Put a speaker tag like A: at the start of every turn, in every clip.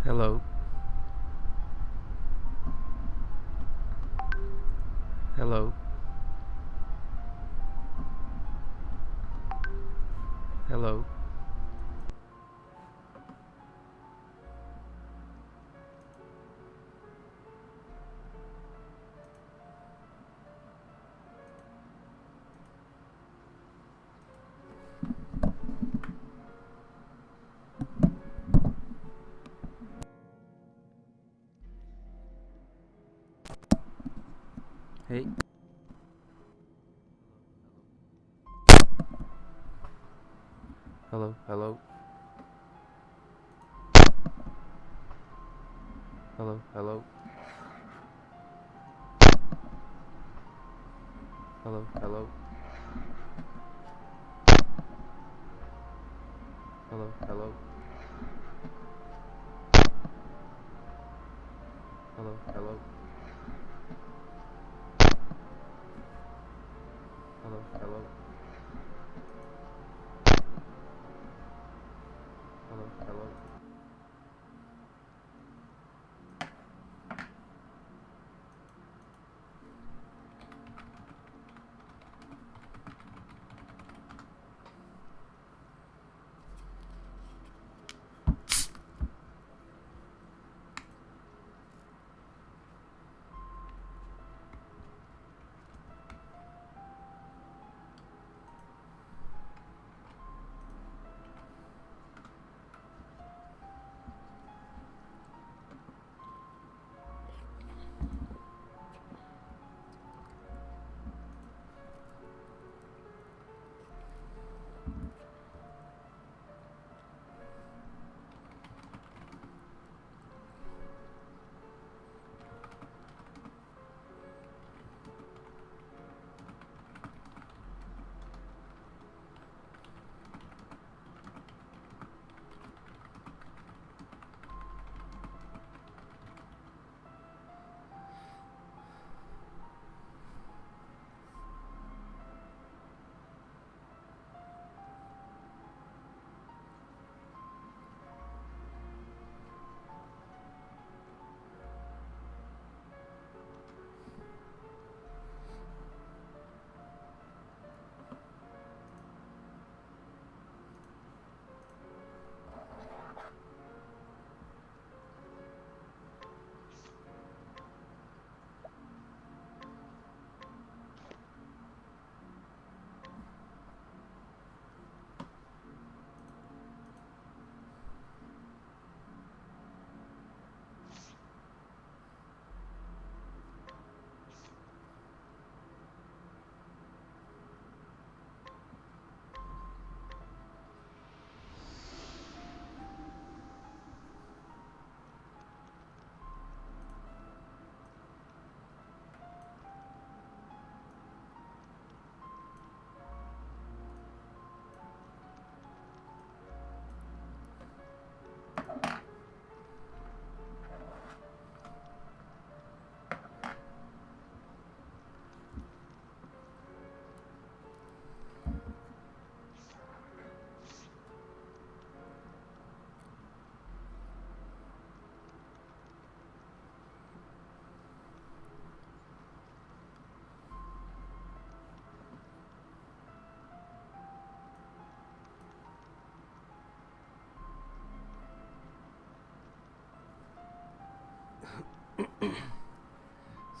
A: Hello. Hello. Hello. Hey. Hello, hello. Hello, hello. Hello, hello. Hello, hello. Hello, hello. Hello, hello. Hello, hello.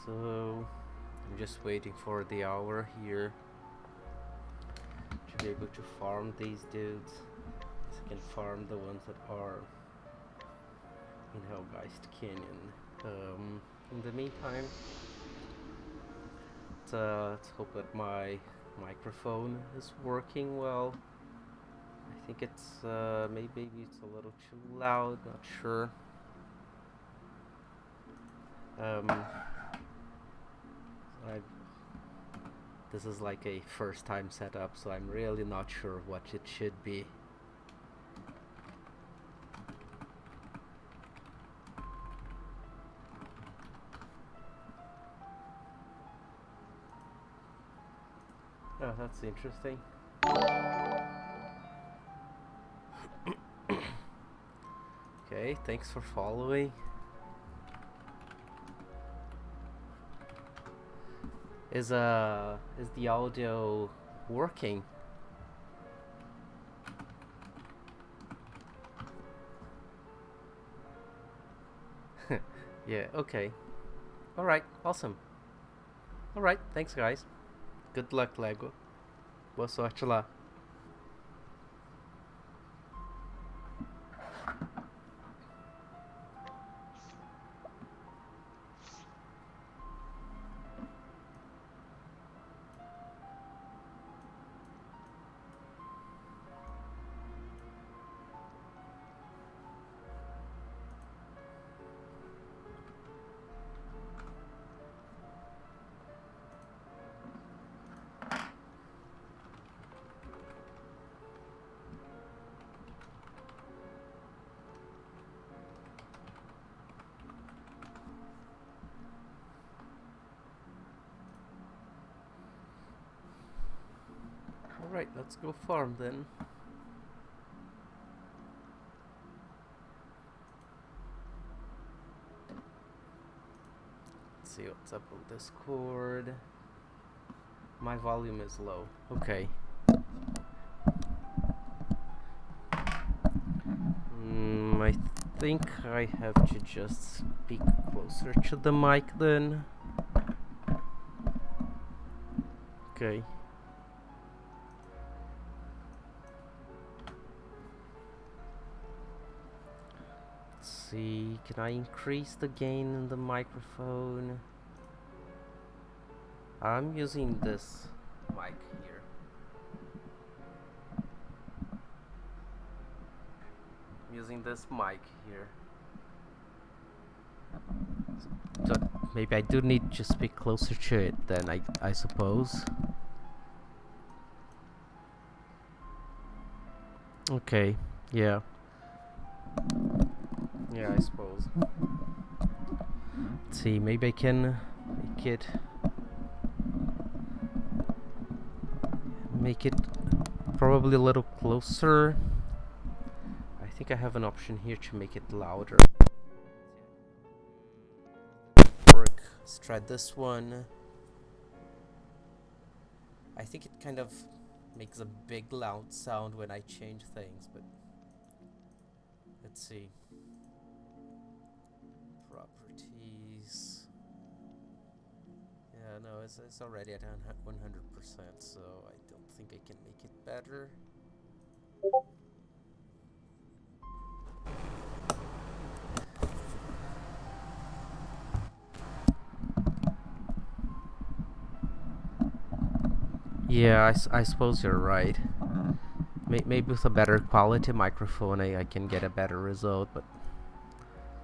A: So I'm just waiting for the hour here to be able to farm these dudes. So I can farm the ones that are in Hellgeist Canyon. In the meantime, let's hope that my microphone is working well. I think it's maybe it's a little too loud, not sure. This is like a first time setup, so I'm really not sure what it should be. Oh, that's interesting. Okay, thanks for following. Is the audio working? Yeah, okay. Alright, awesome. Alright, thanks guys. Good luck, Lego. Boa sorte lá. Alright, let's go farm then. Let's see what's up on Discord. My volume is low. Okay. I think I have to just speak closer to the mic then. Okay. Let's see, can I increase the gain in the microphone? I'm using this mic here. I'm using this mic here. So maybe I do need to speak closer to it then, I suppose. Okay, yeah. Yeah, I suppose. Let's see, maybe I can make it probably a little closer. I think I have an option here to make it louder. Let's try this one. I think it kind of makes a big loud sound when I change things, but let's see. Properties. Yeah, no, it's already at 100%, so I don't think I can make it better. Yeah, I suppose you're right. Maybe with a better quality microphone I can get a better result, but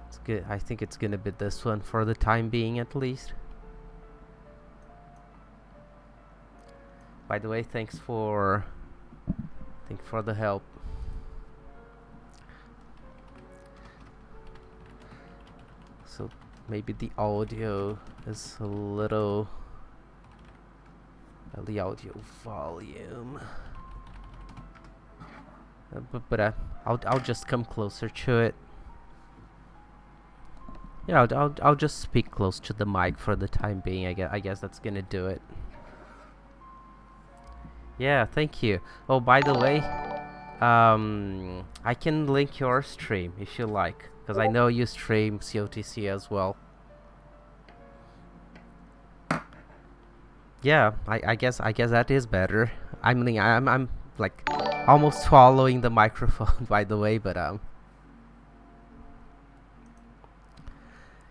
A: it's good. I think it's gonna be this one for the time being at least. By the way, thanks for the help. So maybe the audio is a little... the audio volume. But I'll just come closer to it. Yeah, I'll just speak close to the mic for the time being. I guess that's gonna do it. Yeah, thank you. Oh, by the way, I can link your stream if you like, because I know you stream COTC as well. Yeah, I guess that is better. I mean, I'm like almost swallowing the microphone, by the way, but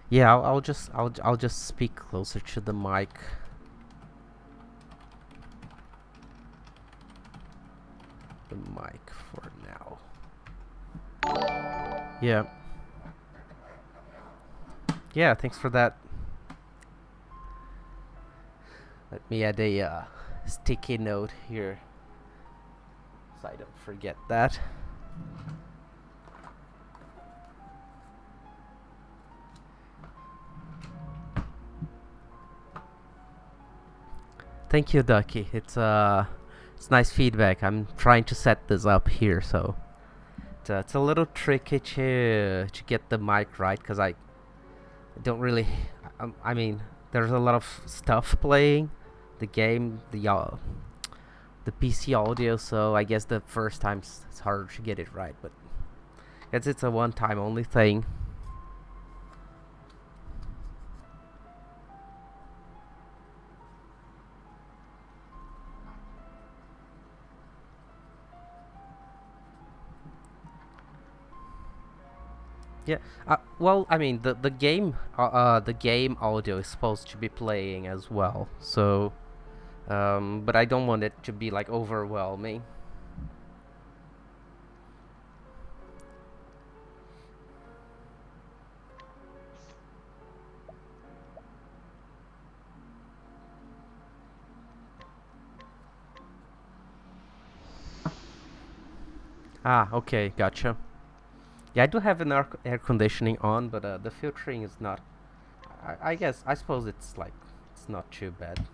A: yeah, I'll just speak closer to the mic. The mic for now. Yeah. Yeah, thanks for that. Let me add a sticky note here, so I don't forget that. Thank you, Ducky. It's nice feedback. I'm trying to set this up here, so it's a little tricky to get the mic right, because I don't really. I mean, there's a lot of stuff playing, the game, the PC audio. So I guess the first time it's harder to get it right, but it's a one-time only thing. Yeah. Well, I mean, the game audio is supposed to be playing as well. So, but I don't want it to be like overwhelming. Ah, okay, gotcha. Yeah, I do have an air conditioning on, but the filtering is not. I suppose it's not too bad.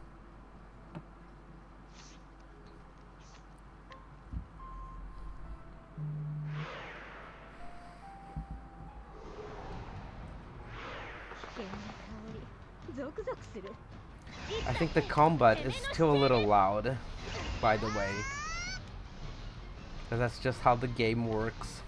A: I think the combat is still a little loud, by the way. Because that's just how the game works.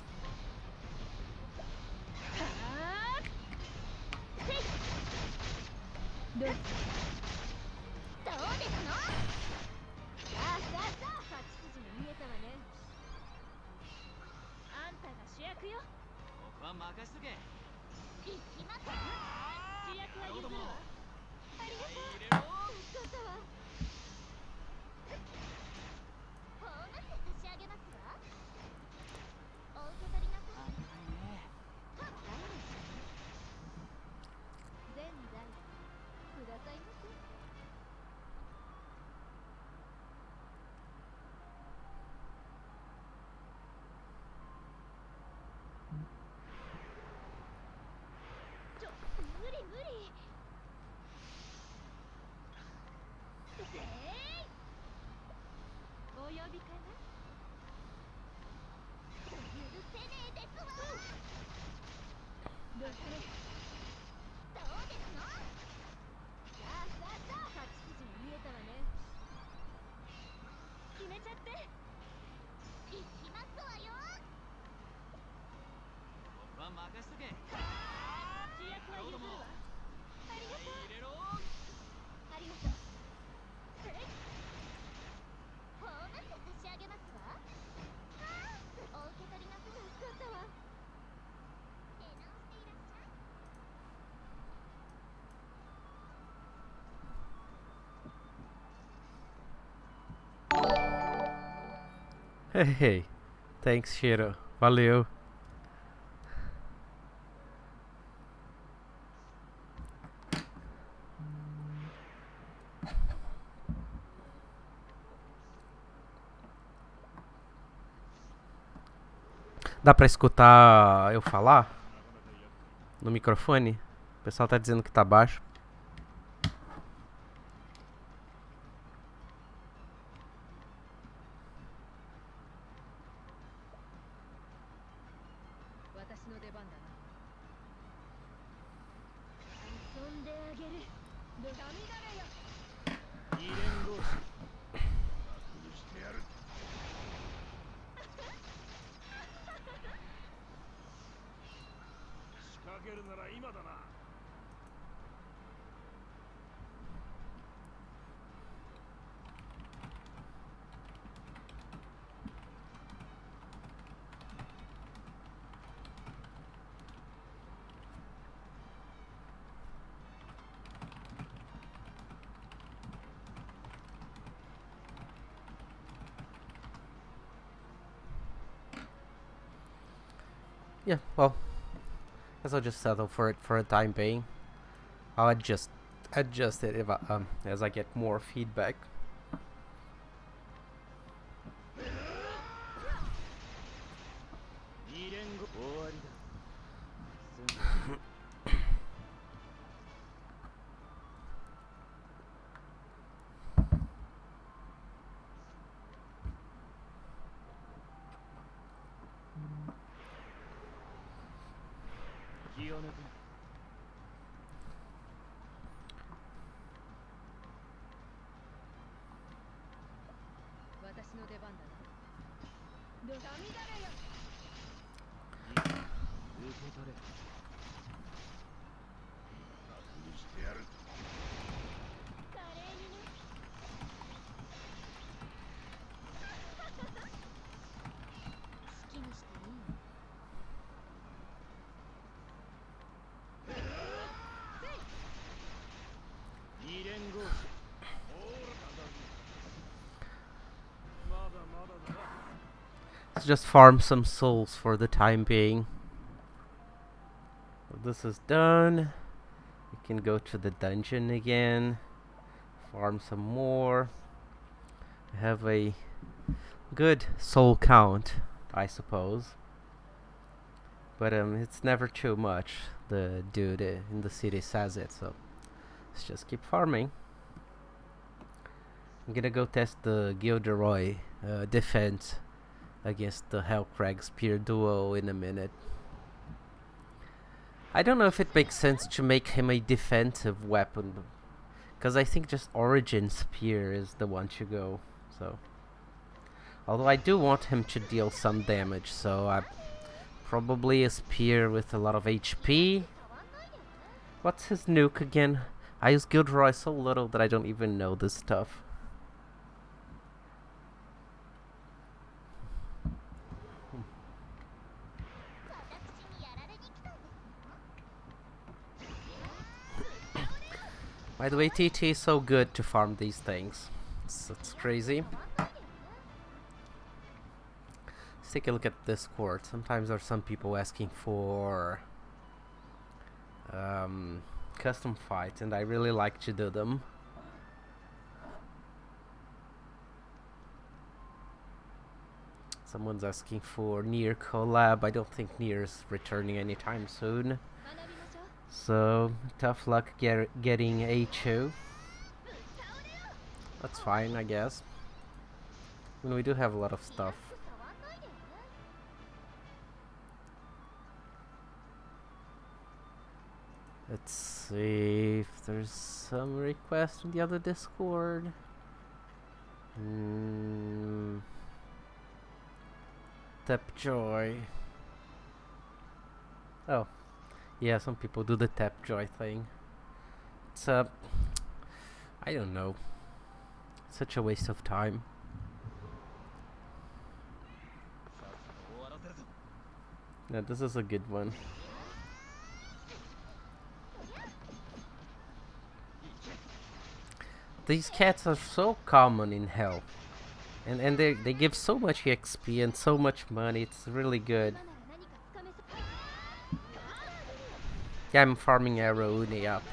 A: Hey, thanks, Shiro. Valeu. Dá pra escutar eu falar no microfone? O pessoal tá dizendo que tá baixo. Yeah, well, guess I'll just settle for it for a time being. I'll adjust it if as I get more feedback. Let's just farm some souls for the time being. This is done. We can go to the dungeon again, farm some more. Have a good soul count, I suppose. But it's never too much. The dude in the city says it, so let's just keep farming. I'm gonna go test the Gilderoy defense against the Hell Craigspear Duo in a minute. I don't know if it makes sense to make him a defensive weapon, because I think just Origin Spear is the one to go. So, although I do want him to deal some damage, so I probably a spear with a lot of HP. What's his nuke again? I use Gilderoy so little that I don't even know this stuff. By the way, TT is so good to farm these things. It's crazy. Let's take a look at Discord. Sometimes there are some people asking for custom fights, and I really like to do them. Someone's asking for Nier collab. I don't think Nier is returning anytime soon. So, tough luck getting A2. That's fine, I guess. I mean, we do have a lot of stuff. Let's see if there's some request in the other Discord. Tapjoy. Oh. Yeah, some people do the Tapjoy thing. It's I don't know. Such a waste of time. Yeah, this is a good one. These cats are so common in Hell. And they give so much XP and so much money. It's really good. Yeah, I'm farming Arrow Uni up.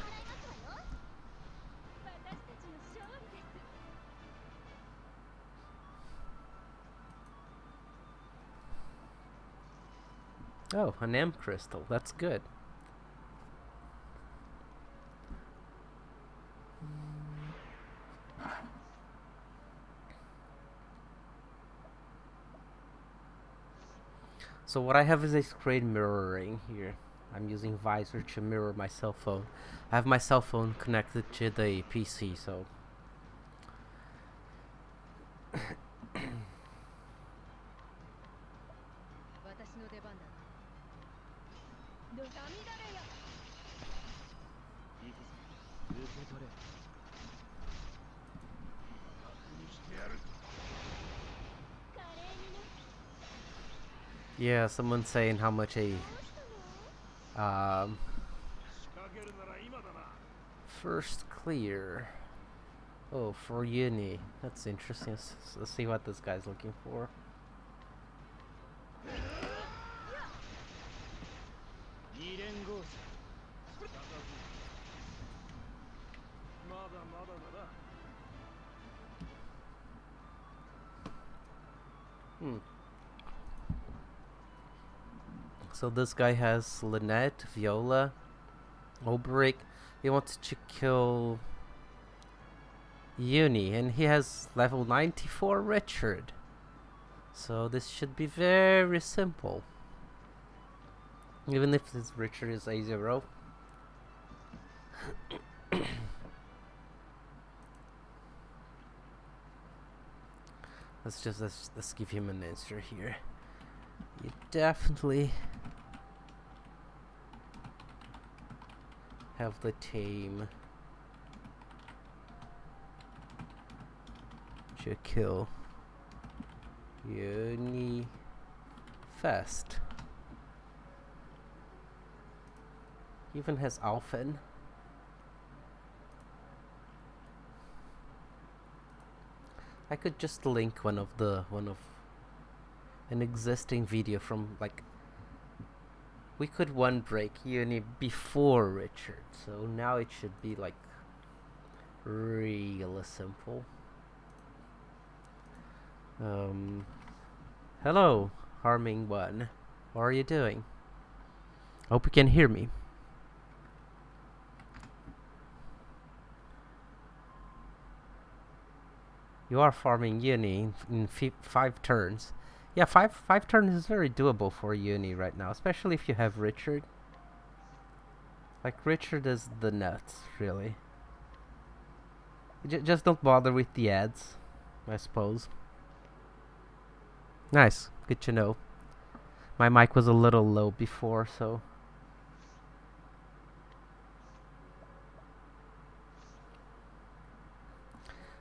A: Oh, an M crystal. That's good. So what I have is a screen mirroring here. I'm using Visor to mirror my cell phone. I have my cell phone connected to the PC, so... Yeah, someone's saying how much a first clear. Oh, for uni. That's interesting. Let's see what this guy's looking for. So this guy has Lynette, Viola, Obrick. He wants to kill Uni, and he has level 94 Richard. So this should be very simple. Even if this Richard is A0. Let's give him an answer here. You definitely have the team to kill Uni fast. Even has Alphen. I could just link one of an existing video from, like, we could one break Uni before Richard, so now it should be like really simple. Hello, harming one. How are you doing? Hope you can hear me. You are farming Uni in 5 turns. Yeah, five turns is very doable for Uni right now, especially if you have Richard. Like, Richard is the nuts, really. Just don't bother with the ads, I suppose. Nice, good to know. My mic was a little low before, so...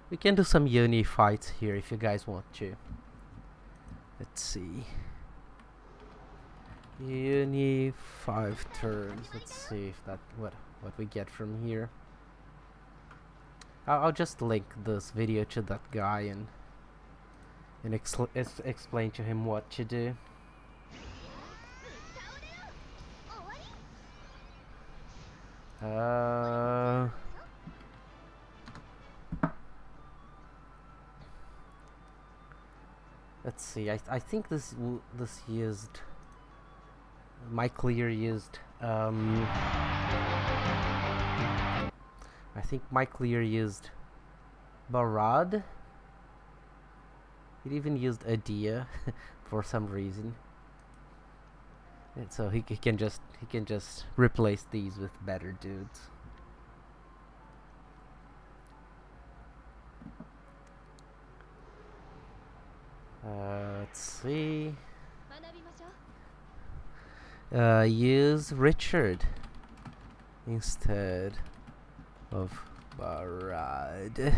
A: we can do some Uni fights here if you guys want to. Let's see. Uni 5 turns. Let's see if that what we get from here. I'll just link this video to that guy and explain to him what to do. Let's see. I think this used my clear used I think my clear used Barad. It even used Adia for some reason. And so he can just replace these with better dudes. Let's see. Use Richard instead of Barad.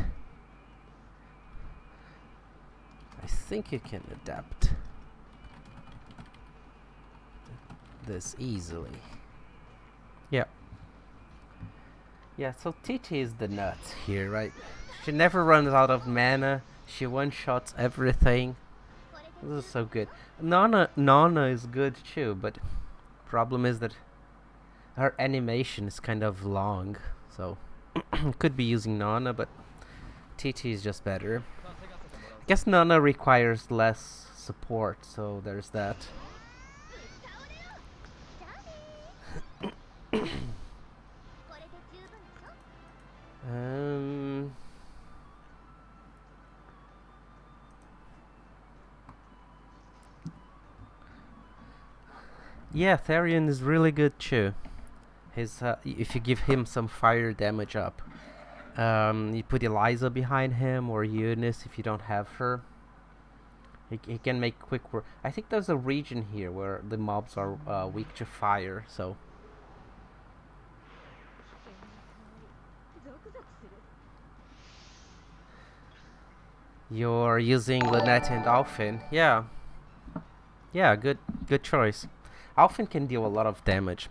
A: I think you can adapt this easily. Yeah. Yeah, so TT is the nuts here, right? She never runs out of mana. She one-shots everything. This is so good. Nana is good too, but problem is that her animation is kind of long, so could be using Nana, but TT is just better. I guess Nana requires less support, so there's that. Yeah, Therion is really good too. His if you give him some fire damage up, you put Eliza behind him or Eunice if you don't have her. He can make quick work. I think there's a region here where the mobs are weak to fire, so. You're using Lynette and Alphen. Yeah. Yeah, good choice. Alphen can deal a lot of damage.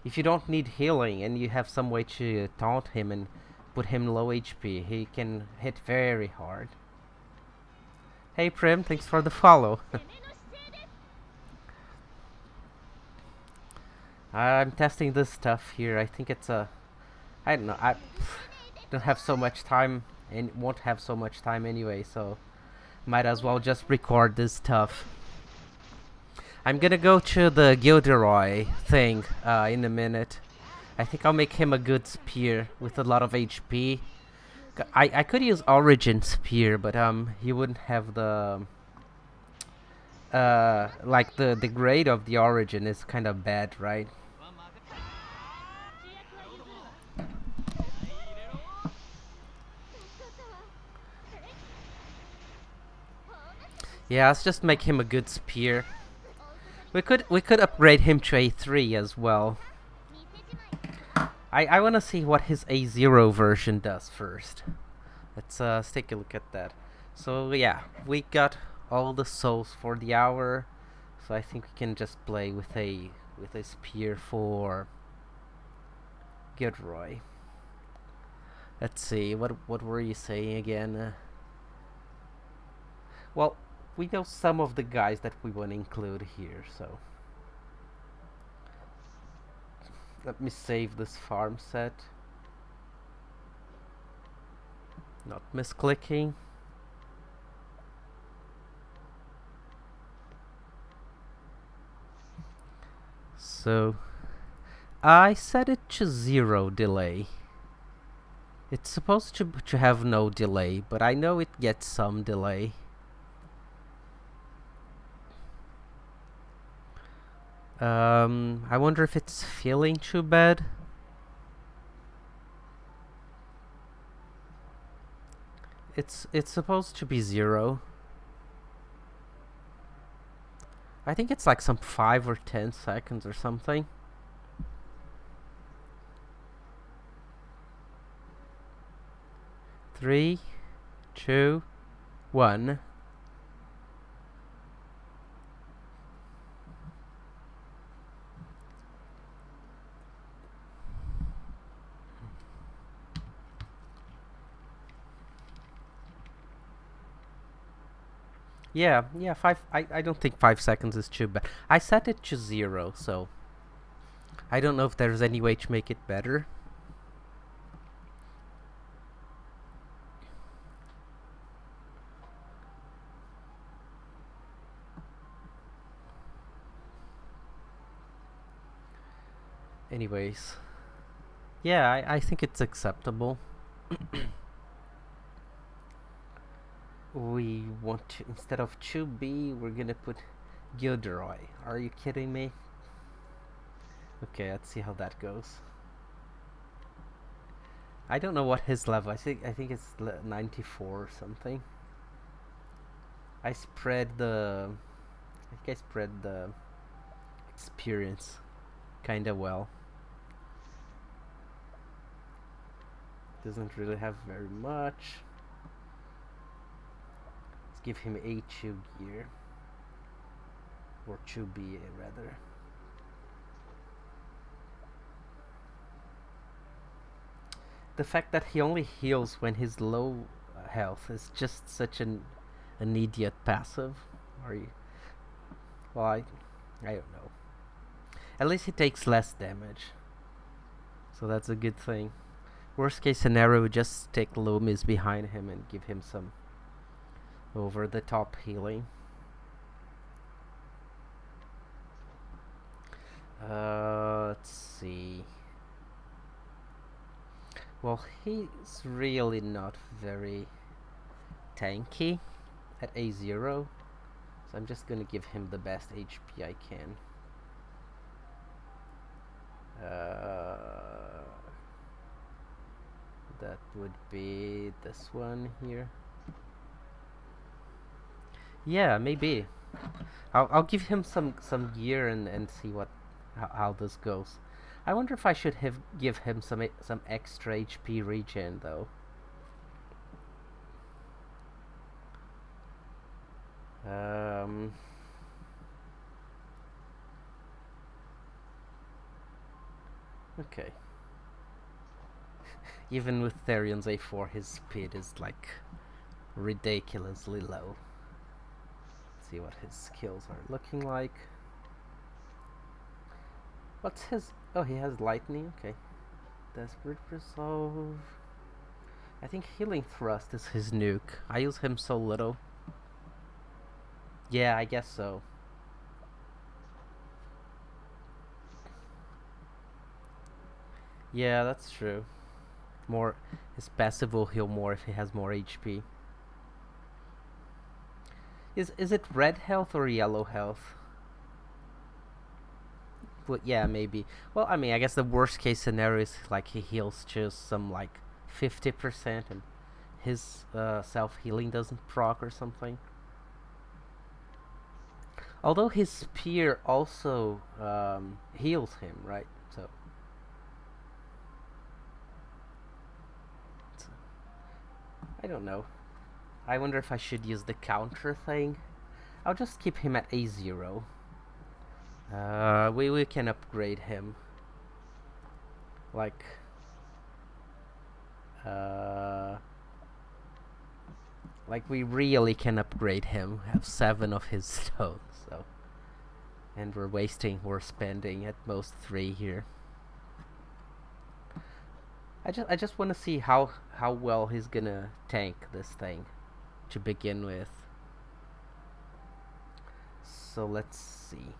A: If you don't need healing and you have some way to taunt him and put him low HP, he can hit very hard. Hey Prim, thanks for the follow. I'm testing this stuff here. I think it's a... I don't know. I don't have so much time and won't have so much time anyway, so might as well just record this stuff. I'm gonna go to the Gilderoy thing in a minute. I think I'll make him a good spear with a lot of HP. I could use Origin Spear, but he wouldn't have the like the grade of the Origin is kind of bad, right? Yeah, let's just make him a good spear. We could upgrade him to A3 as well. I wanna see what his A0 version does first. Let's take a look at that. So yeah, we got all the souls for the hour. So I think we can just play with a spear for Gilderoy. Let's see, what were you saying again? Well, we know some of the guys that we want to include here, so let me save this farm set. Not misclicking. So I set it to 0 delay. It's supposed to have no delay, but I know it gets some delay. I wonder if it's feeling too bad. It's supposed to be 0. I think it's like some 5 or 10 seconds or something. Three, 2, 1. Yeah, 5. I don't think 5 seconds is too bad. I set it to 0, so I don't know if there's any way to make it better. Anyways, yeah, I think it's acceptable. We want to, instead of 2B, we're gonna put Gilderoy. Are you kidding me? Okay, let's see how that goes. I don't know what his level. I think it's 94 or something. I spread the experience kinda well. Doesn't really have very much. Let's give him A2 gear. Or 2B rather. The fact that he only heals when he's low health is just such an idiot passive. Or you, well, I don't know. At least he takes less damage, so that's a good thing. Worst case scenario, we just stick Loomis behind him and give him some over the top healing. Let's see. Well, he's really not very tanky at A0, so I'm just gonna give him the best HP I can. That would be this one here. Yeah, maybe. I'll give him some gear and see how this goes. I wonder if I should give him some extra HP regen though. Okay. Even with Therion's A4, his speed is like ridiculously low. Let's see what his skills are looking like. What's his... Oh, he has lightning, okay. Desperate Resolve. I think Healing Thrust is his nuke. I use him so little. Yeah, I guess so. Yeah, that's true. More, his passive will heal more if he has more HP. Is it red health or yellow health? Well, yeah, maybe. Well, I mean, I guess the worst case scenario is like he heals just some like 50% and his self healing doesn't proc or something. Although his spear also heals him, right? So I don't know. I wonder if I should use the counter thing. I'll just keep him at A0. We can upgrade him. Like, we really can upgrade him. Have 7 of his stones, so. And we're spending at most 3 here. I just want to see how well he's gonna tank this thing to begin with. So let's see.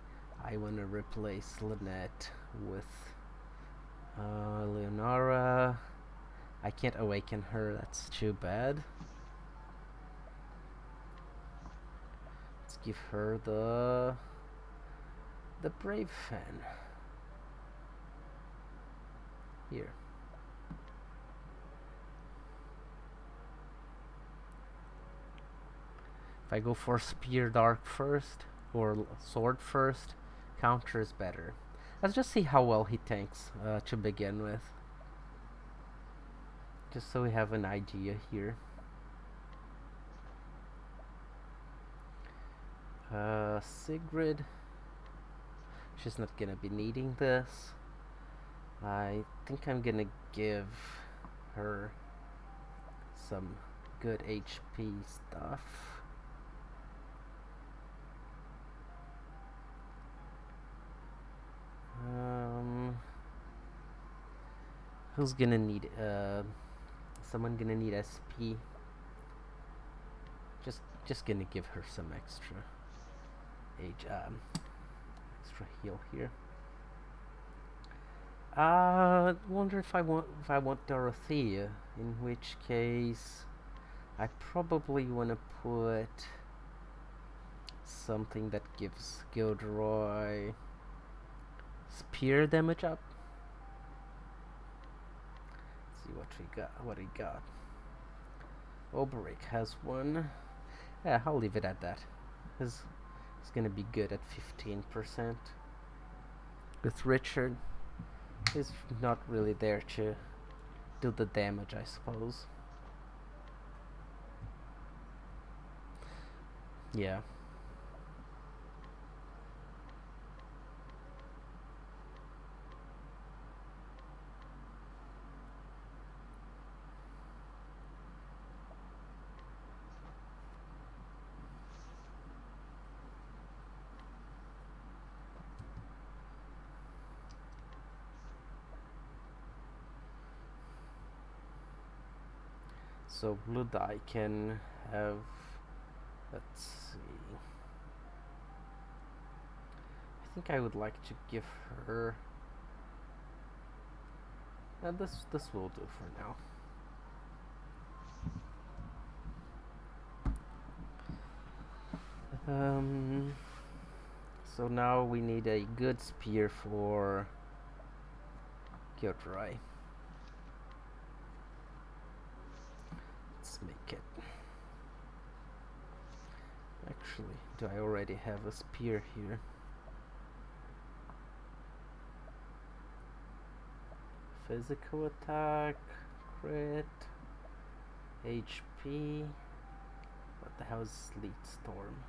A: I want to replace Lynette with Eleonora. I can't awaken her, that's too bad. Let's give her the Brave Fan. Here. If I go for Spear Dark first, or Sword first, counter is better. Let's just see how well he tanks to begin with. Just so we have an idea here. Sigrid. She's not gonna be needing this. I think I'm gonna give her some good HP stuff. Who's gonna need someone gonna need SP? Just gonna give her some extra extra heal here. Wonder if I want Dorothea, in which case I probably want to put something that gives Gilderoy spear damage up. Let's see what he got. Oberic has one. Yeah, I'll leave it at that. It's gonna be good at 15%. With Richard, he's not really there to do the damage, I suppose. Yeah. So blue dye can have, let's see. I think I would like to give her. This will do for now. So now we need a good spear for Gilderoy. Let's make it. Actually, do I already have a spear here? Physical attack, crit, HP. What the hell is Sleet Storm?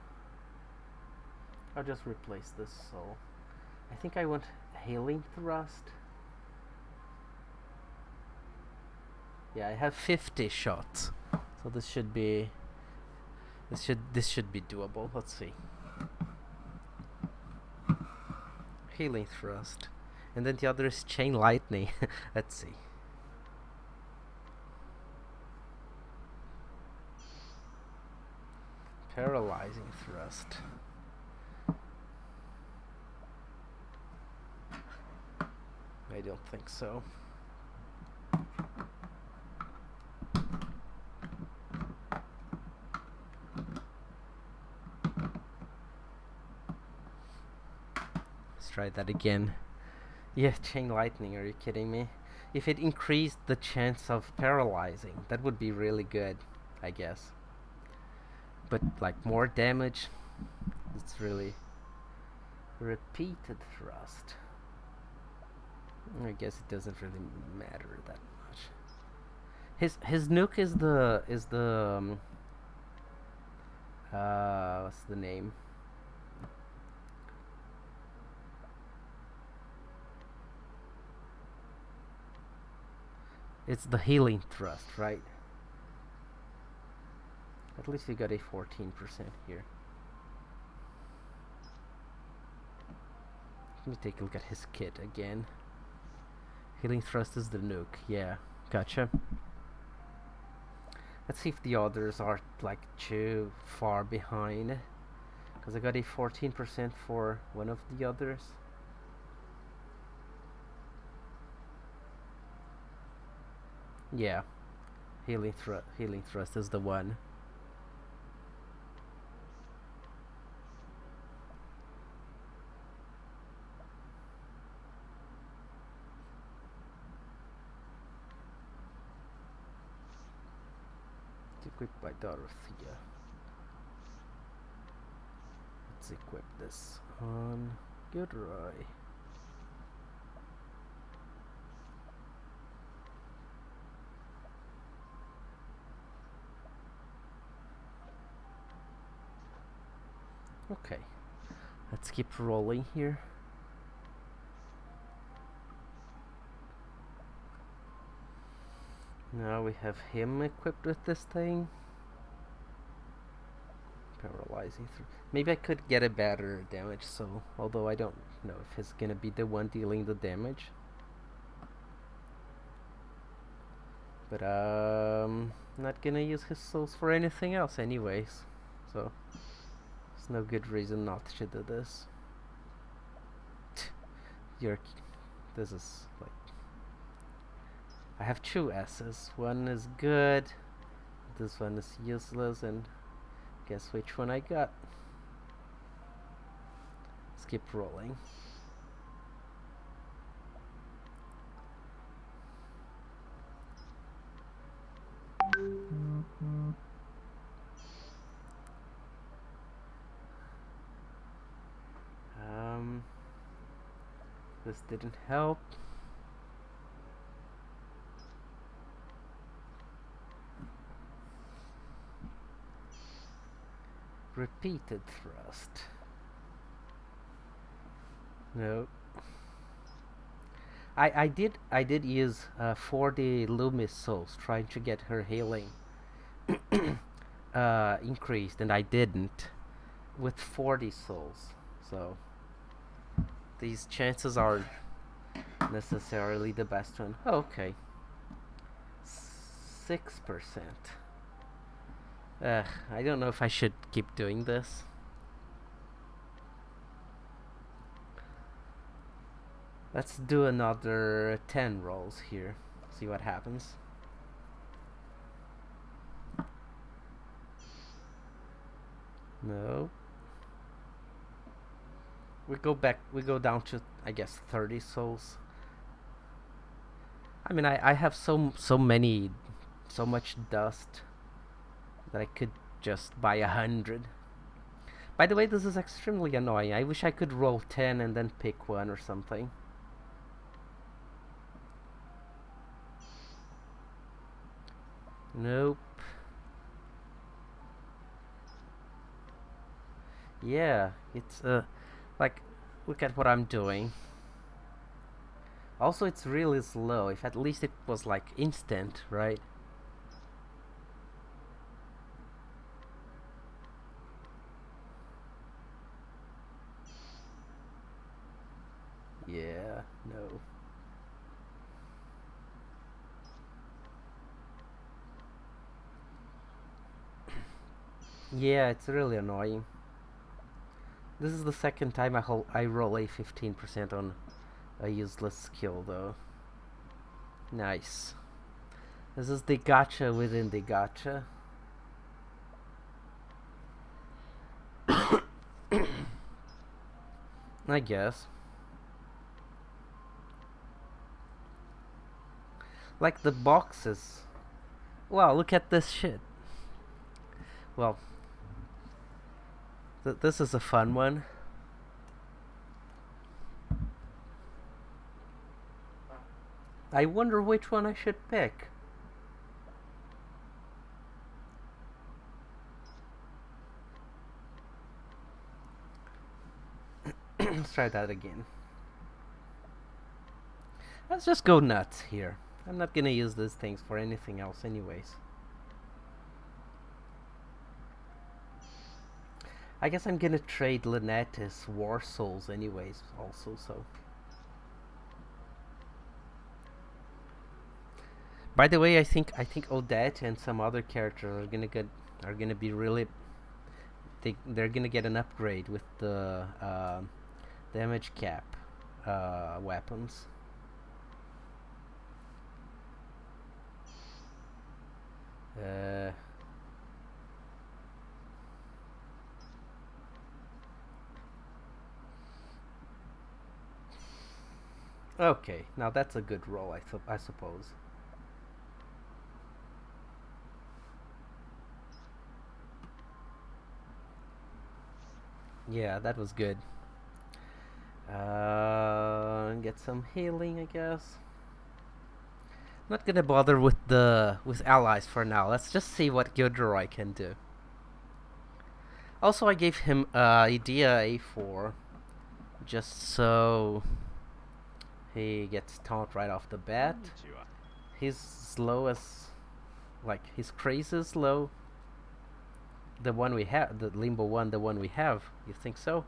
A: I'll just replace this soul. I think I want Healing Thrust. Yeah, I have 50 shots, so this should be doable. Let's see. Healing Thrust, and then the other is Chain Lightning. Let's see. Paralyzing Thrust. I don't think so. try that again. Yeah, chain lightning, are you kidding me? If it increased the chance of paralyzing, that would be really good, I guess. But like more damage, it's really repeated thrust. I guess it doesn't really matter that much. His nuke is the what's the name? It's the healing thrust, right? At least you got a 14% here. Let me take a look at his kit again. Healing thrust is the nuke. Yeah, gotcha. Let's see if the others are like too far behind. Because I got a 14% for one of the others. Yeah, healing thrust is the one. Equipped by Dorothea. Let's equip this on Gilderoy. Okay, let's keep rolling here. Now we have him equipped with this thing. Paralyzing through. Maybe I could get a better damage, so although I don't know if he's gonna be the one dealing the damage. But not gonna use his souls for anything else anyways. So there's no good reason not to do this. This is like, I have two S's. One is good, this one is useless, and guess which one I got. Let's keep rolling. This didn't help. Repeated thrust. No. I did use 40 Loomis souls trying to get her healing increased, and I didn't with 40 souls. So these chances are necessarily the best one. Oh, okay. 6%. I don't know if I should keep doing this. Let's do another 10 rolls here. See what happens. No. We go down to, I guess, 30 souls. I mean, I have so much dust that I could just buy 100. By the way, this is extremely annoying. I wish I could roll 10 and then pick one or something. Nope. Yeah, it's like, look at what I'm doing. Also, it's really slow. If at least it was like instant, right? Yeah, no. Yeah, it's really annoying. This is the second time I roll a 15% on a useless skill, though. Nice. This is the gacha within the gacha. I guess. Like the boxes. Wow, look at this shit. Well, this is a fun one. I wonder which one I should pick. Let's try that again. Let's just go nuts here. I'm not gonna use these things for anything else anyways. I guess I'm gonna trade Lynette's War Souls anyways also, so. By the way, I think Odette and some other characters are gonna be really they're gonna get an upgrade with the damage cap weapons. Okay, now that's a good roll, I suppose. Yeah, that was good. Get some healing, I guess. Not gonna bother with allies for now. Let's just see what Gilderoy can do. Also, I gave him idea A4 just so he gets taunt right off the bat. He's slow as, like, his craze is low. The one we have, the Limbo one, the one we have. You think so?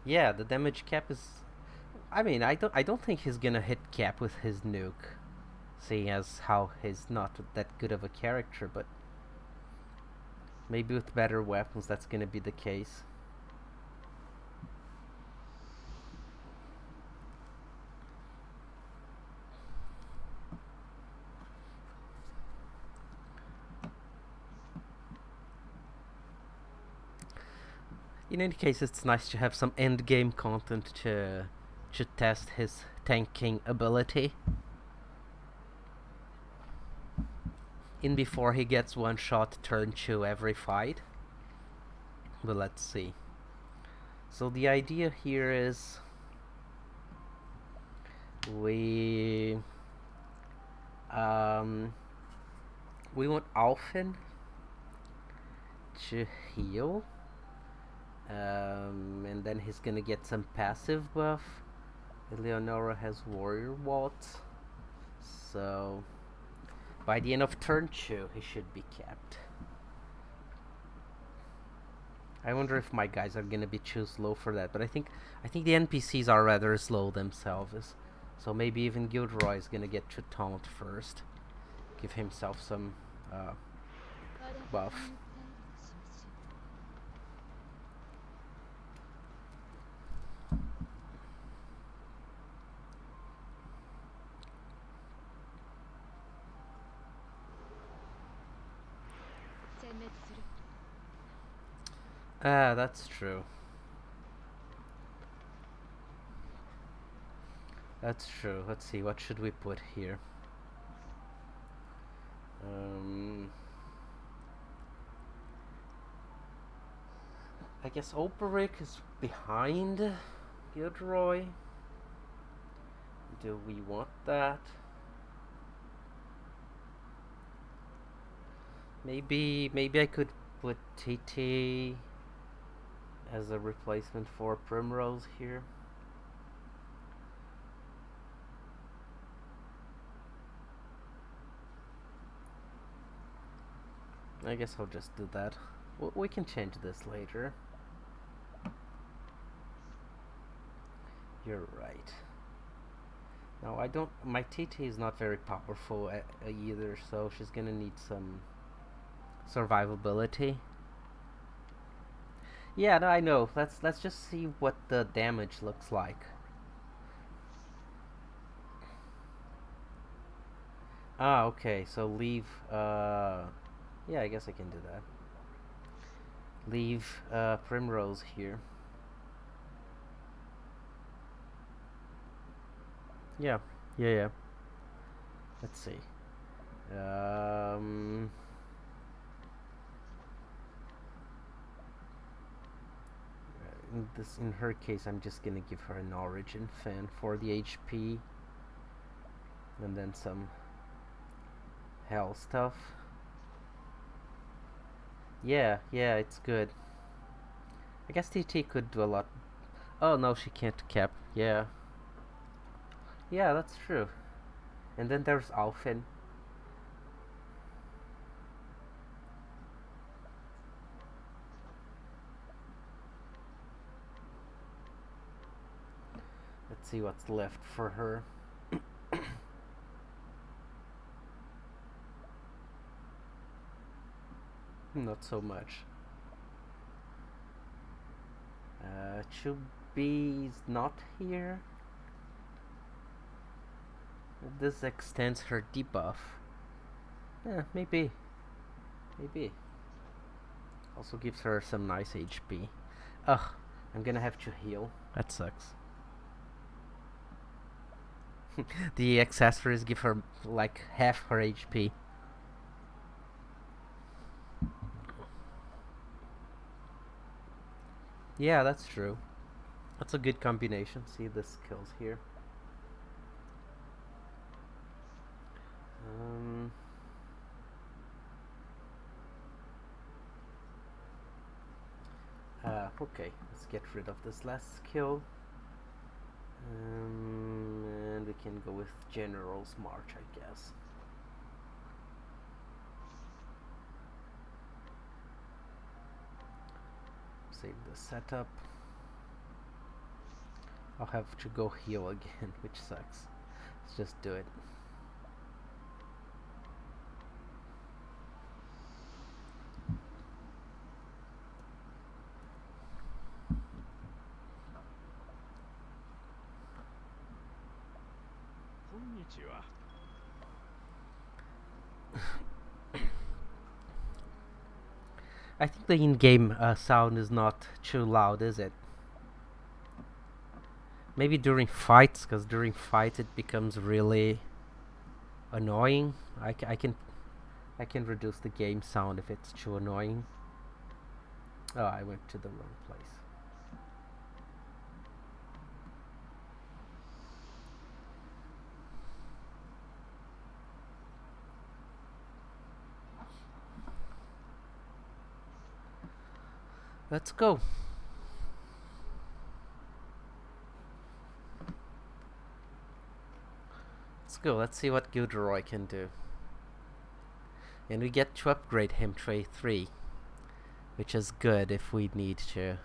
A: Yeah, the damage cap is. I mean, I don't think he's gonna hit cap with his nuke, seeing as how he's not that good of a character. But maybe with better weapons, that's gonna be the case. In any case, it's nice to have some end game content to test his tanking ability. In before he gets one shot turn 2 every fight. But let's see. So the idea here is we want Alfin to heal. And then he's gonna get some passive buff. Eleonora has warrior waltz, so by the end of turn 2 he should be capped. I wonder if my guys are gonna be too slow for that, but I think the NPCs are rather slow themselves, so maybe even Gilderoy is gonna get to taunt first, give himself some buff. That's true. That's true. Let's see, what should we put here? I guess Operic is behind Gilderoy. Do we want that? Maybe I could put TT as a replacement for Primrose here. I guess I'll just do that. We can change this later. You're right. No, I don't. My TT is not very powerful either, so she's gonna need some survivability. Yeah, no, I know. Let's just see what the damage looks like. Ah, okay. So leave. Yeah, I guess I can do that. leave Primrose here. Yeah, yeah. Let's see. In her case, I'm just gonna give her an Origin fan for the HP, and then some Hell stuff. Yeah, it's good. I guess TT could do a lot. Oh no, she can't cap. Yeah, that's true. And then there's Alfin. Let's see what's left for her. Not so much. Chubby's not here. This extends her debuff. Yeah, maybe. Also gives her some nice HP. Ugh, I'm gonna have to heal. That sucks. The accessories give her like half her HP. Yeah, that's true. That's a good combination. See the skills here. Okay, let's get rid of this last skill. And we can go with General's March, I guess. Save the setup. I'll have to go heal again, which sucks. Let's just do it. I think the in-game sound is not too loud, is it? Maybe during fights, because during fights it becomes really annoying. I can reduce the game sound if it's too annoying. Oh, I went to the wrong place. Let's go. Let's see what Gilderoy can do. And we get to upgrade him to A3, which is good if we need to. It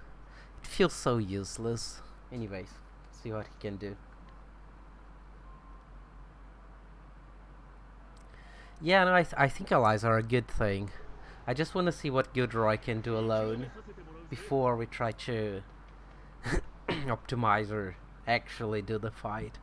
A: feels so useless. Anyways, see what he can do. Yeah, no, I think allies are a good thing. I just want to see what Gilderoy can do alone before we try to optimize or actually do the fight.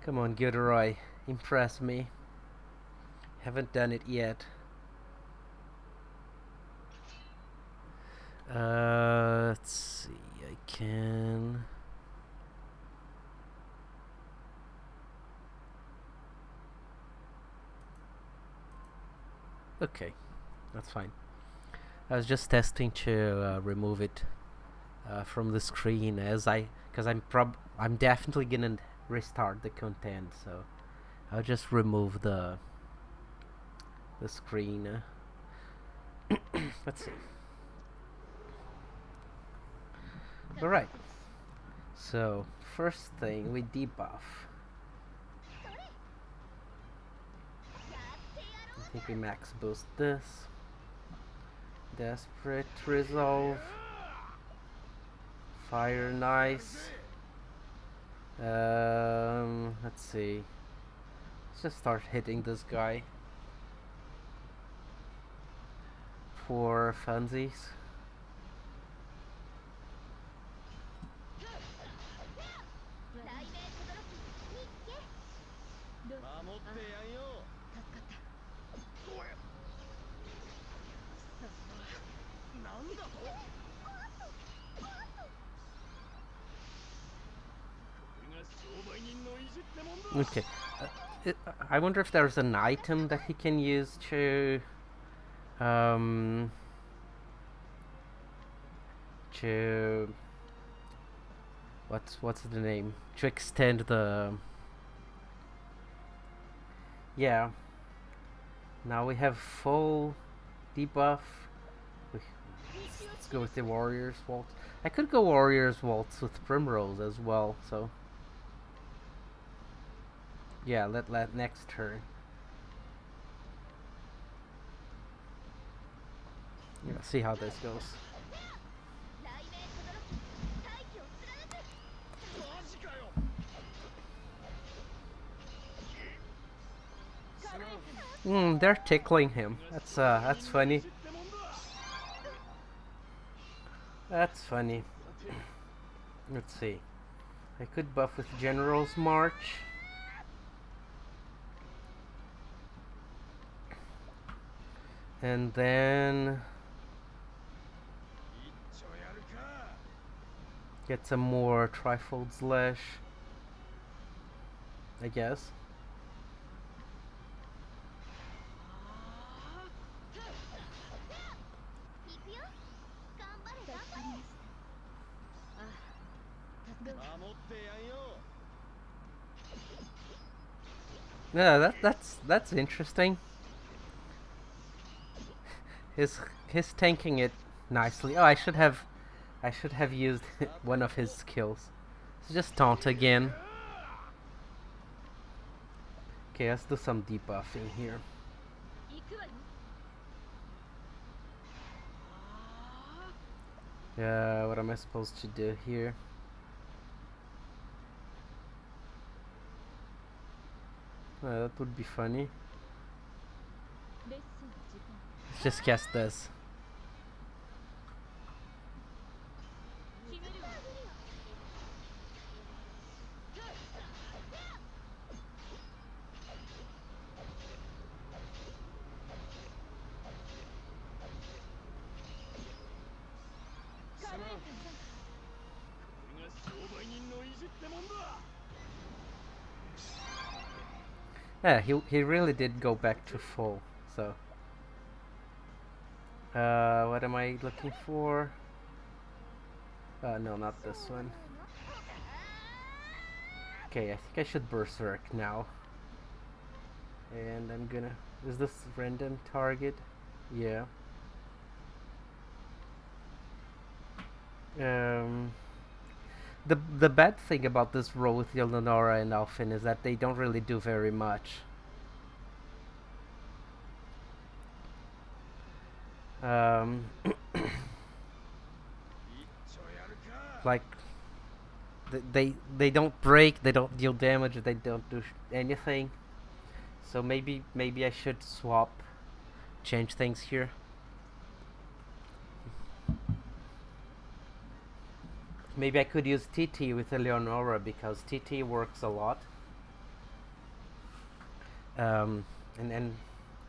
A: Come on, Gilderoy, impress me. Haven't done it yet. Let's see, I can... Okay, that's fine. I was just testing to remove it from the screen because I'm definitely gonna restart the content, so I'll just remove the screen. Let's see. Alright, so first thing, we debuff. I think we max boost this. Desperate Resolve. Fire Nice. Let's see. Let's just start hitting this guy. for funsies. Okay. I wonder if there's an item that he can use to to what's the name? To extend the yeah. Now we have full debuff. Let's go with the Warrior's Waltz. I could go Warrior's Waltz with Primrose as well, so yeah, let next turn. Yeah, see how this goes. They're tickling him. That's funny. That's funny. Let's see. I could buff with General's March. And then get some more Trifold Slash, I guess. Yeah, that's interesting. His tanking it nicely. Oh, I should have used one of his skills. It's just taunt again. Okay, let's do some debuffing here. What am I supposed to do here? That would be funny. Let's just cast this. Yeah, he really did go back to full, so what am I looking for? No, not this one. Okay, I think I should Berserk now. And I'm gonna... Is this random target? Yeah. The bad thing about this roll with Eleonora and Alfin is that they don't really do very much. Like they don't break, they don't deal damage, they don't do anything. So maybe I should swap, change things here. Maybe I could use TT with Eleonora because TT works a lot. And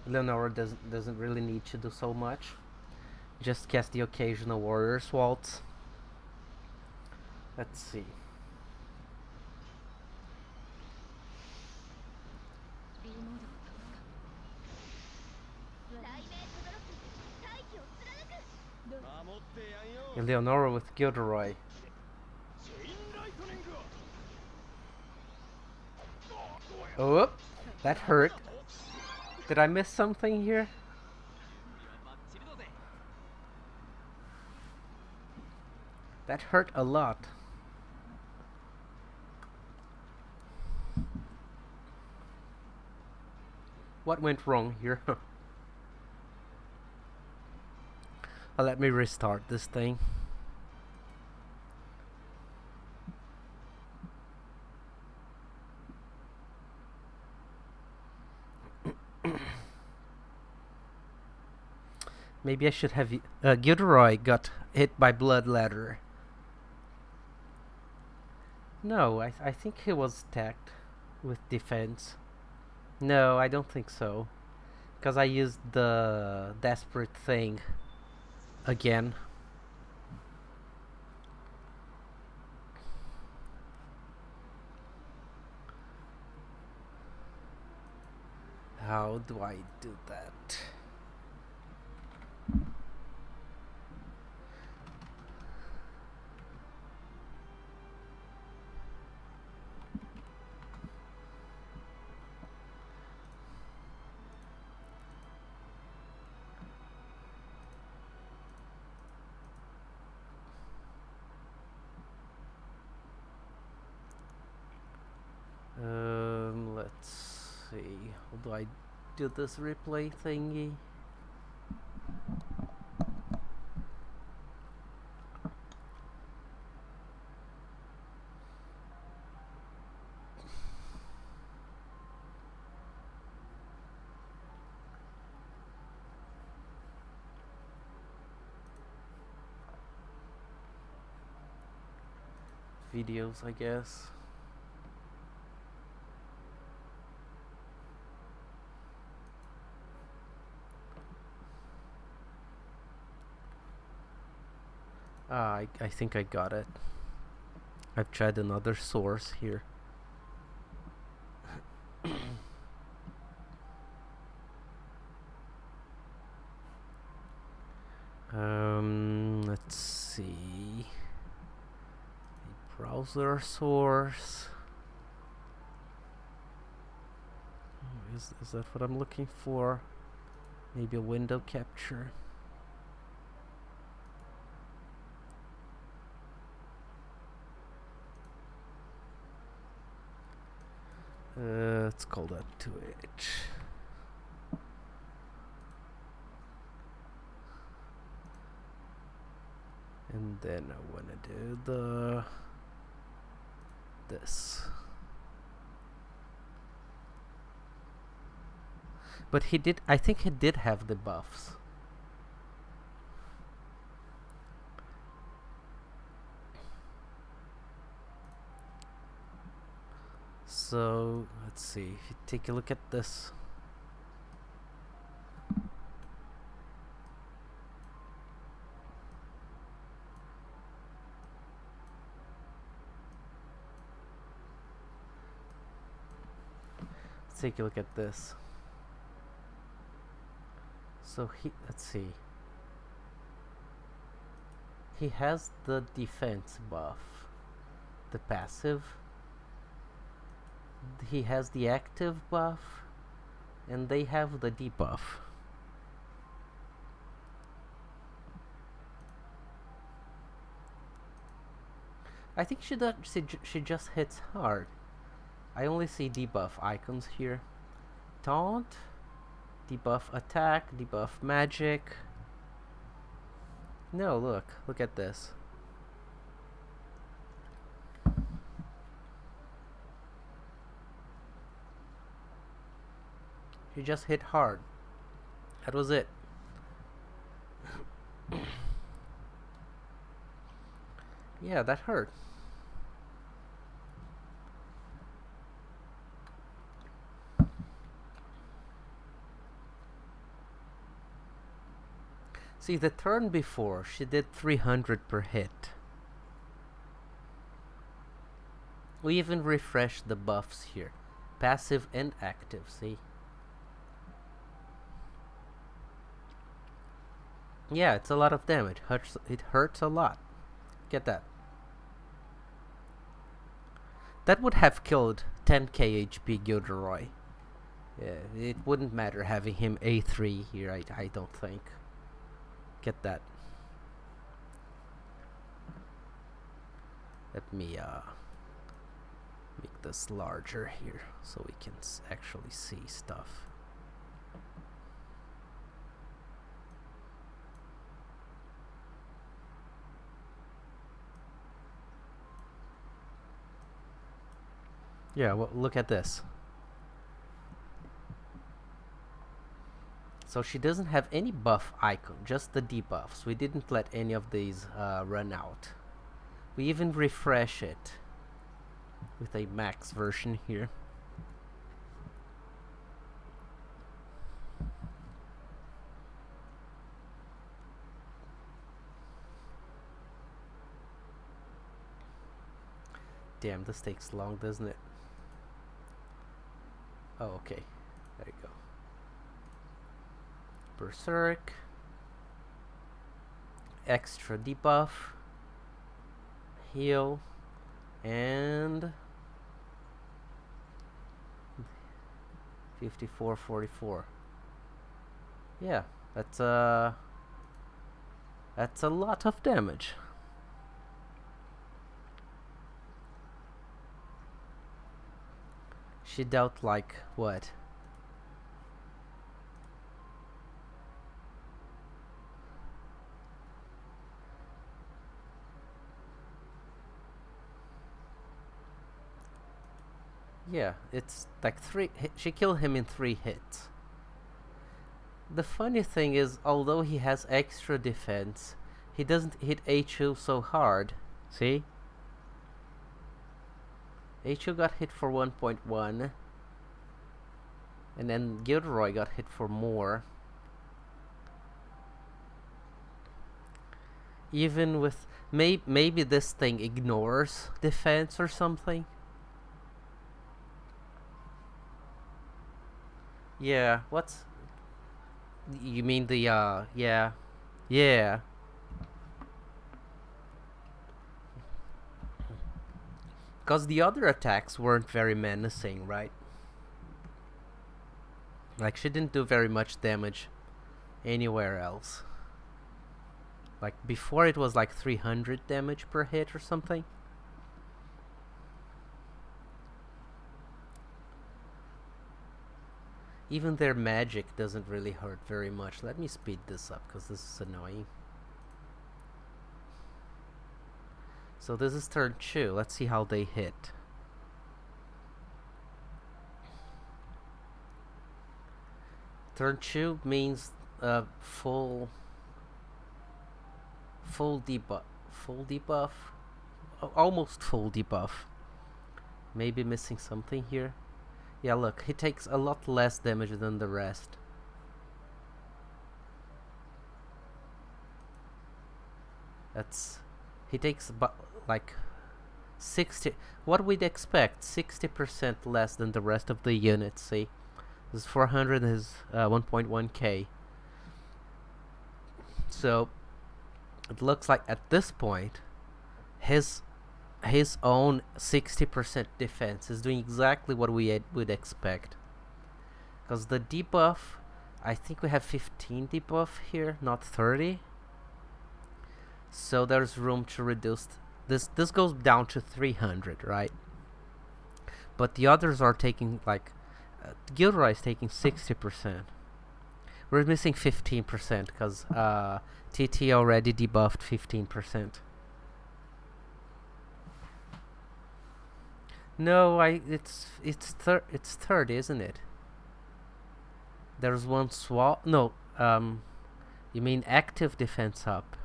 A: Eleonora doesn't really need to do so much. Just cast the occasional Warrior's Waltz. Let's see. Eleonora with Gilderoy. Oh, that hurt. Did I miss something here? That hurt a lot. What went wrong here? Let me restart this thing. Maybe I should have... Gilderoy got hit by bloodletter. No, I think he was attacked with defense. No, I don't think so. Because I used the desperate thing again. How do I do that? Let's see. How do I do this replay thingy? Videos, I guess. I think I got it. I've tried another source here. Let's see. A browser source. Is that what I'm looking for? Maybe a window capture. Let's call that Twitch. And then I want to do this. But I think he did have the buffs. So, let's see, if you take a look at this. Let's take a look at this. So let's see. He has the defense buff, the passive. He has the active buff, and they have the debuff. I think she just hits hard. I only see debuff icons here. Taunt, debuff attack, debuff magic. No, look at this. He just hit hard. That was it. Yeah, that hurt. See, the turn before, she did 300 per hit. We even refreshed the buffs here. Passive and active, see? Yeah, it's a lot of damage. It hurts a lot. Get that. That would have killed 10k HP Gilderoy. Yeah, it wouldn't matter having him A3 here, I don't think. Get that. Let me make this larger here so we can actually see stuff. Yeah, well, look at this. So she doesn't have any buff icon, just the debuffs. We didn't let any of these run out. We even refresh it with a max version here. Damn, this takes long, doesn't it? Oh, okay. There you go. Berserk. Extra debuff. Heal. And 54-44. Yeah, that's a lot of damage. She dealt like what? Yeah, it's like she killed him in 3 hits. The funny thing is, although he has extra defense, he doesn't hit HU so hard. See? HU got hit for 1.1. And then Gilderoy got hit for more. Even with... maybe this thing ignores defense or something. Yeah, what's... You mean the, yeah. Yeah. Because the other attacks weren't very menacing, right? Like, she didn't do very much damage anywhere else. Like, before it was like 300 damage per hit or something. Even their magic doesn't really hurt very much. Let me speed this up, because this is annoying. So this is turn 2. Let's see how they hit. Turn 2 means full debuff. Full debuff? Almost full debuff. Maybe missing something here. Yeah, look, he takes a lot less damage than the rest. He takes about like 60, what we'd expect, 60% less than the rest of the units, see? This 400 is 1.1k. So it looks like at this point his own 60% defense is doing exactly what we would expect. Because the debuff, I think we have 15 debuff here, not 30. So there's room to reduce this goes down to 300, right? But the others are taking like Gilderoy is taking 60%. We're missing 15% because TT already debuffed 15%. No, it's 30, isn't it? There's one swap. No, you mean active defense up?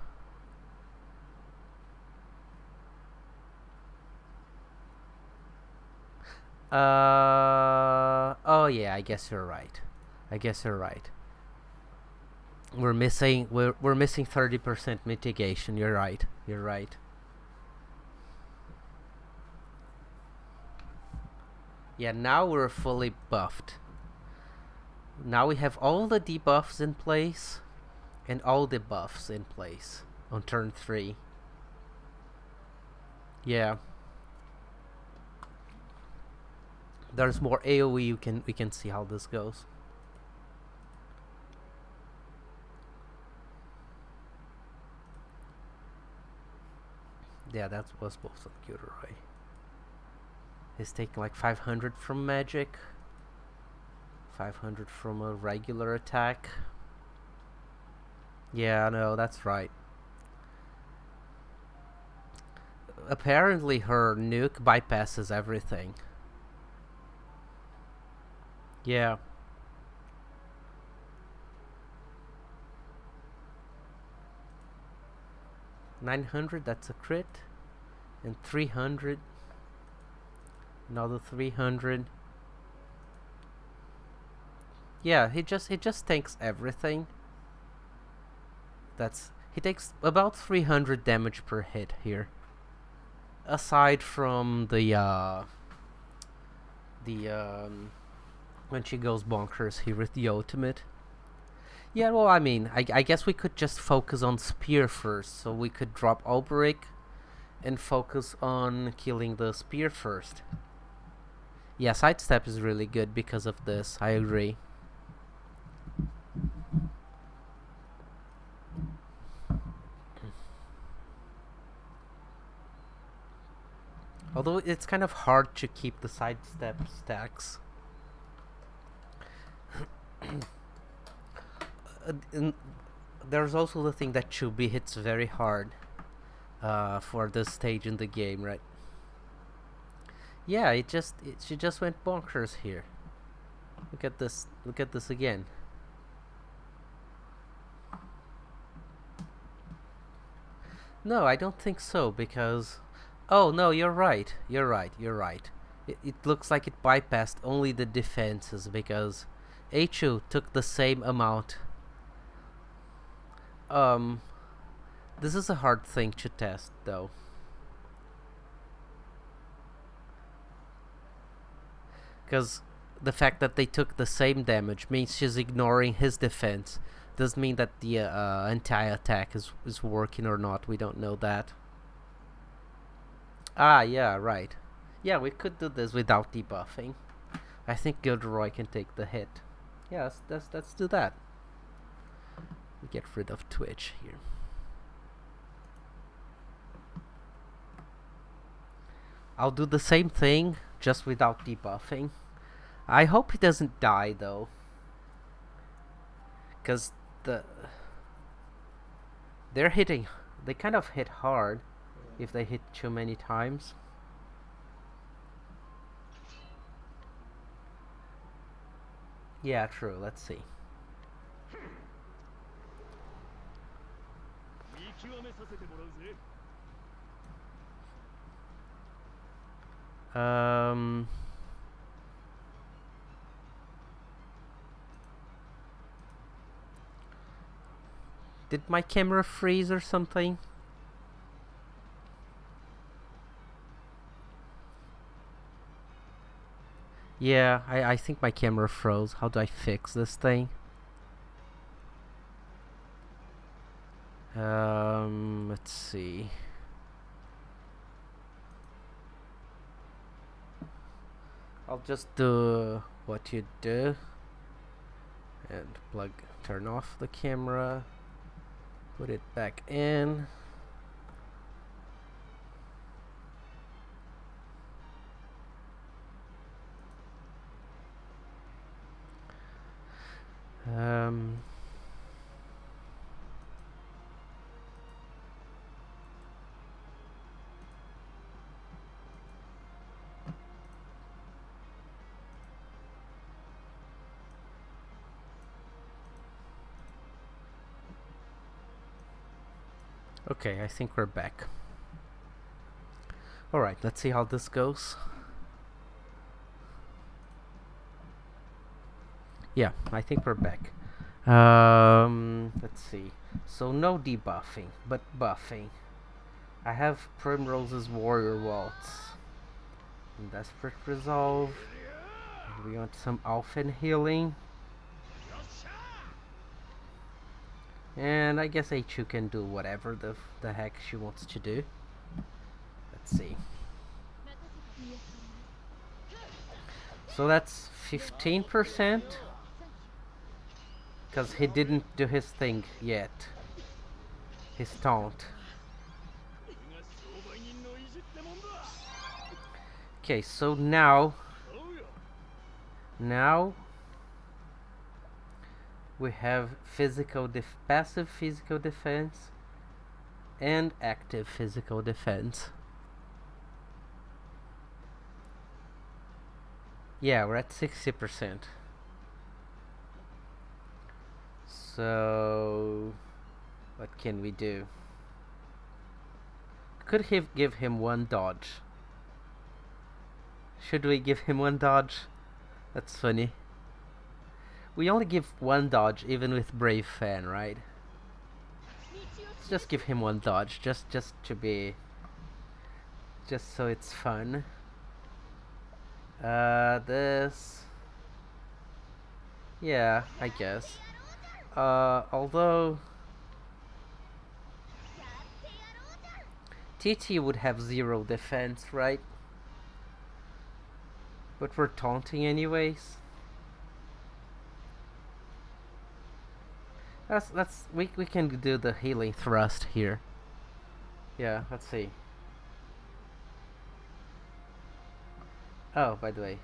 A: Oh yeah, I guess you're right. We're missing 30% mitigation. You're right. Yeah, now we're fully buffed. Now we have all the debuffs in place and all the buffs in place on turn 3. Yeah. There's more AoE. We can see how this goes. Yeah, that was both on Gilderoy. He's taking like 500 from magic, 500 from a regular attack. Yeah, no, that's right. Apparently her nuke bypasses everything. Yeah. 900, that's a crit. And 300. Another 300. Yeah, he just tanks everything. He takes about 300 damage per hit here. Aside from the when she goes bonkers here with the ultimate. Yeah, well, I mean, I guess we could just focus on spear first, so we could drop Alberic and focus on killing the spear first. Yeah, sidestep is really good because of this, I agree. Although it's kind of hard to keep the sidestep stacks. There's also the thing that Chubby hits very hard for this stage in the game, right? Yeah, she just went bonkers here. Look at this again. No, I don't think so, because... Oh, no, you're right. It looks like it bypassed only the defenses, because H2 took the same amount. This is a hard thing to test, though. Because the fact that they took the same damage means she's ignoring his defense. Doesn't mean that the anti-attack is working or not. We don't know that. Ah, yeah, right. Yeah, we could do this without debuffing. I think Gilderoy can take the hit. Yeah, let's do that. We get rid of Twitch here. I'll do the same thing, just without debuffing. I hope he doesn't die, though. Because they're hitting... They kind of hit hard if they hit too many times. Yeah, true. Let's see. Did my camera freeze or something? Yeah, I think my camera froze. How do I fix this thing? Let's see. I'll just do what you do and turn off the camera, put it back in. Okay, I think we're back. Alright, let's see how this goes. Yeah, I think we're back. Let's see. So no debuffing, but buffing. I have Primrose's Warrior Waltz. And Desperate Resolve. And we want some Alphen healing. And I guess H2 can do whatever the heck she wants to do. Let's see. So that's 15%. Because he didn't do his thing yet. His taunt. Okay, so now we have passive physical defense and active physical defense. Yeah, we're at 60%. So what can we do? could give him one dodge. Should we give him one dodge? That's funny. We only give one dodge even with Brave Fan, right? Let's just give him one dodge, just to be... just so it's fun. This... yeah, I guess. Although... TT would have 0 defense, right? But we're taunting anyways. We can do the healing thrust here. Yeah, let's see. Oh, by the way,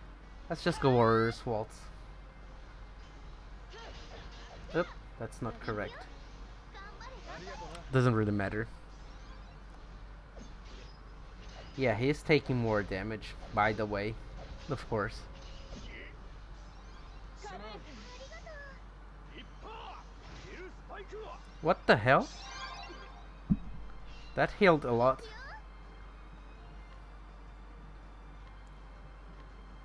A: let's just go Warrior's Waltz. Oop, that's not correct. Doesn't really matter. Yeah, he is taking more damage, by the way. Of course. What the hell? That healed a lot.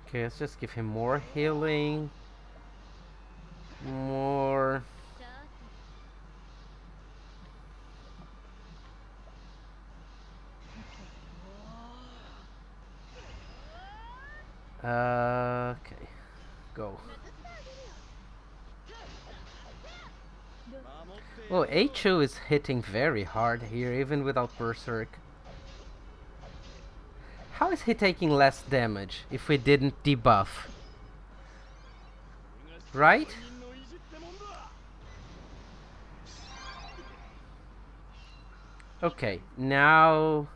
A: Okay, let's just give him more healing. More... okay. Go. Oh, H2 is hitting very hard here, even without Berserk. How is he taking less damage if we didn't debuff? Right? Okay, now...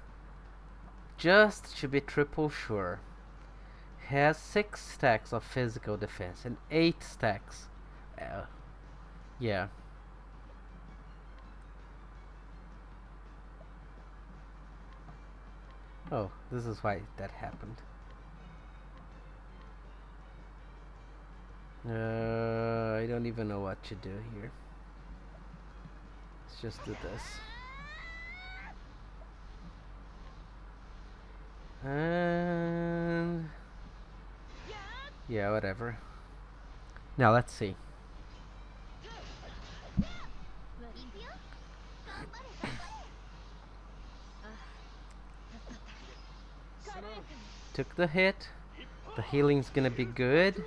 A: just to be triple sure. Has 6 stacks of physical defense and 8 stacks. Yeah. Oh, this is why that happened. I don't even know what to do here. Let's just do this. And... yeah, whatever. Now let's see. Took the hit. The healing's gonna be good.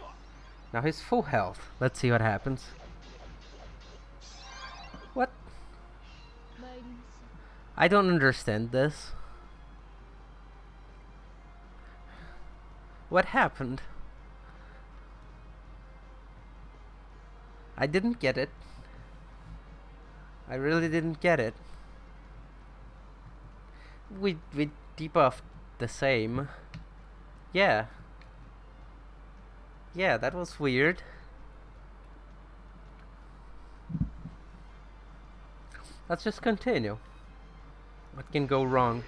A: Now he's full health. Let's see what happens. What? I don't understand this. What happened? I didn't get it. I really didn't get it. We debuffed the same. Yeah. Yeah, that was weird. Let's just continue. What can go wrong?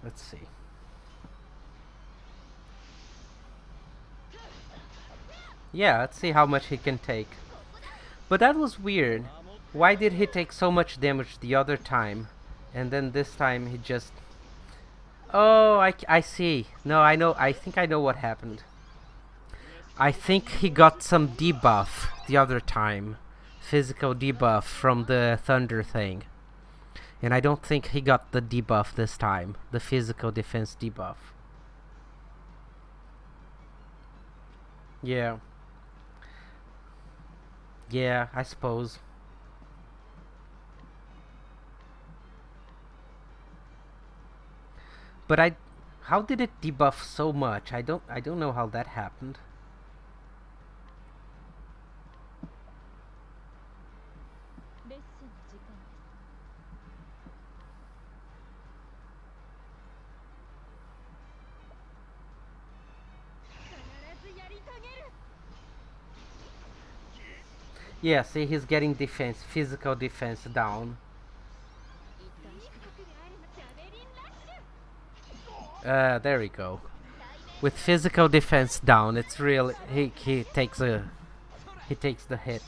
A: Let's see. Yeah, let's see how much he can take. But that was weird. Why did he take so much damage the other time? And then this time he just... oh, I see. No, I know. I think I know what happened. I think he got some debuff the other time. Physical debuff from the thunder thing. And I don't think he got the debuff this time. The physical defense debuff. Yeah. Yeah, I suppose. But how did it debuff so much? I don't know how that happened. Yeah, see, he's getting defense, physical defense down. There we go. With physical defense down, it's really he takes the hit,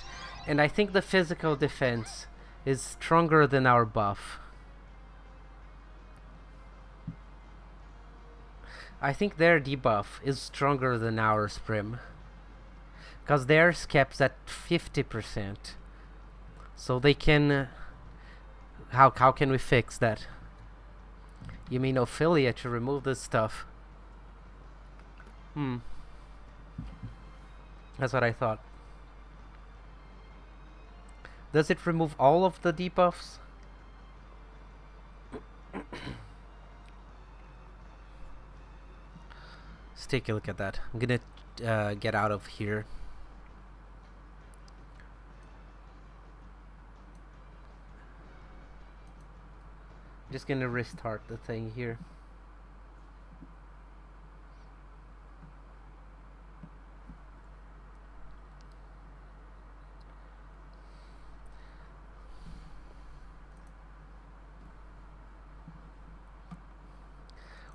A: and I think the physical defense is stronger than our buff. I think their debuff is stronger than ours, Prim. Because theirs caps at 50%. So they can... how can we fix that? You mean Ophelia to remove this stuff? That's what I thought. Does it remove all of the debuffs? Let's take a look at that. I'm gonna get out of here. Just gonna restart the thing here.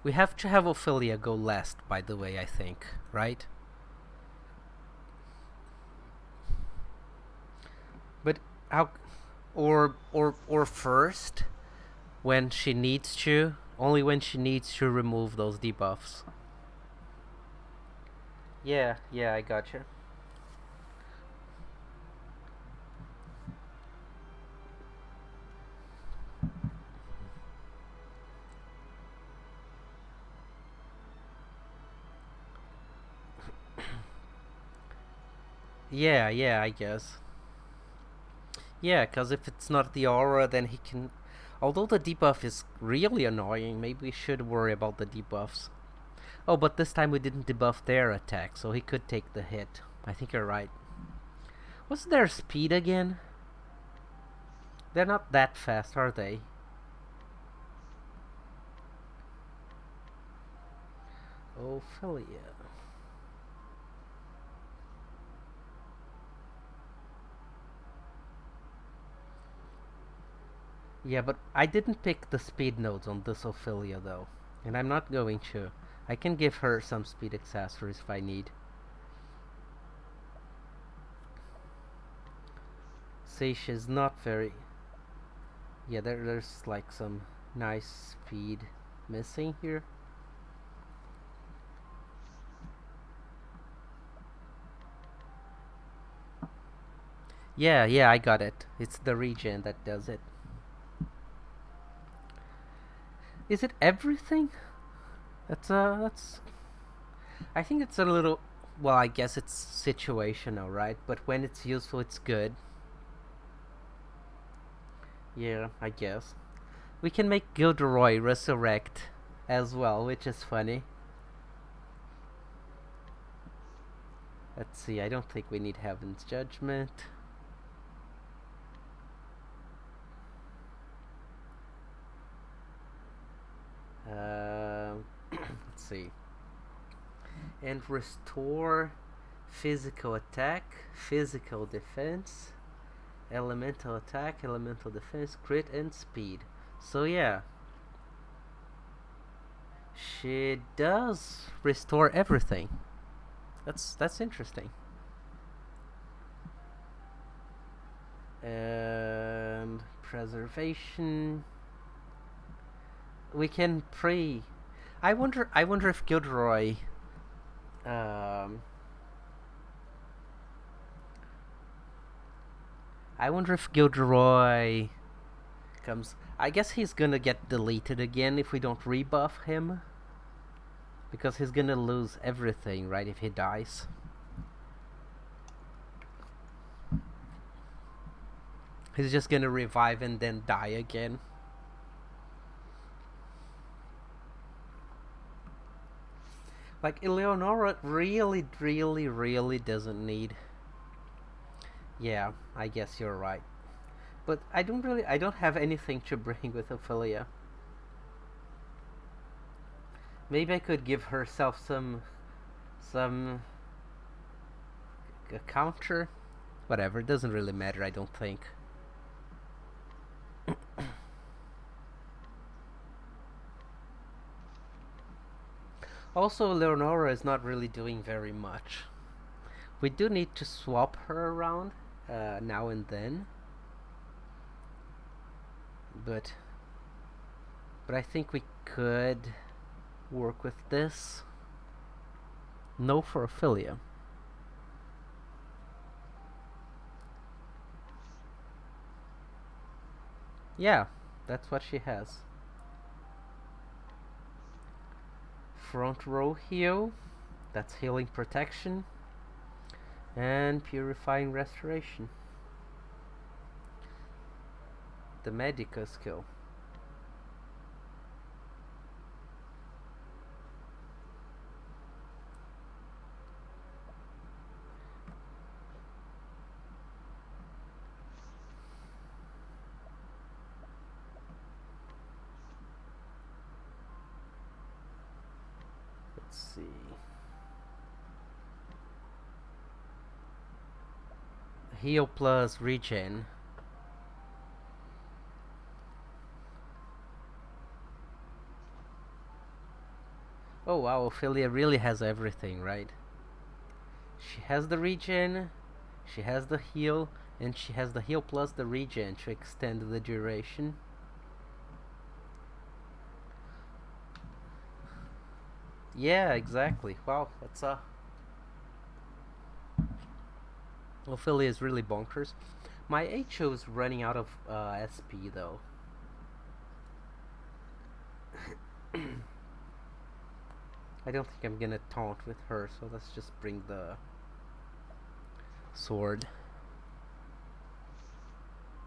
A: We have to have Ophelia go last, by the way, I think, right? But how, or first, when she needs to, only when she needs to remove those debuffs. Yeah, I gotcha. Yeah, I guess. Yeah, because if it's not the aura, then he can... Although the debuff is really annoying, maybe we should worry about the debuffs. Oh, but this time we didn't debuff their attack, so he could take the hit. I think you're right. What's their speed again? They're not that fast, are they? Ophelia. Yeah, but I didn't pick the speed nodes on this Ophelia though. And I'm not going to. I can give her some speed accessories if I need. See, she's not very... Yeah, there's like some nice speed missing here. Yeah, I got it. It's the regen that does it. Is it everything? That's I think it's a little... Well, I guess it's situational, right? But when it's useful, it's good. Yeah, I guess. We can make Gilderoy resurrect as well, which is funny. Let's see, I don't think we need Heaven's Judgment. Let's see. And restore physical attack, physical defense, elemental attack, elemental defense, crit, and speed. So yeah, she does restore everything. That's interesting. And preservation. We can pray. I wonder if Gilderoy I wonder if Gilderoy comes... I guess he's gonna get deleted again if we don't rebuff him. Because he's gonna lose everything, right, if he dies. He's just gonna revive and then die again. Like, Eleonora really doesn't need... Yeah, I guess you're right. But I don't have anything to bring with Ophelia. Maybe I could give herself some a counter. Whatever, it doesn't really matter, I don't think. Also, Eleonora is not really doing very much. We do need to swap her around now and then. But I think we could work with this. No for Ophelia. Yeah, that's what she has. Front row heal, that's healing protection, and purifying restoration. The Medica skill. Let's see. Heal plus regen. Oh wow, Ophelia really has everything, right? She has the regen, she has the heal, and she has the heal plus the regen to extend the duration. Yeah, exactly. Wow, that's Ophelia is really bonkers. My HO is running out of SP though. I don't think I'm gonna taunt with her, so let's just bring the sword.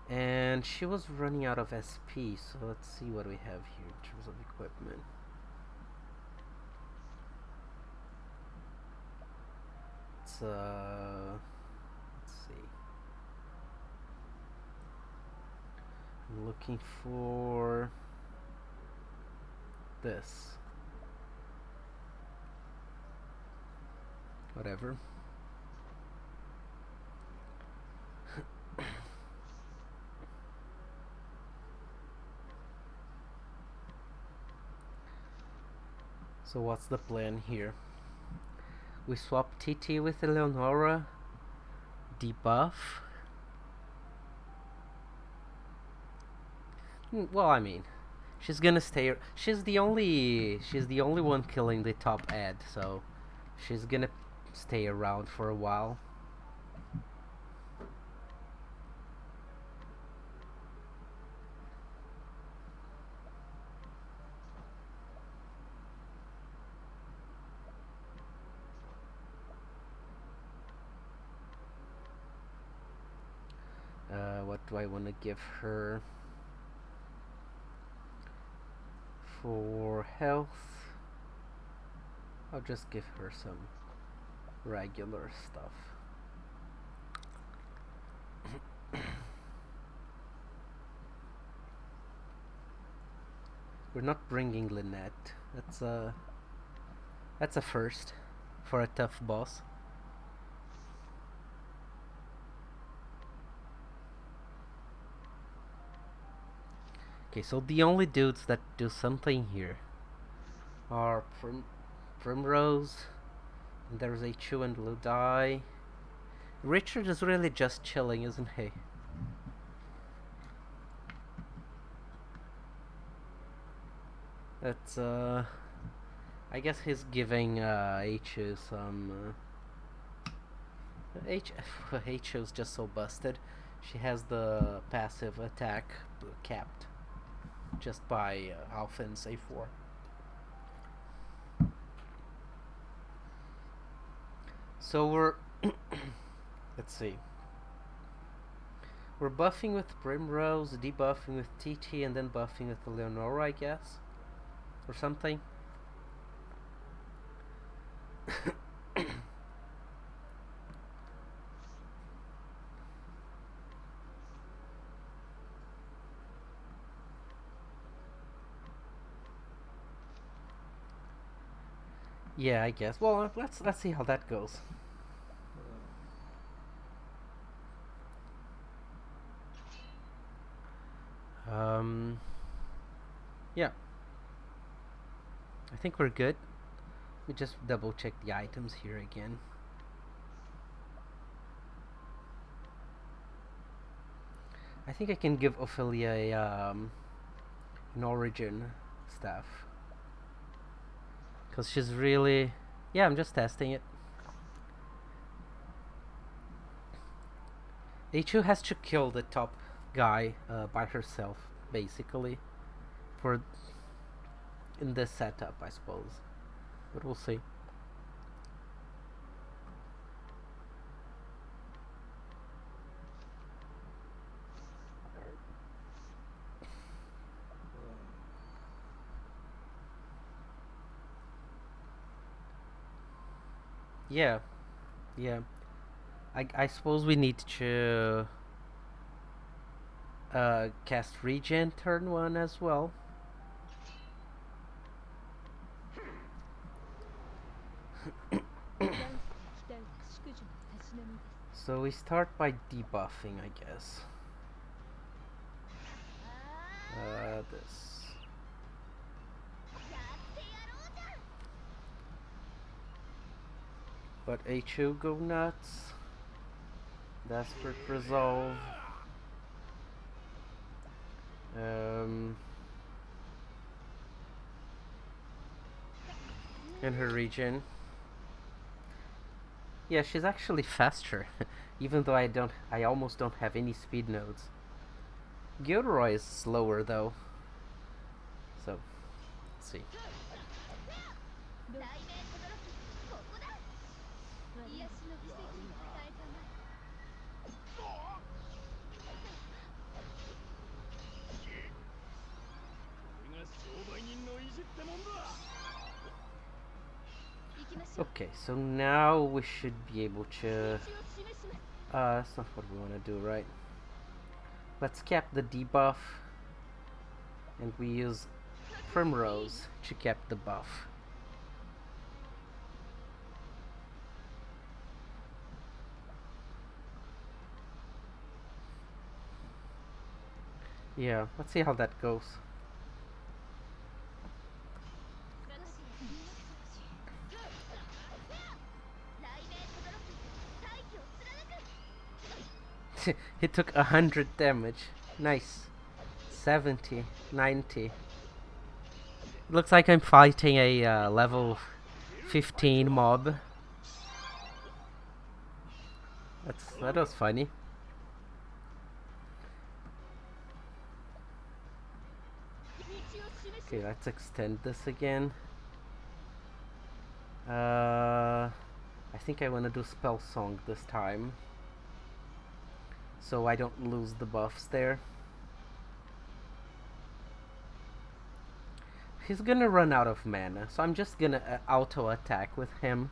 A: And she was running out of SP, so let's see what we have here in terms of equipment. Let's see. I'm looking for this. Whatever. So what's the plan here? We swap TT with Eleonora, debuff. Well, I mean, she's gonna stay. She's the only one killing the top ad, so she's gonna stay around for a while. What do I want to give her for health? I'll just give her some regular stuff. We're not bringing Lynette. That's a first for a tough boss. Okay, so the only dudes that do something here are Primrose, and there's a Chu and Blue Die. Richard is really just chilling, isn't he? That's I guess he's giving H some H is just so busted. She has the passive attack capped just by Alpha and A4. So we're let's see. We're buffing with Primrose, debuffing with TT, and then buffing with Eleonora, I guess, or something. Yeah, I guess. Well, let's see how that goes. Yeah. I think we're good. Let me just double check the items here again. I think I can give Ophelia an origin staff. Because she's really... Yeah, I'm just testing it. H2 has to kill the top guy by herself, basically. For... in this setup, I suppose. But we'll see. Yeah. Yeah. I suppose we need to cast Regen turn 1 as well. So we start by debuffing, I guess. This. But H2 go nuts. Desperate Resolve. And her regen. Yeah, she's actually faster, even though I almost don't have any speed nodes. Gilderoy is slower though. So, let's see. Okay, so now we should be able to... that's not what we want to do, right? Let's cap the debuff. And we use Primrose to cap the buff. Yeah, let's see how that goes. He took 100 damage. Nice. 70, 90. Looks like I'm fighting a level 15 mob. That was funny. Okay, let's extend this again. I think I want to do Spell Song this time, so I don't lose the buffs there. He's gonna run out of mana, so I'm just gonna auto attack with him.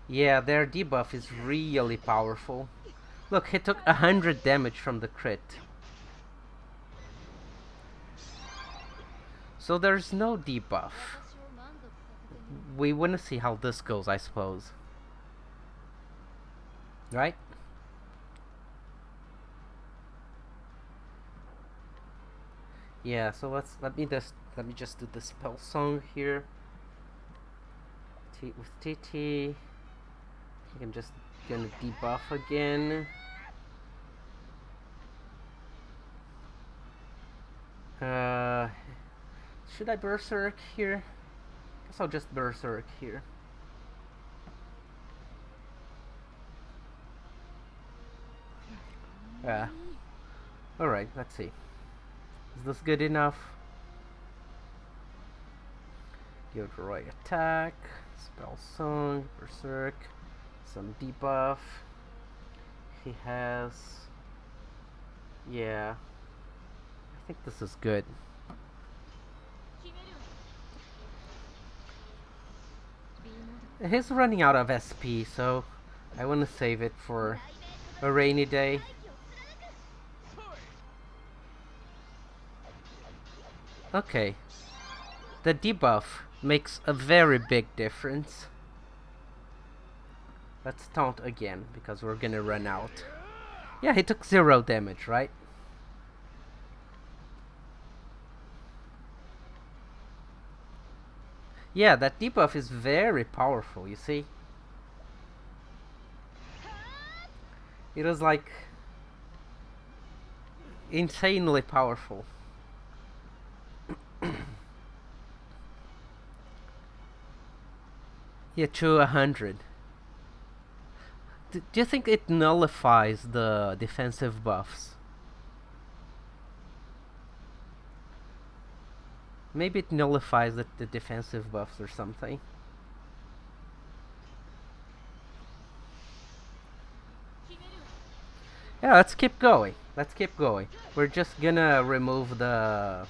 A: Yeah, their debuff is really powerful. Look, he took 100 damage from the crit. So there's no debuff. We want to see how this goes, I suppose. Right? Yeah, so let me just do the spell song here. With TT, I think I'm just gonna debuff again. Should I berserk here? Guess I'll just berserk here. Alright, let's see. Is this good enough? Gilderoy attack, spell song, berserk, some debuff. He has... yeah. I think this is good. He's running out of SP, so I want to save it for a rainy day. Okay. The debuff Makes a very big difference. Let's taunt again, because we're gonna run out. Yeah, he took 0 damage, right? Yeah, that debuff is very powerful, you see? It was like insanely powerful. Yeah, to 100. Do you think it nullifies the defensive buffs? Maybe it nullifies the defensive buffs or something. Yeah, let's keep going. Let's keep going. We're just gonna remove the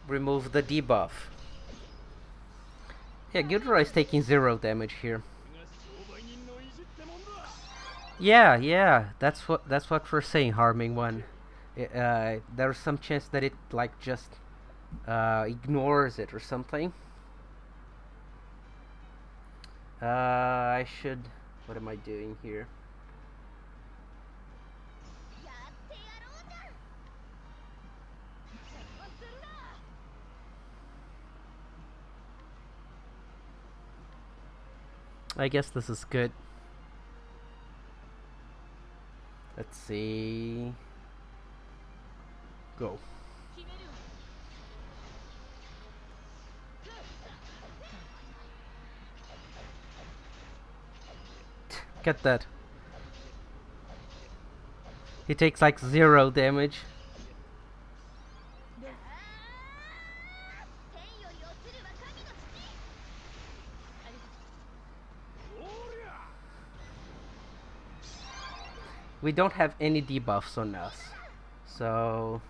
A: debuff. Yeah, Gilderoy is taking 0 damage here. Yeah, that's what we're saying, harming one. There's some chance that it like just ignores it or something. I should. What am I doing here? I guess this is good. Let's see. Go. Get that. He takes like 0 damage. We don't have any debuffs on us, so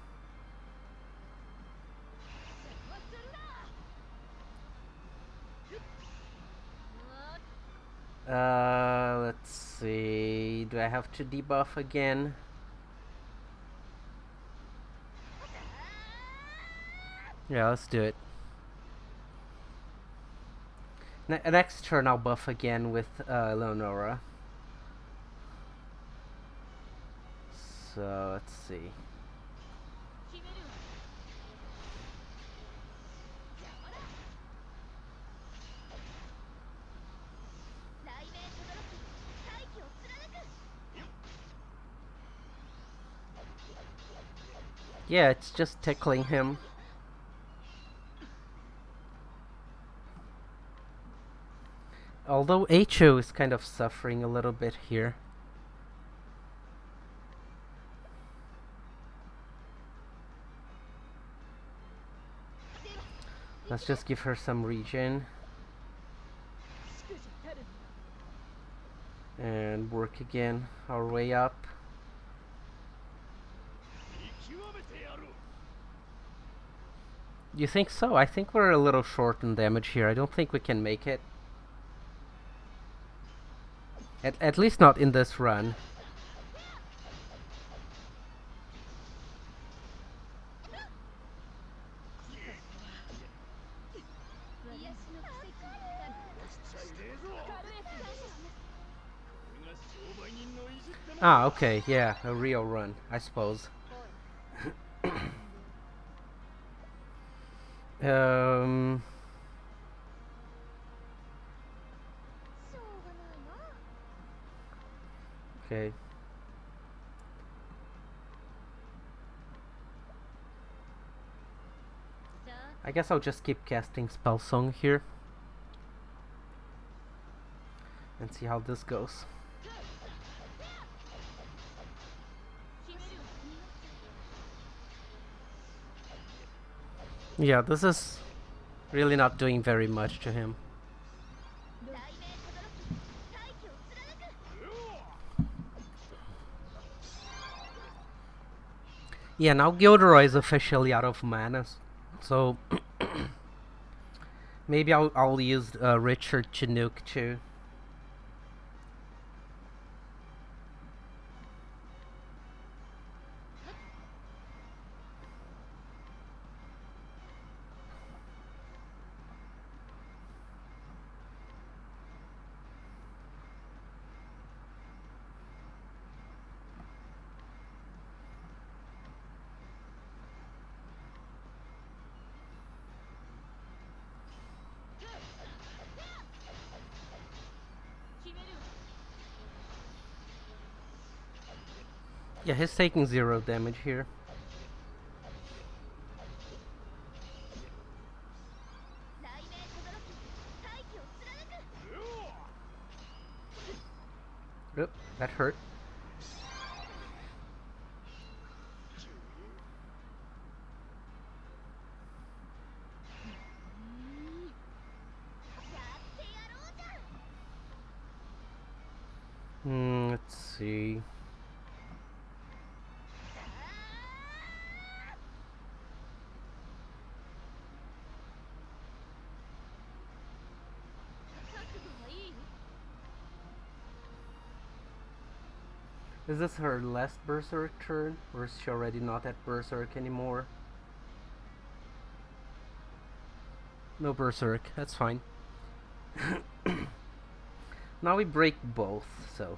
A: let's see. Do I have to debuff again? Yeah, let's do it. Next turn I'll buff again with Eleonora. So let's see. Yeah, it's just tickling him. Although HO is kind of suffering a little bit here. Let's just give her some regen. And work again our way up. You think so? I think we're a little short in damage here. I don't think we can make it. At least not in this run. Ah, okay, yeah, a real run, I suppose. Okay. I guess I'll just keep casting Spell Song here. And see how this goes. Yeah, this is really not doing very much to him. Yeah, now Gilderoy is officially out of mana, so maybe I'll use Richard Chinook too. Yeah, he's taking 0 damage here. Oop, that hurt. Let's see. Is this her last Berserk turn, or is she already not at Berserk anymore? No Berserk, that's fine. Now we break both, so.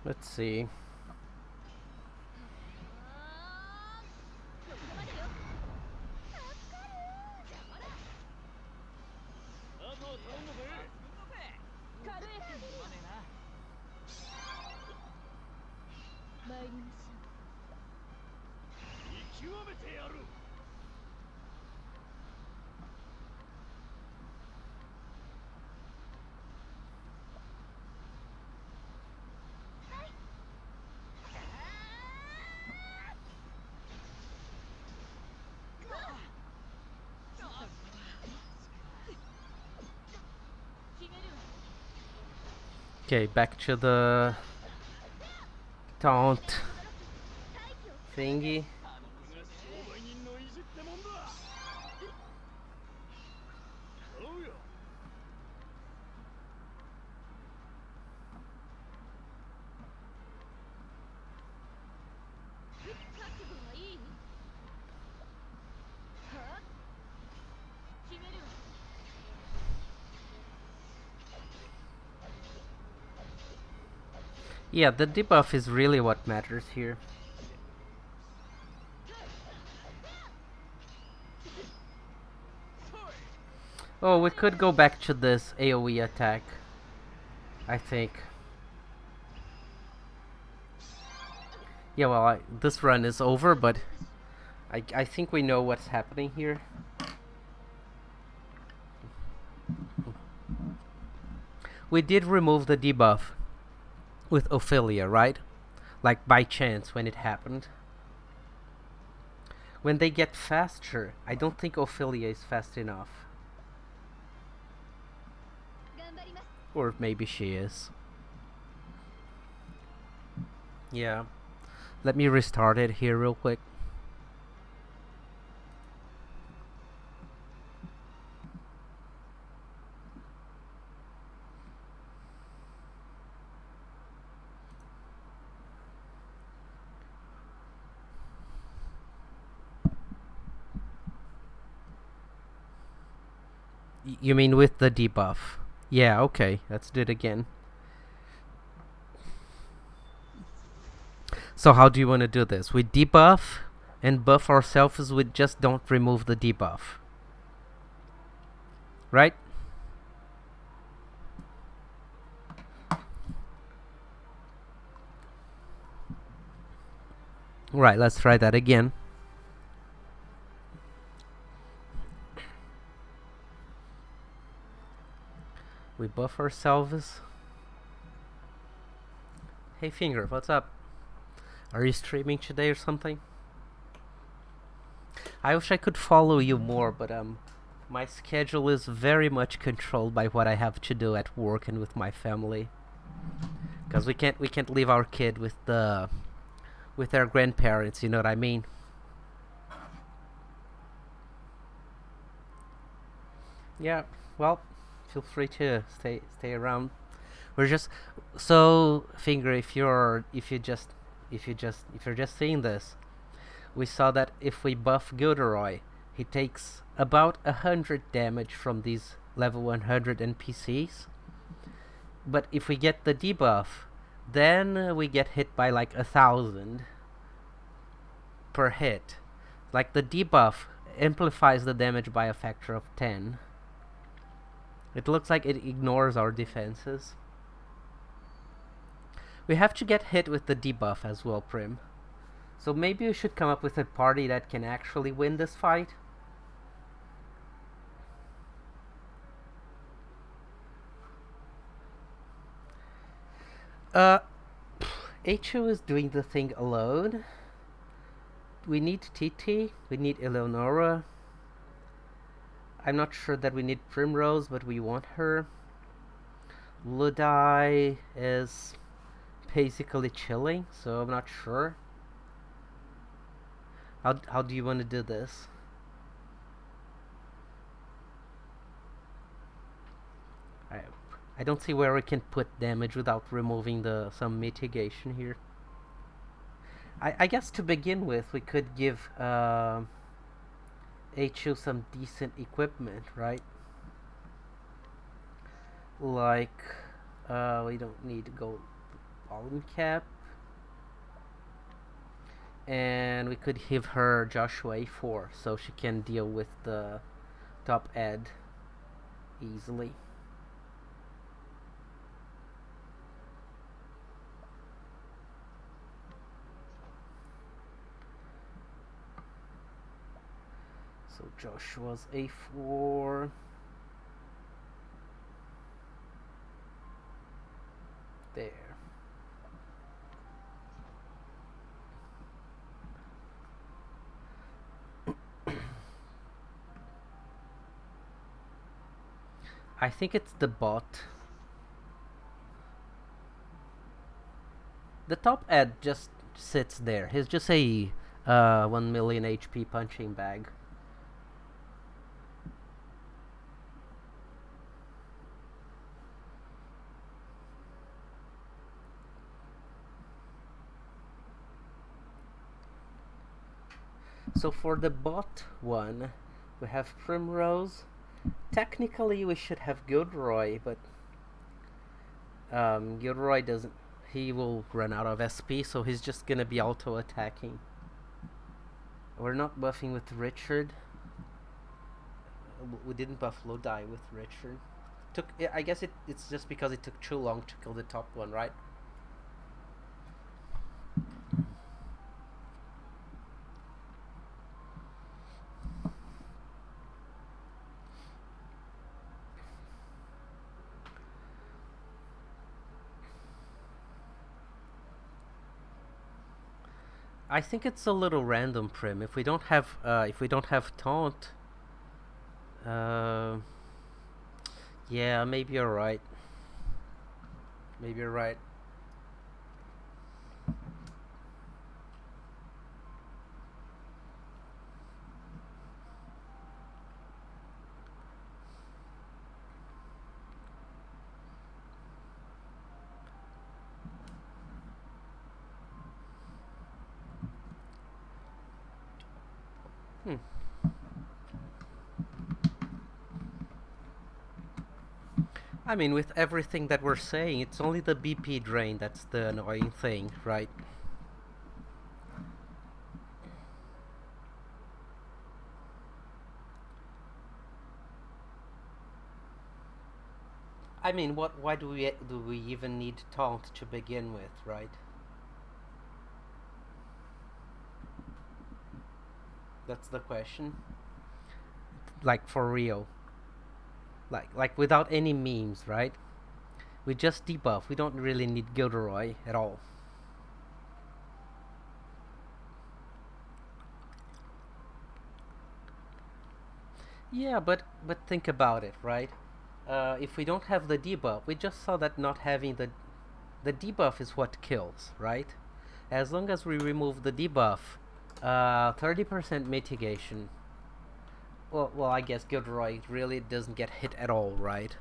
A: Let's see. Okay, back to the taunt thingy. Yeah, the debuff is really what matters here. Oh, we could go back to this AoE attack, I think. Yeah, well, this run is over, but I think we know what's happening here. We did remove the debuff with Ophelia, right? Like by chance when it happened. When they get faster, I don't think Ophelia is fast enough. Or maybe she is. Yeah. Let me restart it here real quick. You mean with the debuff? Yeah, okay. Let's do it again. So how do you want to do this? We debuff and buff ourselves, we just don't remove the debuff. Right? Right, let's try that again. We buff ourselves. Hey Finger, what's up? Are you streaming today or something? I wish I could follow you more, but my schedule is very much controlled by what I have to do at work and with my family. Because we can't leave our kid with their grandparents, you know what I mean? Yeah, well, feel free to stay around. We're just so Finger. If you're just seeing this, we saw that if we buff Gilderoy, he takes about 100 damage from these level 100 NPCs. But if we get the debuff, then we get hit by like 1,000 per hit. Like the debuff amplifies the damage by a factor of 10. It looks like it ignores our defenses. We have to get hit with the debuff as well, Prim. So maybe we should come up with a party that can actually win this fight. HU is doing the thing alone. We need TT, we need Eleonora. I'm not sure that we need Primrose, but we want her. Ludai is basically chilling, so I'm not sure. How do you want to do this? I don't see where we can put damage without removing some mitigation here. I guess to begin with, we could give HU some decent equipment, right? Like, we don't need to go volume cap. And we could give her Joshua A4 so she can deal with the top ed easily. So Joshua's A4. There. I think it's the bot. The top ed just sits there. He's just a 1 million HP punching bag. So for the bot one, we have Primrose. Technically we should have Gilderoy, but Gilderoy doesn't. He will run out of SP, so he's just gonna be auto attacking. We're not buffing with Richard. We didn't buff Lodi with Richard. I guess it's just because it took too long to kill the top one, right? I think it's a little random, Prim. If we don't have taunt, yeah, maybe you're right. Maybe you're right. I mean, with everything that we're saying, it's only the BP drain that's the annoying thing, right? I mean, why do we even need taunt to begin with, right? That's the question. Like, for real. Like without any memes, right? We just debuff. We don't really need Gilderoy at all. Yeah, but think about it, right? If we don't have the debuff, we just saw that not having the debuff is what kills, right? As long as we remove the debuff, 30% mitigation. Well, I guess Gilderoy really doesn't get hit at all, right?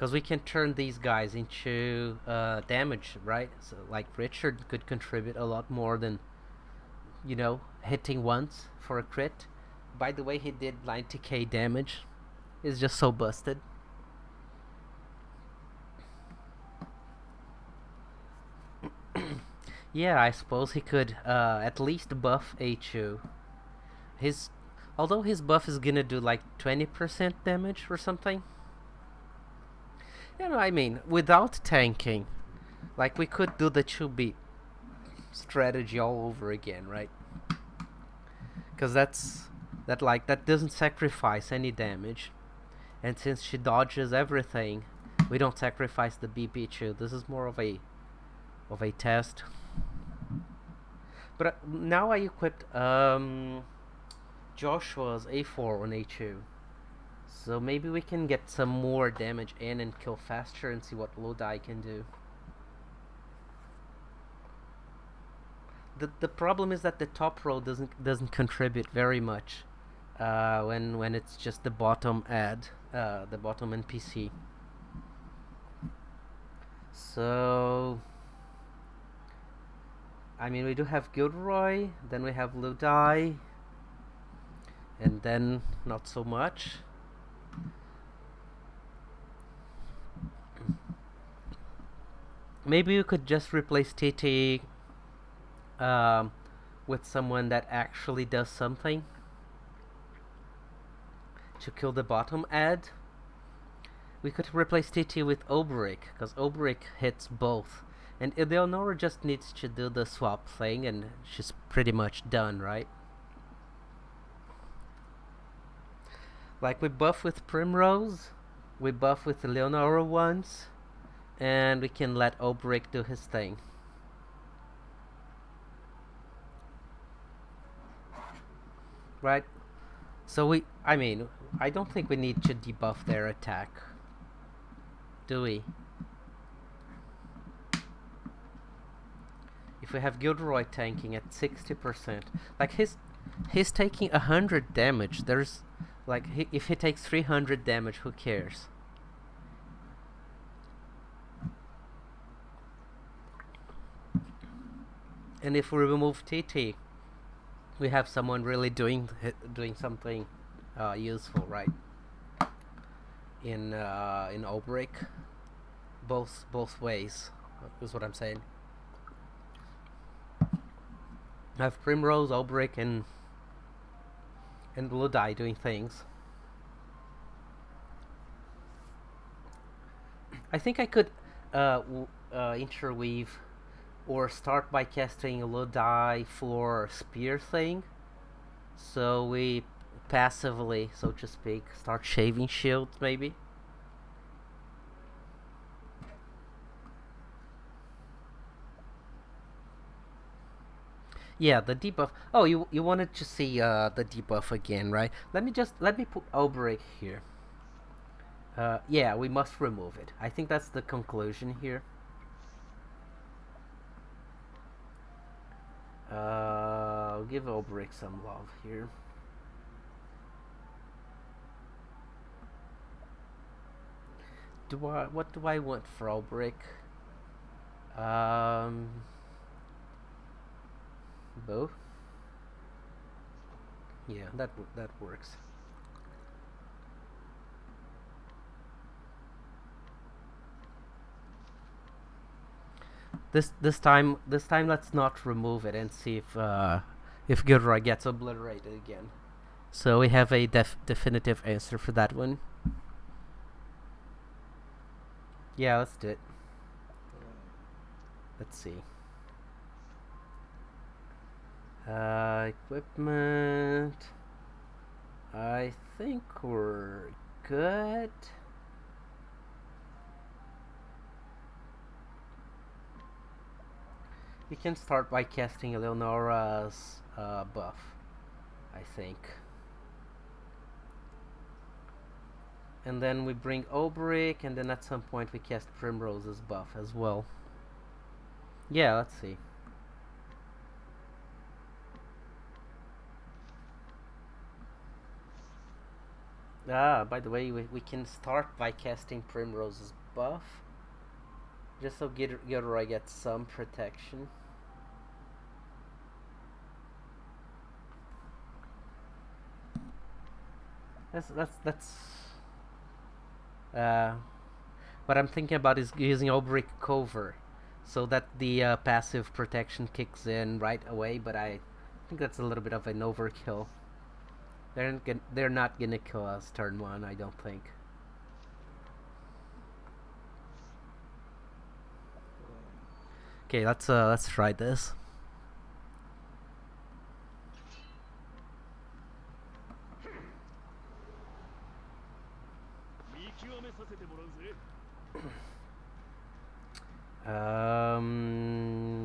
A: Because we can turn these guys into damage, right? So like Richard could contribute a lot more than, you know, hitting once for a crit. By the way, he did 90k damage. He's just so busted. Yeah, I suppose he could at least buff H2. Although his buff is gonna do like 20% damage or something. You know, I mean, without tanking, like we could do the 2-beat strategy all over again, right? Because that doesn't sacrifice any damage, and since she dodges everything, we don't sacrifice the BP2. This is more of a test. But now I equipped Joshua's A4 on A2, so maybe we can get some more damage in and kill faster and see what Lodi can do. The problem is that the top row doesn't contribute very much when it's just the bottom the bottom NPC. So I mean, we do have Gilderoy, then we have Lodi, and then not so much. Maybe you could just replace TT with someone that actually does something to kill the bottom ad. We could replace TT with Oberic, because Oberic hits both. And Eleonora just needs to do the swap thing, and she's pretty much done, right? Like, we buff with Primrose, we buff with Eleonora once, and we can let Oberic do his thing. Right? So I mean, I don't think we need to debuff their attack. Do we? If we have Gilderoy tanking at 60%, like he's taking 100 damage. There's like if he takes 300 damage, who cares? And if we remove TT, we have someone really doing something useful, right? In Oberic, both ways is what I'm saying. I have Primrose, Oberic, and Lodi doing things. I think I could interweave or start by casting a Lodi for spear thing, so we passively, so to speak, start shaving shields maybe. Yeah, the debuff. Oh, you wanted to see the debuff again, right? Let me put Oberic here. Yeah, we must remove it. I think that's the conclusion here. I'll give Oberic some love here. What do I want for Oberic? Both. Yeah, that works. This time let's not remove it and see if Gilderoy gets obliterated again. So we have a definitive answer for that one. Yeah, let's do it. Let's see. Equipment. I think we're good. You can start by casting Eleonora's buff, I think. And then we bring Oberic, and then at some point we cast Primrose's buff as well. Yeah, let's see. Ah, by the way, we can start by casting Primrose's buff, just so Gilderoy gets some protection. That's what I'm thinking about is using Obrick Cover, so that the passive protection kicks in right away. But I think that's a little bit of an overkill. They're not gonna kill us turn one, I don't think. Okay, let's try this.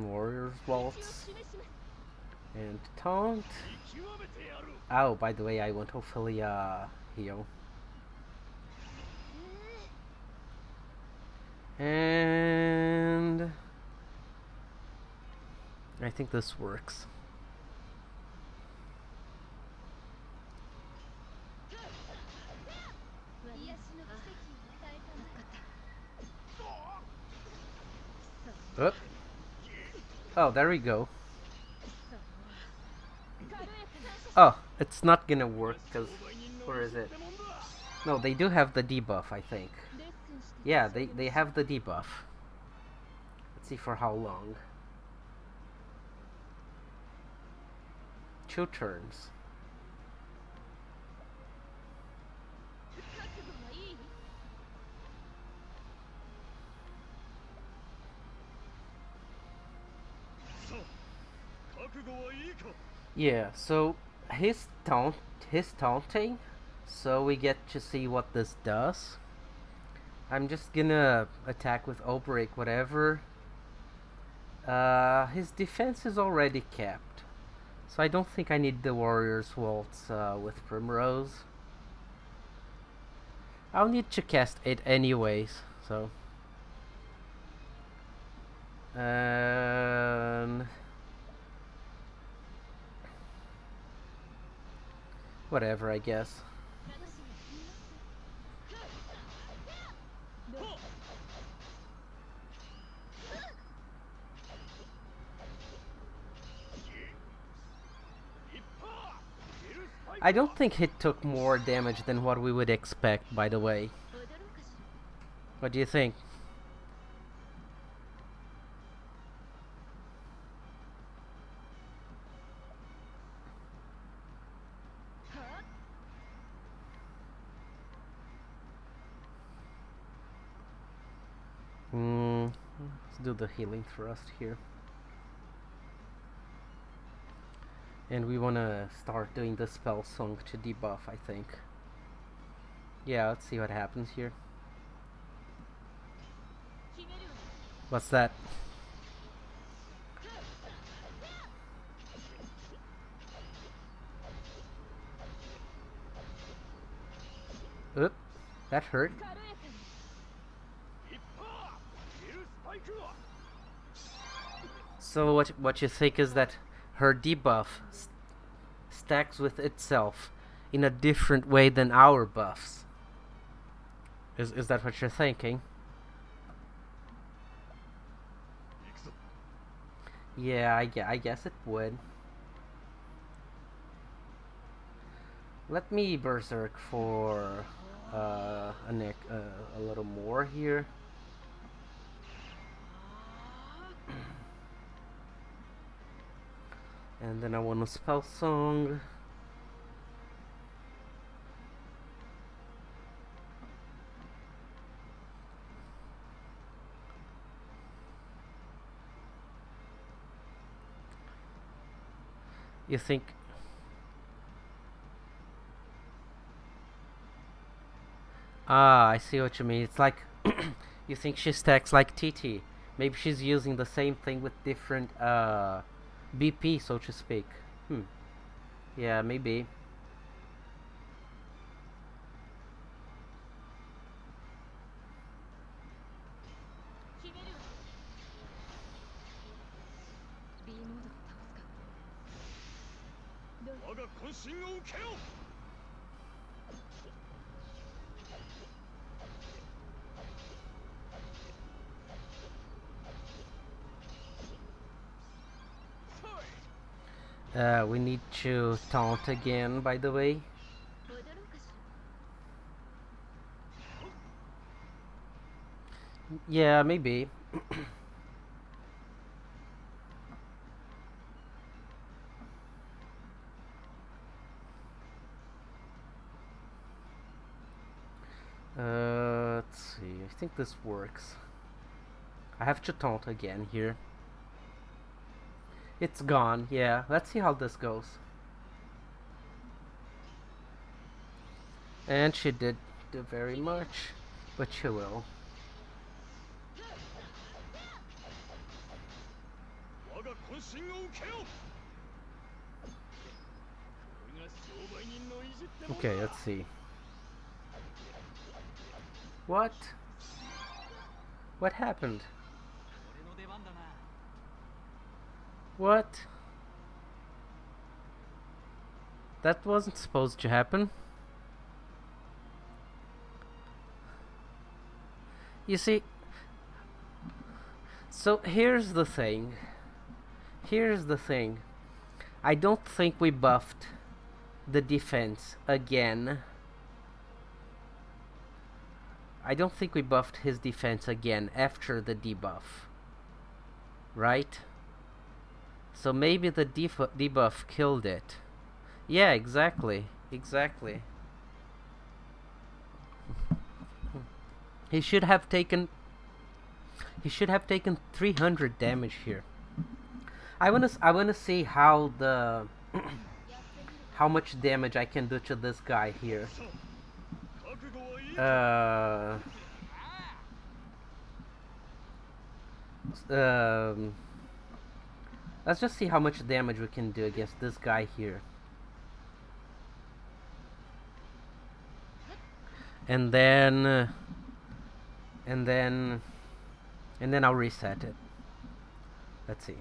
A: Warrior's Waltz and Taunt. Oh, by the way, I want to hopefully heal. And I think this works. Oh, oh, there we go. Oh, it's not gonna work because where is it? No, they do have the debuff, I think. Yeah, they have the debuff. Let's see for how long. 2 turns. Yeah, so his taunting, so we get to see what this does. I'm just gonna attack with Obreak whatever. His defense is already capped, so I don't think I need the Warrior's Waltz with Primrose. I'll need to cast it anyways, so. Whatever, I guess. I don't think it took more damage than what we would expect, by the way. What do you think? Let's do the healing thrust here. And we want to start doing the spell song to debuff, I think. Yeah, let's see what happens here. What's that? Oop, that hurt. So what you think is that her debuff stacks with itself in a different way than our buffs? Is that what you're thinking? Yeah, I guess it would. Let me berserk for a little more here. And then I want a spell song. You think? Ah, I see what you mean. It's like you think she stacks like TT. Maybe she's using the same thing with different BP, so to speak. Yeah, maybe. We need to taunt again, by the way. Yeah, maybe. Let's see. I think this works. I have to taunt again here. It's gone, yeah. Let's see how this goes. And she did do very much, but she will. Okay, let's see. What? What happened? What? That wasn't supposed to happen. You see, so here's the thing. I don't think we buffed the defense again. I don't think we buffed his defense again after the debuff. Right? So maybe the debuff killed it. Yeah, exactly. Exactly. He should have taken 300 damage here. I wanna see how the how much damage I can do to this guy here. Let's just see how much damage we can do against this guy here. And then I'll reset it. Let's see.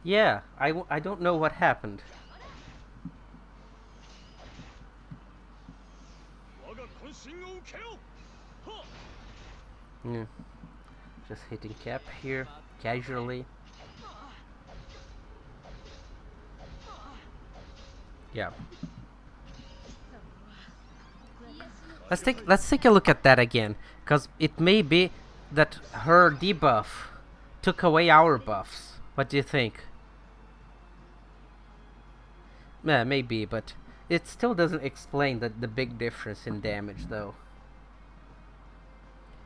A: Yeah, I don't know what happened. Yeah. Just hitting cap here, casually. Yeah. Let's take a look at that again, cause it may be that her debuff took away our buffs. What do you think? Yeah, maybe, but it still doesn't explain the big difference in damage, though.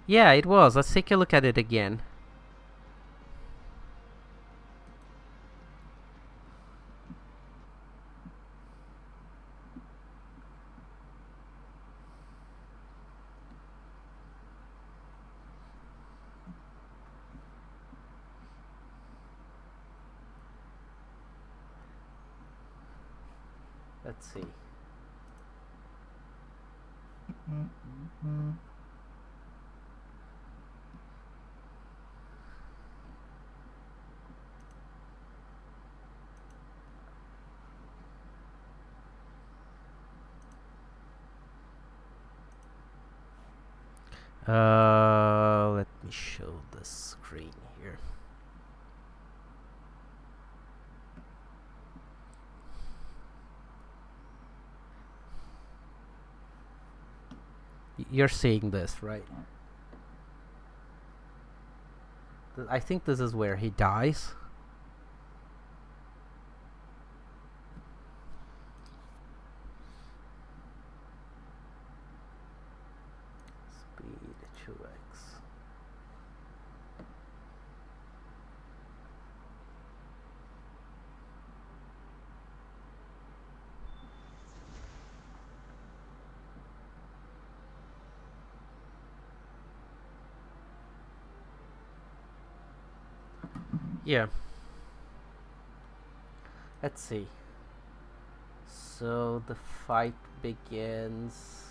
A: Yeah, it was. Let's take a look at it again. Let's see. Let me show the screen here. You're seeing this, right? I think this is where he dies. Speed 2x. Yeah. Let's see. So the fight begins.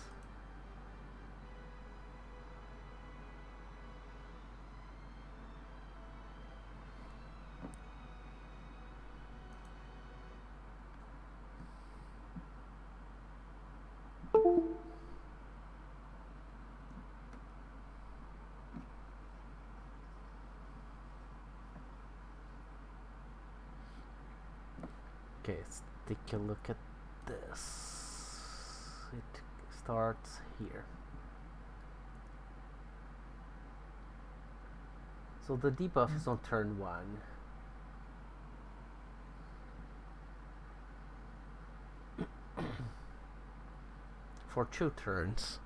A: Okay, let's take a look at this. It starts here. So the debuff is on turn 1. For 2 turns.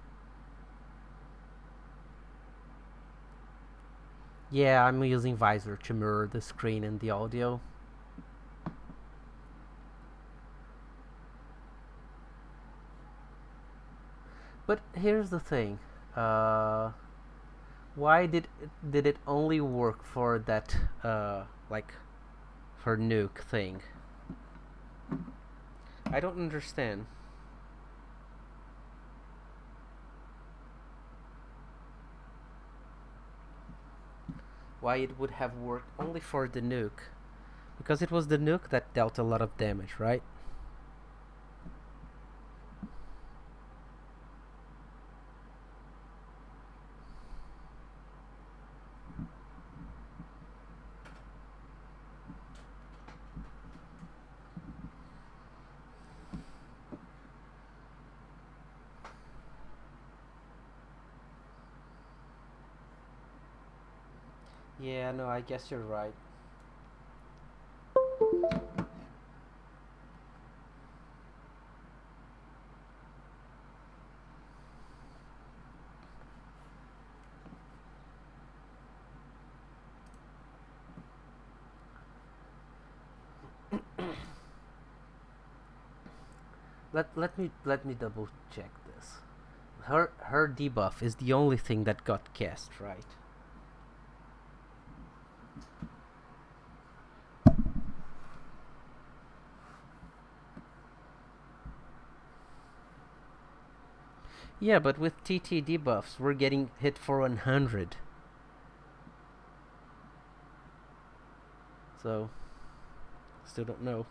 A: Yeah, I'm using Visor to mirror the screen and the audio. But here's the thing. Why did it only work for that like for nuke thing? I don't understand. Why it would have worked only for the nuke? Because it was the nuke that dealt a lot of damage, right? Yeah, no, I guess you're right. Let me double check this. Her debuff is the only thing that got cast, right? Yeah, but with TT debuffs, we're getting hit for 100. So, still don't know.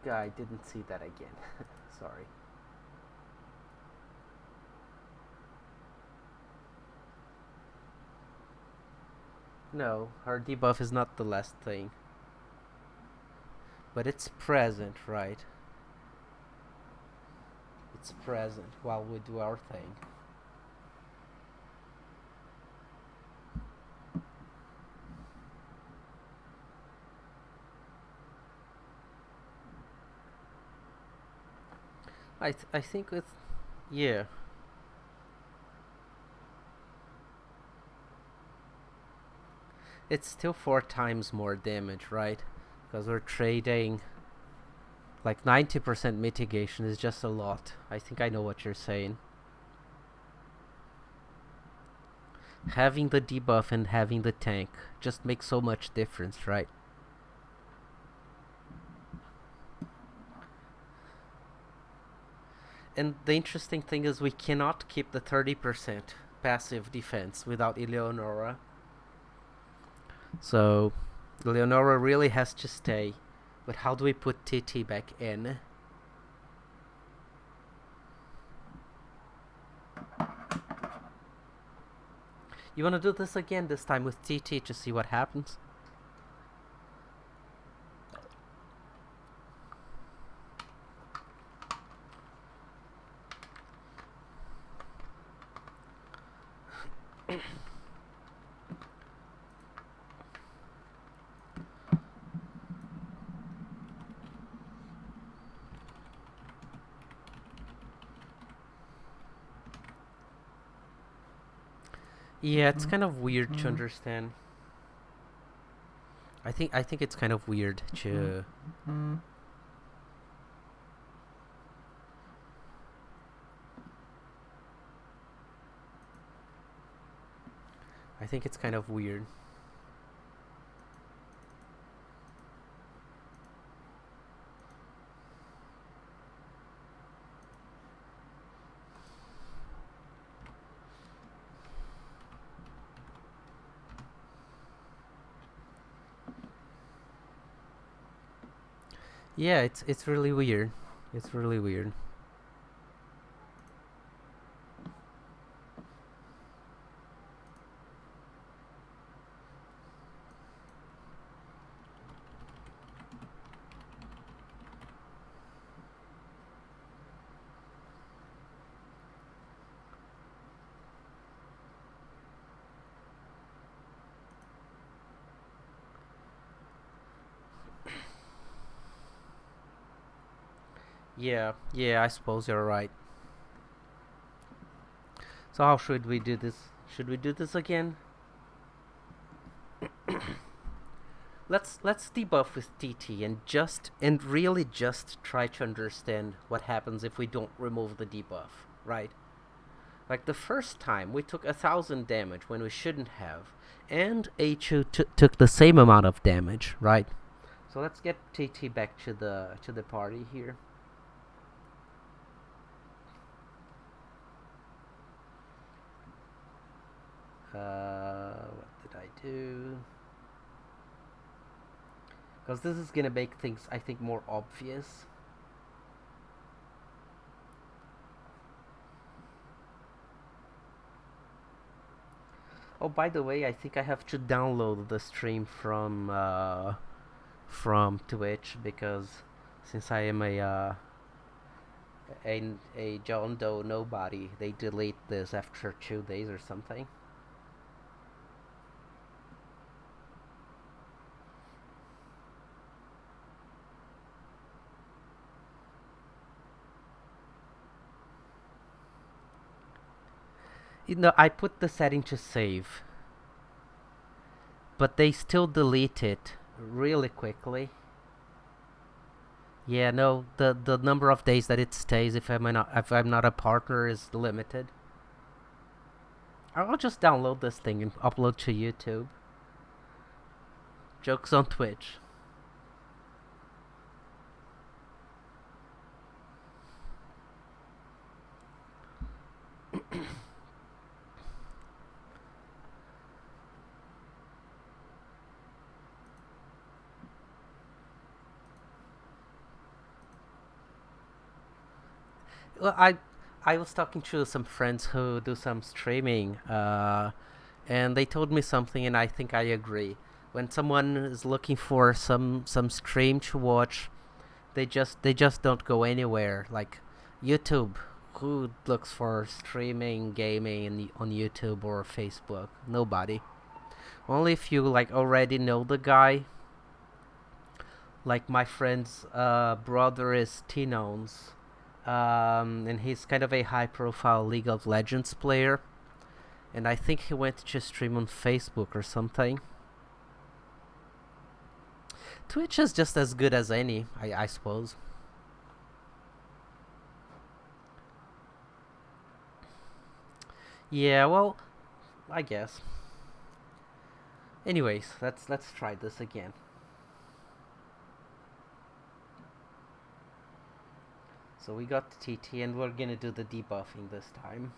A: I didn't see that again. Sorry. No, her debuff is not the last thing. But it's present, right? It's present while we do our thing. I think with... Yeah. It's still 4 times more damage, right? Because we're trading... Like 90% mitigation is just a lot. I think I know what you're saying. Having the debuff and having the tank just makes so much difference, right? And the interesting thing is we cannot keep the 30% passive defense without Eleonora. So Eleonora really has to stay. But how do we put TT back in? You wanna do this again, this time with TT, to see what happens? Yeah, it's kind of weird to understand. I think it's kind of weird to... I think it's kind of weird. Yeah, it's really weird. It's really weird. Yeah, I suppose you're right. So how should we do this? Should we do this again? Let's debuff with TT and really just try to understand what happens if we don't remove the debuff, right? Like the first time we took 1,000 damage when we shouldn't have, and H2 took the same amount of damage, right? So let's get TT back to the party here. What did I do? Because this is gonna make things, I think, more obvious. Oh, by the way, I think I have to download the stream from Twitch, because since I am a John Doe nobody, they delete this after 2 days or something. You know, I put the setting to save, but they still delete it really quickly. Yeah, no, the number of days that it stays if I'm not a partner is limited. I'll just download this thing and upload to YouTube. Jokes on Twitch. Well, I was talking to some friends who do some streaming, and they told me something, and I think I agree. When someone is looking for some stream to watch, they just don't go anywhere. Like YouTube, who looks for streaming gaming on YouTube or Facebook? Nobody. Only if you like already know the guy. Like my friend's brother is T-Knowns. And he's kind of a high-profile League of Legends player, and I think he went to stream on Facebook or something. Twitch is just as good as any, I suppose. Yeah, well, I guess. Anyways, let's try this again. So we got TT, and we're gonna do the debuffing this time.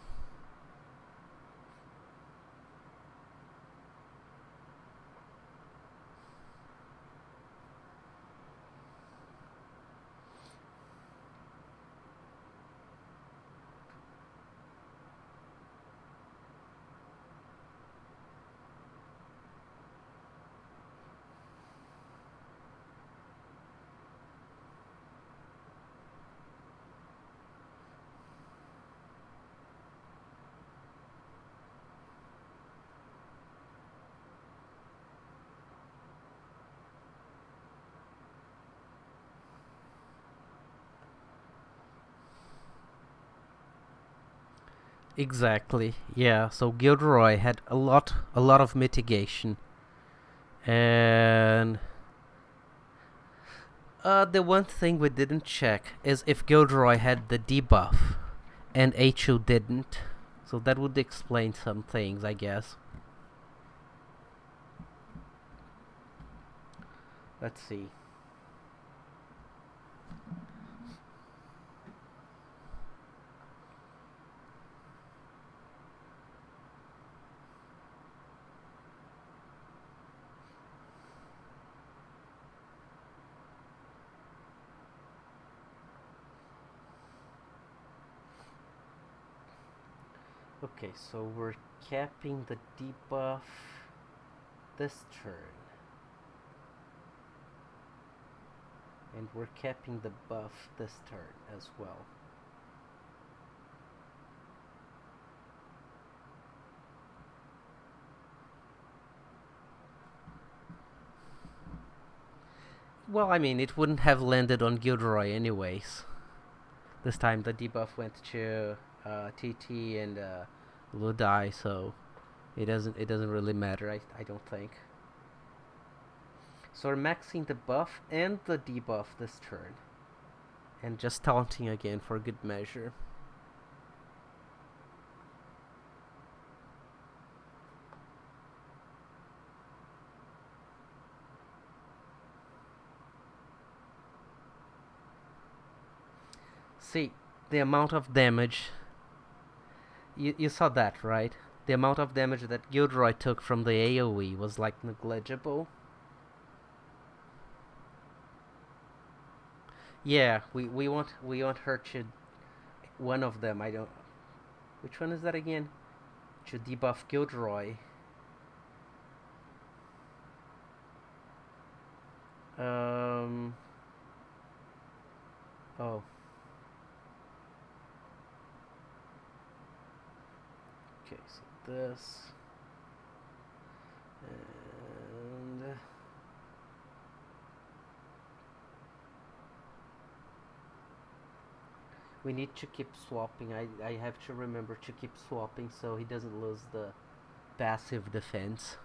A: Exactly. Yeah. So Gilderoy had a lot of mitigation, and the one thing we didn't check is if Gilderoy had the debuff, and H2 didn't. So that would explain some things, I guess. Let's see. Okay, so we're capping the debuff this turn. And we're capping the buff this turn as well. Well, I mean, it wouldn't have landed on Gilderoy anyways. This time the debuff went to TT and Ludai, so it doesn't really matter. I don't think. So we're maxing the buff and the debuff this turn, and just taunting again for good measure. See, the amount of damage, you saw that, right? The amount of damage that Gilderoy took from the AoE was like negligible. Yeah, we want her to, one of them, I don't, which one is that again? To debuff Gilderoy. Oh. Okay, so this. And we need to keep swapping. I have to remember to keep swapping so he doesn't lose the passive defense.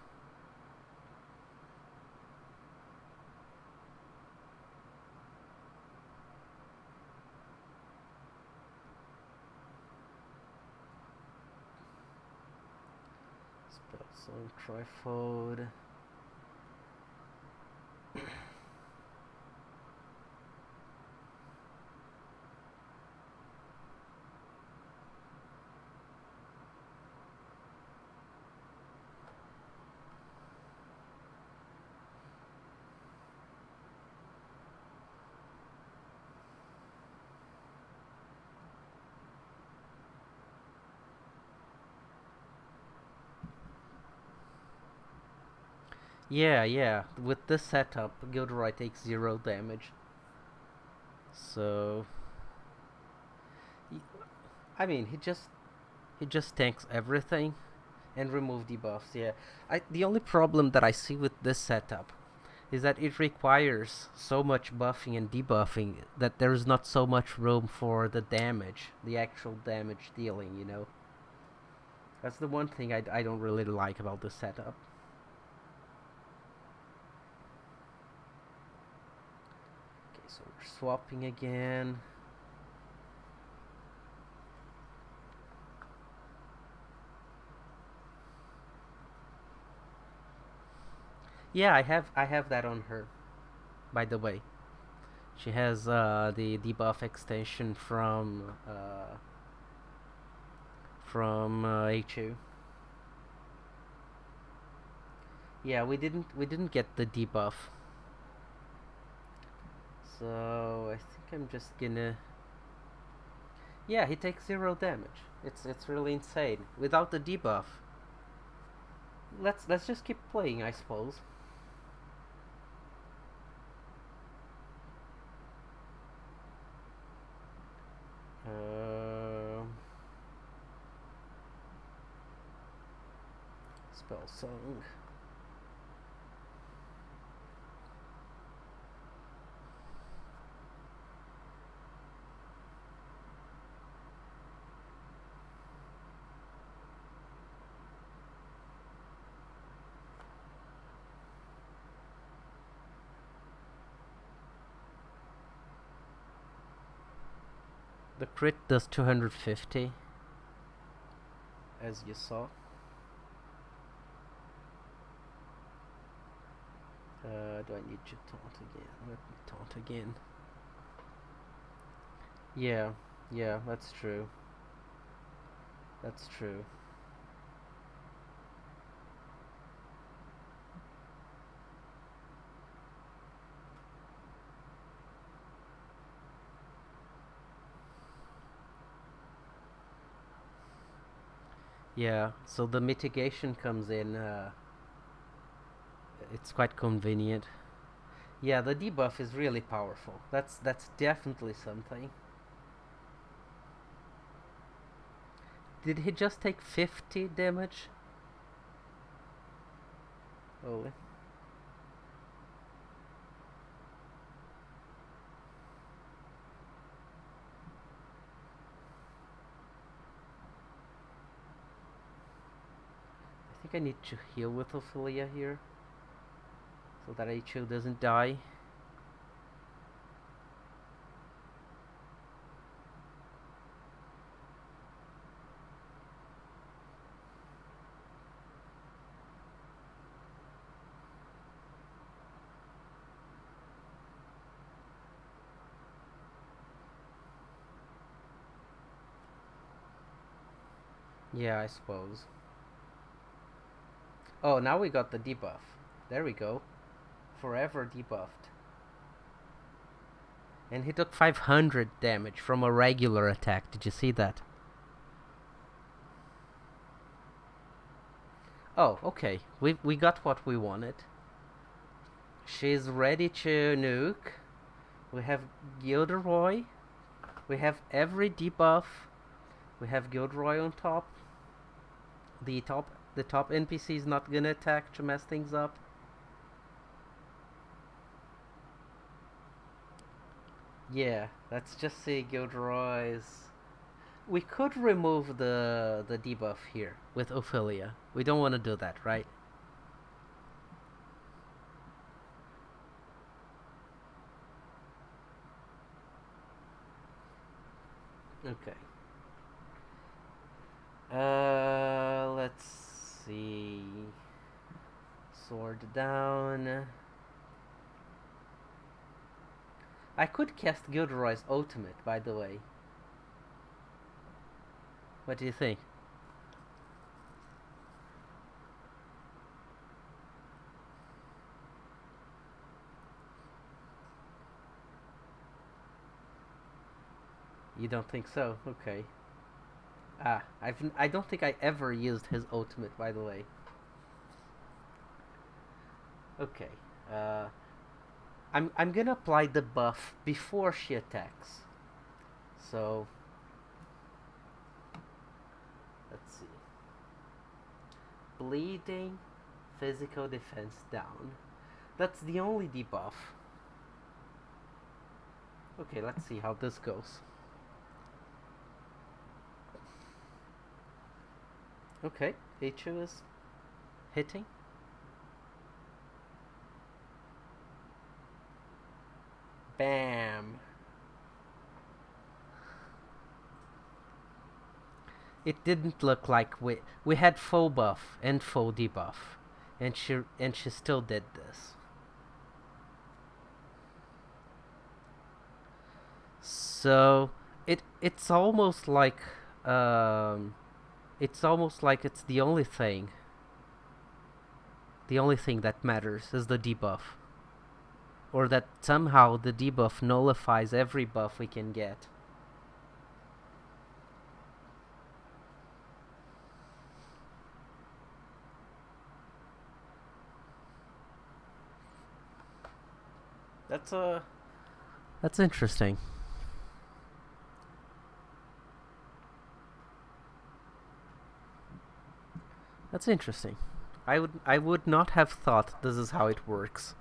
A: Spell Song, Trifold. Yeah. With this setup, Gilderoy takes 0 damage. So, I mean, he just tanks everything and remove debuffs. Yeah, the only problem that I see with this setup is that it requires so much buffing and debuffing that there's not so much room for the damage, the actual damage dealing, you know? That's the one thing I don't really like about this setup. Okay, so we're swapping again. Yeah, I have that on her, by the way. She has the debuff extension from A2. Yeah, we didn't get the debuff. So I think I'm just gonna. Yeah, he takes 0 damage. It's really insane without the debuff. Let's just keep playing, I suppose. Spell Song. The crit does 250, as you saw. Do I need to taunt again? Let me taunt again. Yeah, yeah, that's true. That's true. Yeah, so the mitigation comes in. It's quite convenient. Yeah, the debuff is really powerful. That's definitely something. Did he just take 50 damage? Oh. I think I need to heal with Ophelia here, so that HO doesn't die. Yeah, I suppose. Oh, now we got the debuff. There we go. Forever debuffed. And he took 500 damage from a regular attack. Did you see that? Oh, okay. We got what we wanted. She's ready to nuke. We have Gilderoy. We have every debuff. We have Gilderoy on top. The top NPC is not gonna attack to mess things up. Yeah, let's just see Gilderoy's. We could remove the debuff here with Ophelia. We don't want to do that, right? Okay. Let's see. Sword down. I could cast Gilderoy's ultimate, by the way. What do you think? You don't think so? Okay. I don't think I ever used his ultimate, by the way. Okay. Uh, I'm gonna apply the buff before she attacks. So let's see. Bleeding, physical defense down. That's the only debuff. Okay, let's see how this goes. Okay, HO is hitting. Bam. It didn't look like we had full buff and full debuff, and she still did this. So it's almost like it's almost like it's the only thing. The only thing that matters is the debuff, or that somehow the debuff nullifies every buff we can get. That's interesting. That's interesting. I would not have thought this is how it works.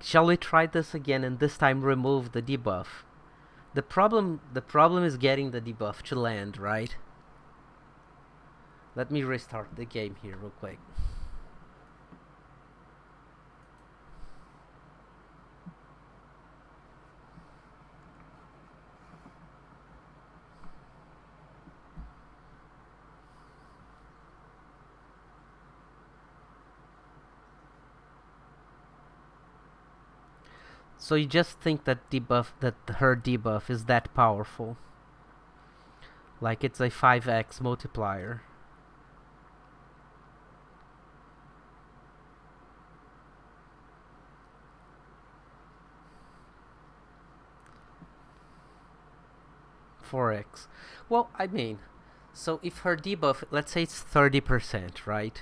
A: Shall we try this again and this time remove the debuff? The problem is getting the debuff to land, right? Let me restart the game here real quick. So you just think that her debuff is that powerful? Like it's a 5x multiplier. $4x. Well, I mean, so if her debuff, let's say it's 30%, right?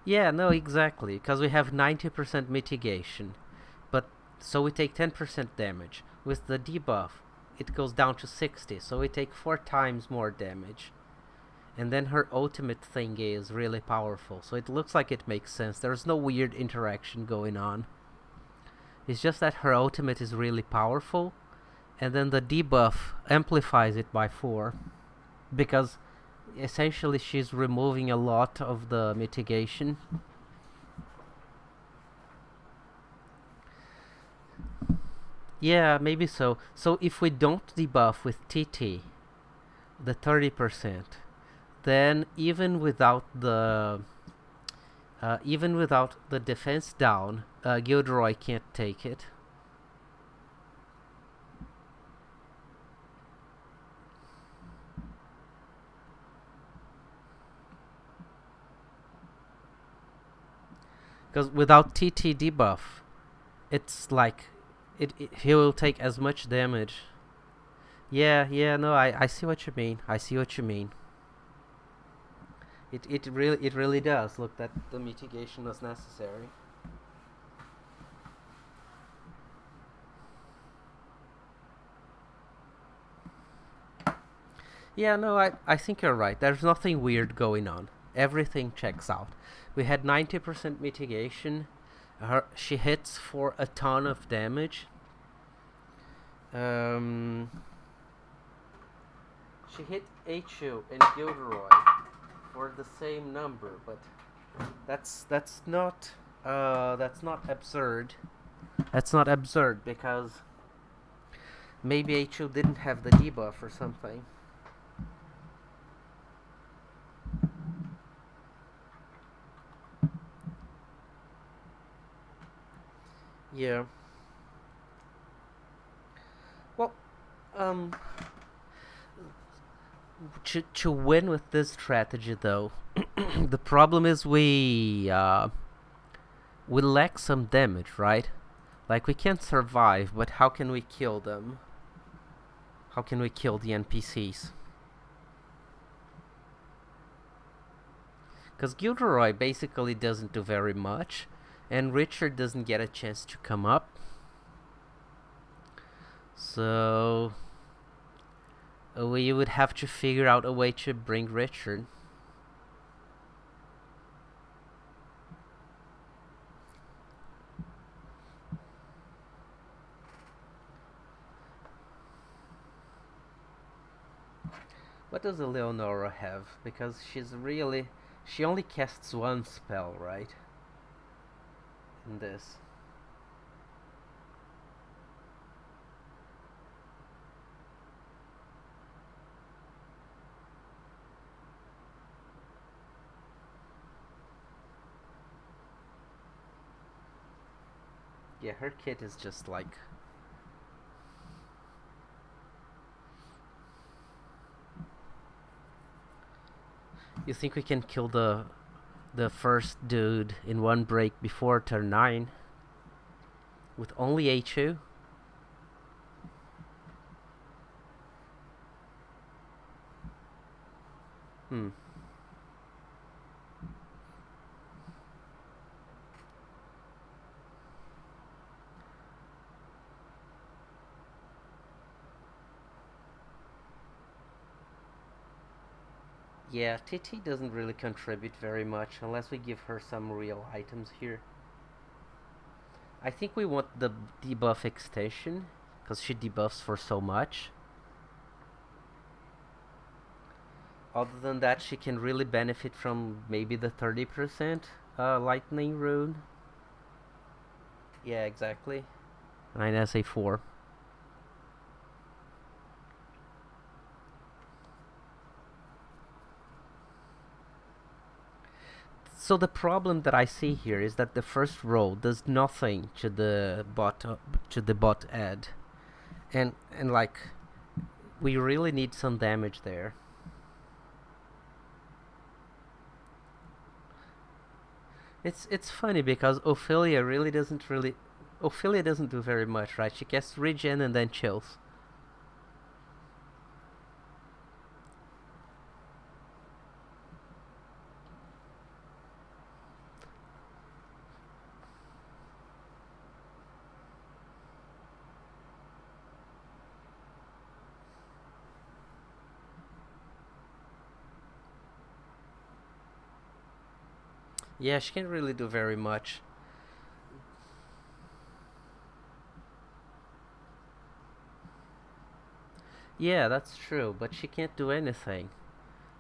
A: Yeah, no, exactly, because we have 90% mitigation. But, so we take 10% damage. With the debuff, it goes down to 60, so we take 4 times more damage. And then her ultimate thingy is really powerful, so it looks like it makes sense. There's no weird interaction going on. It's just that her ultimate is really powerful, and then the debuff amplifies it by 4. Because essentially she's removing a lot of the mitigation. Yeah, maybe so. So if we don't debuff with TT, the 30%, then even without the defense down, Gilderoy can't take it. Because without TT debuff, it's like he will take as much damage. Yeah, no, I see what you mean. I see what you mean. It really does look that the mitigation was necessary. Yeah, no, I think you're right. There's nothing weird going on. Everything checks out. We had 90% mitigation. She hits for a ton of damage. She hit HU and Gilderoy for the same number, but that's not absurd. That's not absurd because maybe HU didn't have the debuff or something. Yeah. Well, to win with this strategy though, the problem is we lack some damage, right? Like we can't survive, but how can we kill them? How can we kill the NPCs? Because Gilderoy basically doesn't do very much, and Richard doesn't get a chance to come up. So we would have to figure out a way to bring Richard. What does Eleonora have? Because she only casts one spell, right? In this. Yeah, her kit is just like... You think we can kill the first dude in one break before turn 9? With only HU? Yeah, TT doesn't really contribute very much unless we give her some real items here. I think we want the debuff extension, because she debuffs for so much. Other than that, she can really benefit from maybe the 30% lightning rune. Yeah, exactly. 9 SA4. So the problem that I see here is that the first row does nothing to the bot ad, and like we really need some damage there. It's funny because Ophelia doesn't do very much, right? She casts regen and then chills. Yeah, she can't really do very much. Yeah, that's true, but she can't do anything.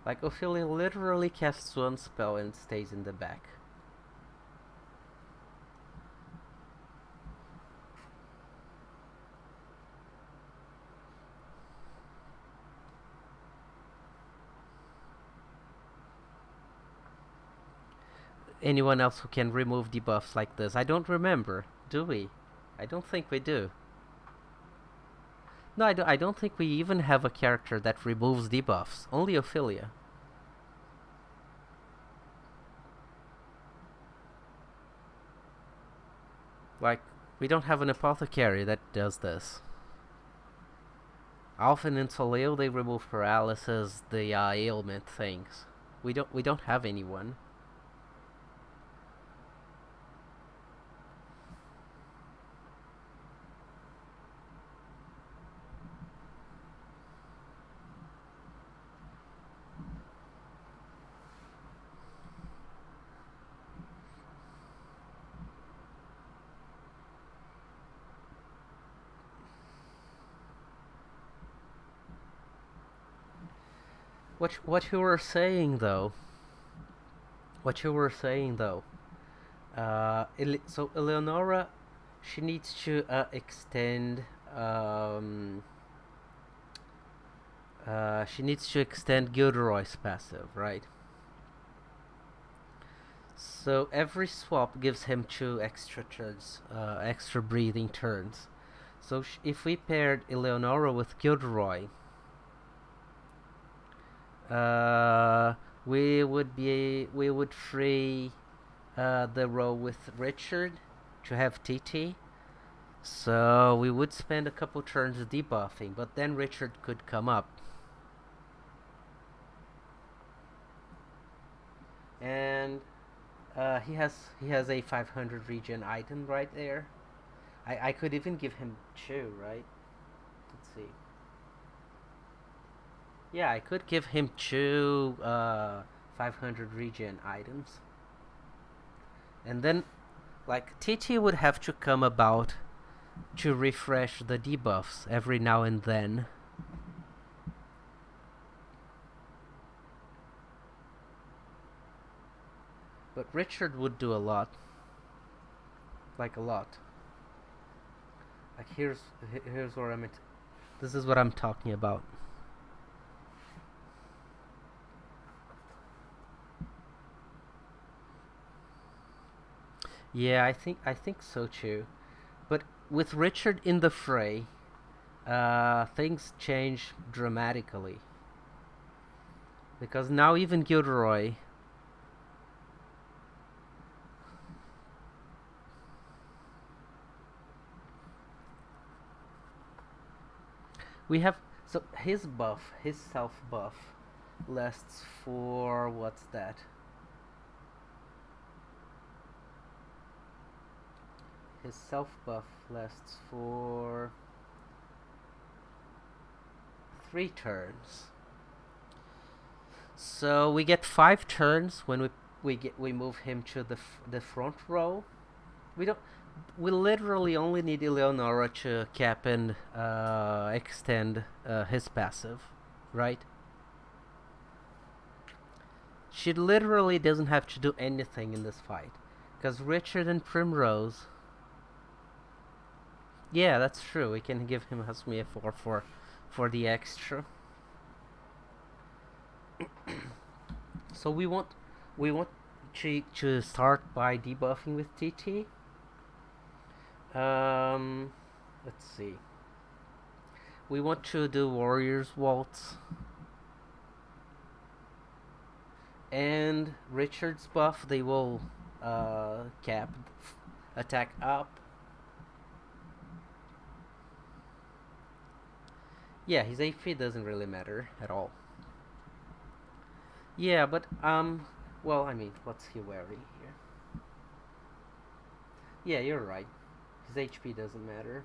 A: Like, Ophelia literally casts one spell and stays in the back. Anyone else who can remove debuffs like this? I don't remember. Do we? I don't think we do. No, I don't think we even have a character that removes debuffs. Only Ophelia. Like, we don't have an apothecary that does this. Often in Soleo they remove paralysis, the ailment things. We don't have anyone. What you were saying though. So Eleonora, she needs to extend. She needs to extend Gilderoy's passive, right? So every swap gives him 2 extra turns, extra breathing turns. So if we paired Eleonora with Gilderoy, we would free the row with Richard to have TT. So we would spend a couple turns debuffing, but then Richard could come up. And he has a 500 regen item right there. I could even give him 2, right? Let's see. Yeah, I could give him 2 500 regen items. And then, like, TT would have to come about to refresh the debuffs every now and then. But Richard would do a lot. Like, a lot. Like, here's where I'm at. This is what I'm talking about. Yeah, I think so too. But with Richard in the fray, things change dramatically. Because now even Gilderoy we have, so his self buff lasts for, what's that? His self buff lasts for 3 turns. So we get 5 turns when we move him to the front row. We literally only need Eleonora to cap and extend his passive, right? She literally doesn't have to do anything in this fight, because Richard and Primrose. Yeah, that's true. We can give him Hasmia 4 for the extra. So we want to start by debuffing with TT. Let's see. We want to do Warrior's Waltz. And Richard's buff, they will cap attack up. Yeah, his HP doesn't really matter at all. Yeah, but well, I mean, what's he wearing here? Yeah, you're right. His HP doesn't matter.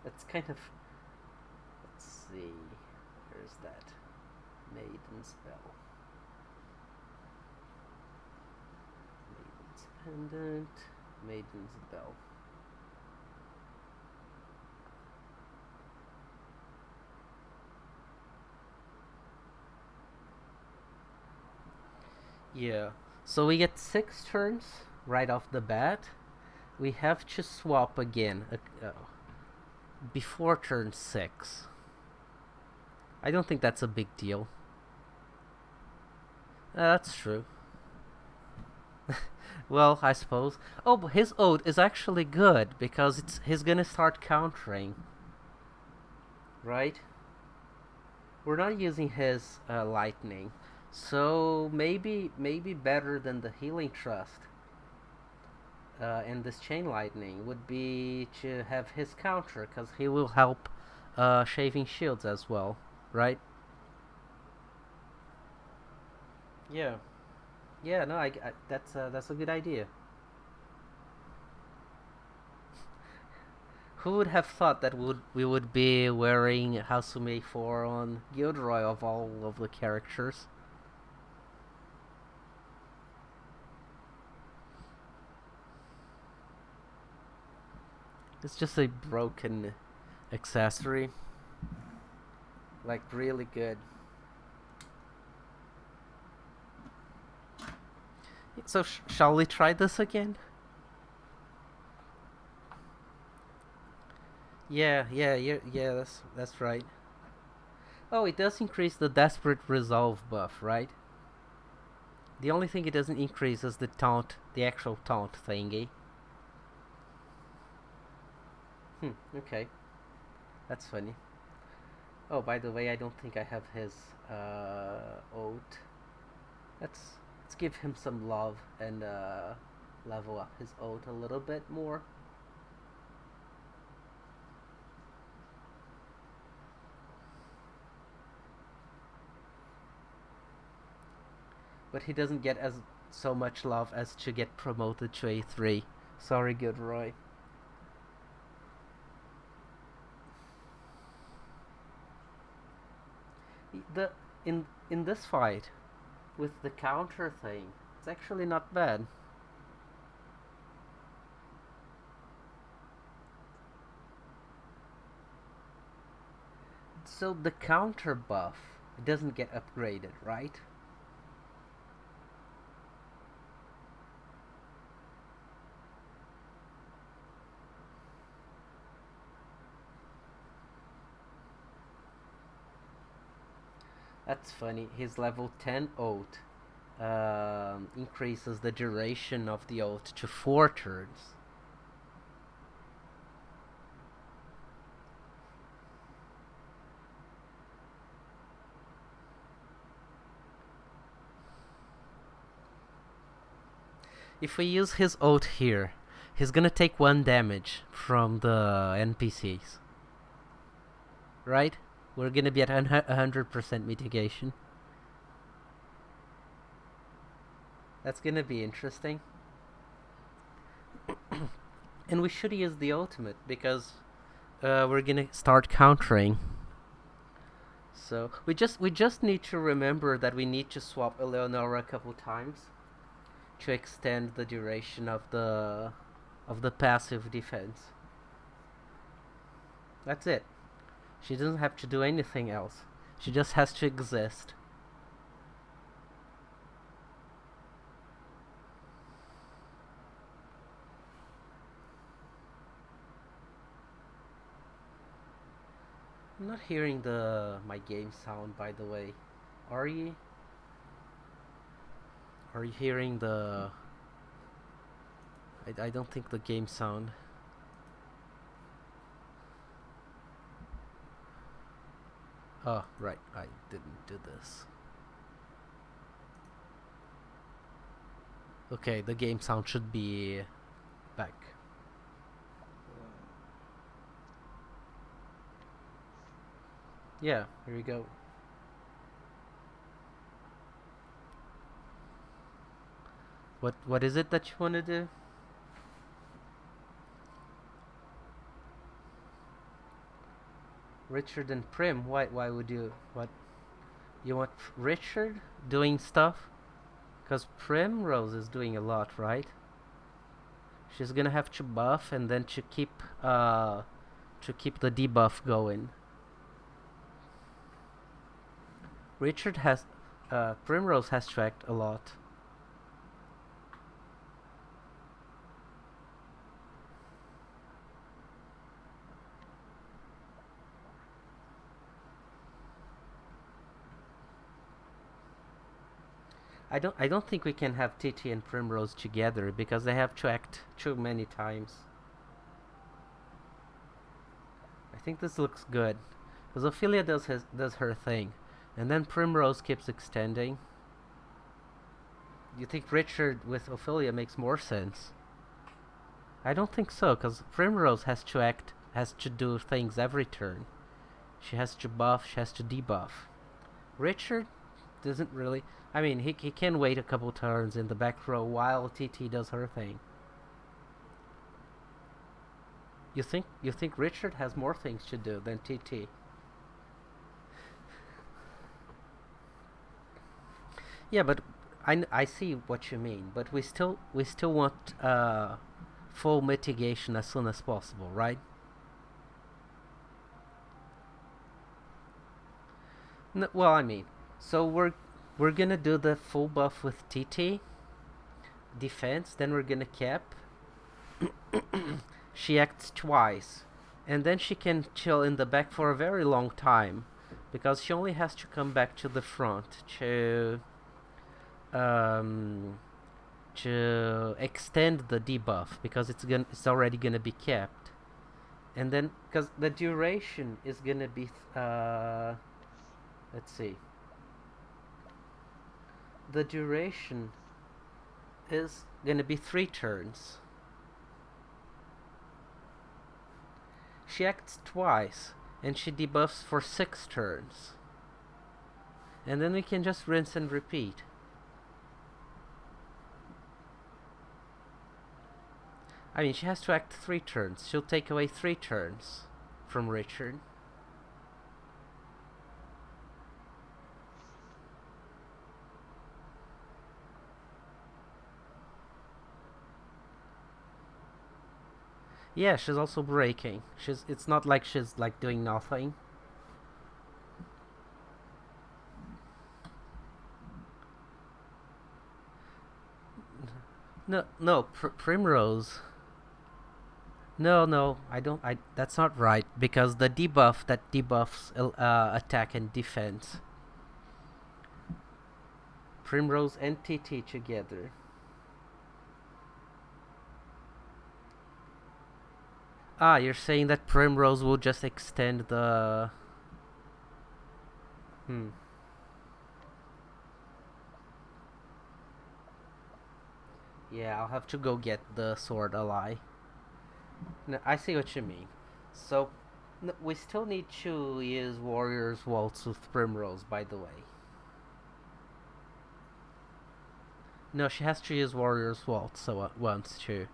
A: That's kind of. Let's see. Where's that? Maiden spell. Maiden's pendant. Maiden's bell. Yeah. So we get 6 turns right off the bat. We have to swap again before turn 6. I don't think that's a big deal. That's true. Well, I suppose. Oh, but his ode is actually good because he's gonna start countering. Right? We're not using his lightning, so maybe better than the healing trust. And this chain lightning would be to have his counter, because he will help shaving shields as well, right? Yeah, yeah. No, that's a good idea. Who would have thought that we would be wearing Hasume 4 on Gilderoy of all of the characters? It's just a broken accessory. Like, really good. So, shall we try this again? Yeah, that's right. Oh, it does increase the Desperate Resolve buff, right? The only thing it doesn't increase is the taunt, the actual taunt thingy. Okay. That's funny. Oh, by the way, I don't think I have his ode. Let's give him some love and level up his ode a little bit more. But he doesn't get as so much love as to get promoted to A3. Sorry, Gilderoy. In this fight, with the counter thing, it's actually not bad. So the counter buff doesn't get upgraded, right? That's funny. His level 10 ult increases the duration of the ult to 4 turns. If we use his ult here, he's gonna take 1 damage from the NPCs. Right? We're gonna be at 100% mitigation. That's gonna be interesting. And we should use the ultimate because we're gonna start countering. So we just need to remember that we need to swap Eleonora a couple times to extend the duration of the passive defense. That's it. She doesn't have to do anything else. She just has to exist. I'm not hearing my game sound, by the way. Are you? Are you hearing the... I don't think the game sound. Oh, right, I didn't do this. Okay, the game sound should be back. Yeah, here we go. What is it that you want to do? Richard and Prim, why would you... What? You want Richard doing stuff? Because Primrose is doing a lot, right? She's gonna have to buff and then to keep the debuff going. Richard has... Primrose has to act a lot. I don't think we can have TT and Primrose together because they have to act too many times. I think this looks good because Ophelia does her thing, and then Primrose keeps extending. You think Richard with Ophelia makes more sense? I don't think so, because Primrose has to do things every turn. She has to buff, she has to debuff. Richard doesn't really... I mean, he can wait a couple turns in the back row while TT does her thing. You think Richard has more things to do than TT? Yeah, but I see what you mean, but we still want full mitigation as soon as possible, right? Well, I mean, so we're gonna do the full buff with TT defense, then we're gonna cap. She acts twice, and then she can chill in the back for a very long time, because she only has to come back to the front to extend the debuff, because it's already gonna be capped, and then because the duration is gonna be let's see. The duration is gonna be 3 turns. She acts twice, and she debuffs for 6 turns. And then we can just rinse and repeat. I mean, she has to act 3 turns. She'll take away 3 turns from Richard. Yeah, she's also breaking. It's not like she's like doing nothing. No, Primrose. No, I don't. That's not right, because the debuff that debuffs attack and defense. Primrose and TT together. Ah, you're saying that Primrose will just extend the... Yeah, I'll have to go get the sword ally. No, I see what you mean. So, we still need to use Warrior's Waltz with Primrose, by the way. No, she has to use Warrior's Waltz once too.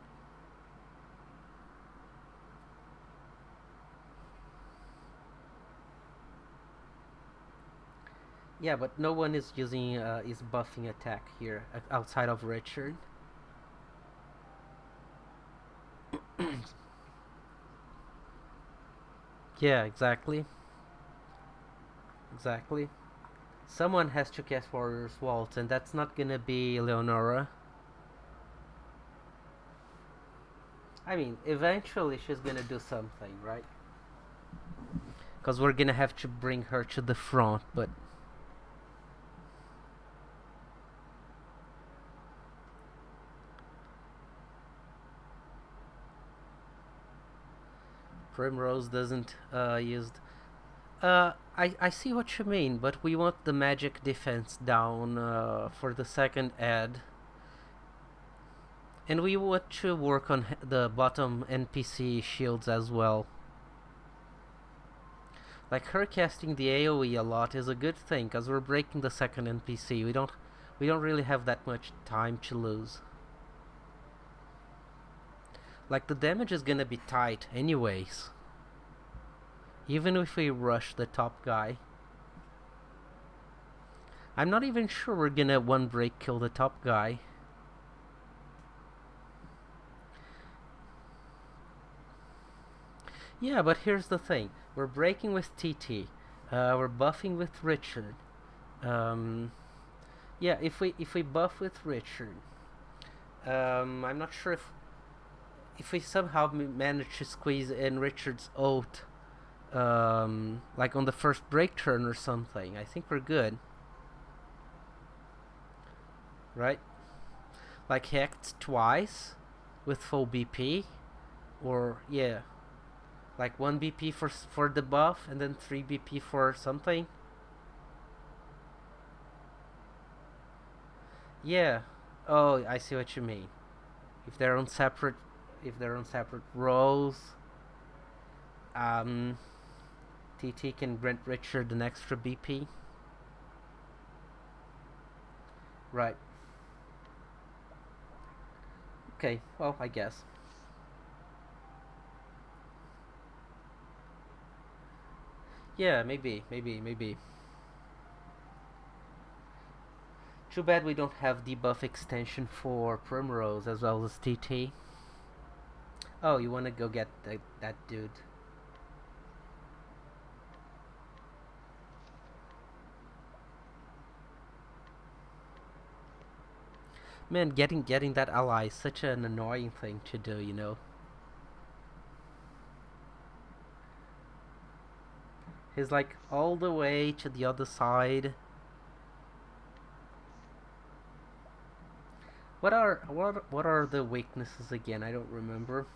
A: Yeah, but no one is using is buffing attack here outside of Richard. Yeah, exactly. Someone has to cast Warrior's Waltz, and that's not gonna be Eleonora. I mean, eventually she's gonna do something, right? Because we're gonna have to bring her to the front, but... Primrose doesn't use... I see what you mean, but we want the magic defense down for the second ad. And we want to work on the bottom NPC shields as well. Like her casting the AoE a lot is a good thing, cause we're breaking the second NPC. We don't really have that much time to lose. Like the damage is gonna be tight anyways. Even if we rush the top guy. I'm not even sure we're gonna one break kill the top guy. Yeah, but here's the thing. We're breaking with TT. We're buffing with Richard. Yeah, if we buff with Richard, I'm not sure if we somehow manage to squeeze in Richard's ult, like on the first break turn or something. I think we're good. Right? Like he acts twice with full BP, or yeah. Like 1 BP for the buff, and then 3 BP for something. Yeah. Oh, I see what you mean. If they're on separate rows, TT can grant Richard an extra BP. Right. Okay. Well, I guess. Yeah, maybe. Too bad we don't have debuff extension for Primrose as well as TT. Oh, you wanna go get that dude. Man, getting that ally is such an annoying thing to do, you know. He's like all the way to the other side. What are the weaknesses again? I don't remember.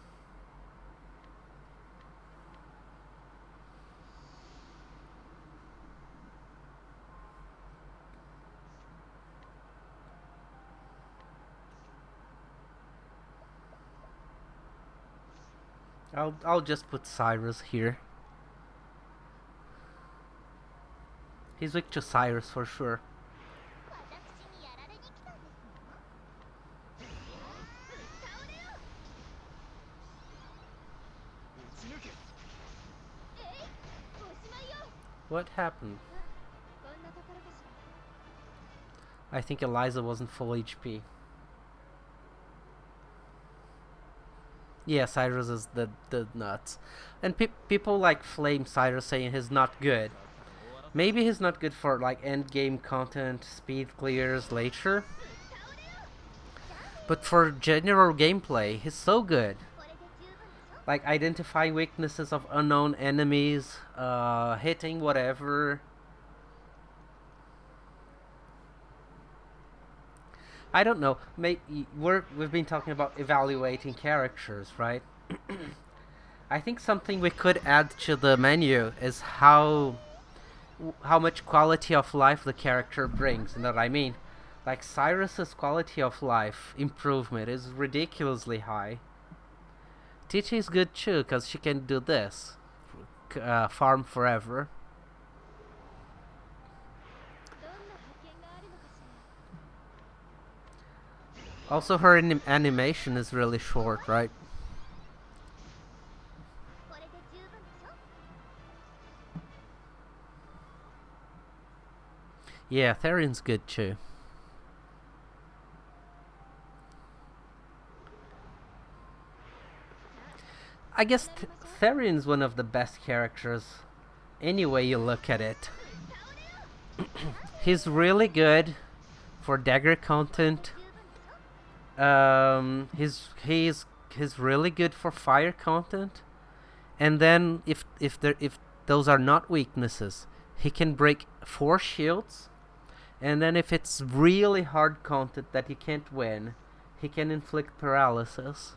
A: I'll just put Cyrus here. He's weak to Cyrus for sure. What happened? I think Eliza wasn't full HP. Yeah, Cyrus is the nuts. And people like flame Cyrus saying he's not good. Maybe he's not good for like end game content, speed clears later. But for general gameplay, he's so good. Like identifying weaknesses of unknown enemies, hitting whatever. I don't know. We've been talking about evaluating characters, right? I think something we could add to the menu is how much quality of life the character brings. You know what I mean? Like Cyrus's quality of life improvement is ridiculously high. TT is good too, because she can do this. Farm forever. Also, her animation is really short, right? Yeah, Therion's good too. I guess Therion's one of the best characters any way you look at it. He's really good for dagger content. He's really good for fire content. And then if those are not weaknesses, he can break 4 shields. And then if it's really hard content that he can't win, he can inflict paralysis.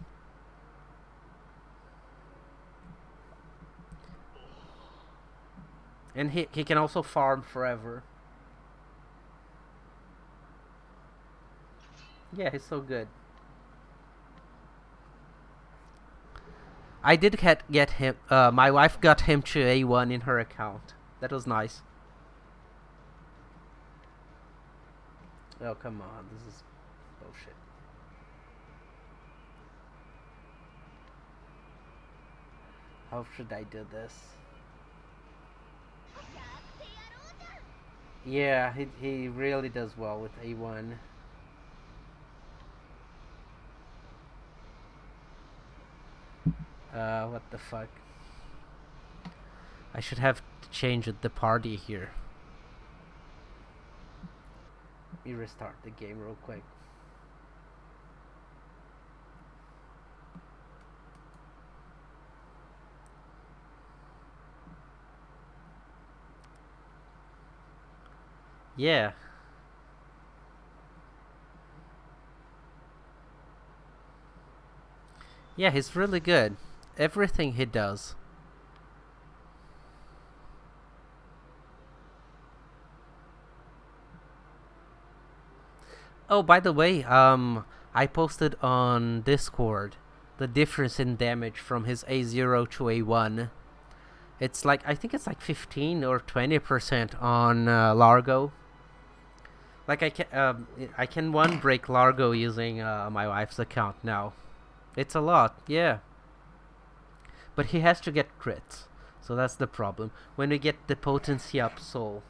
A: And he can also farm forever. Yeah, he's so good. I did get him. My wife got him to A1 in her account. That was nice. Oh, come on. This is bullshit. How should I do this? Yeah, he really does well with A1. What the fuck? I should have changed the party here. Let me restart the game real quick. Yeah. Yeah, he's really good. Everything he does. Oh, by the way, I posted on Discord the difference in damage from his A0 to A1. It's like, I think it's like 15 or 20% on Largo. Like I can one break Largo using my wife's account now. It's a lot, yeah. But he has to get crits, so that's the problem. When we get the potency up soul,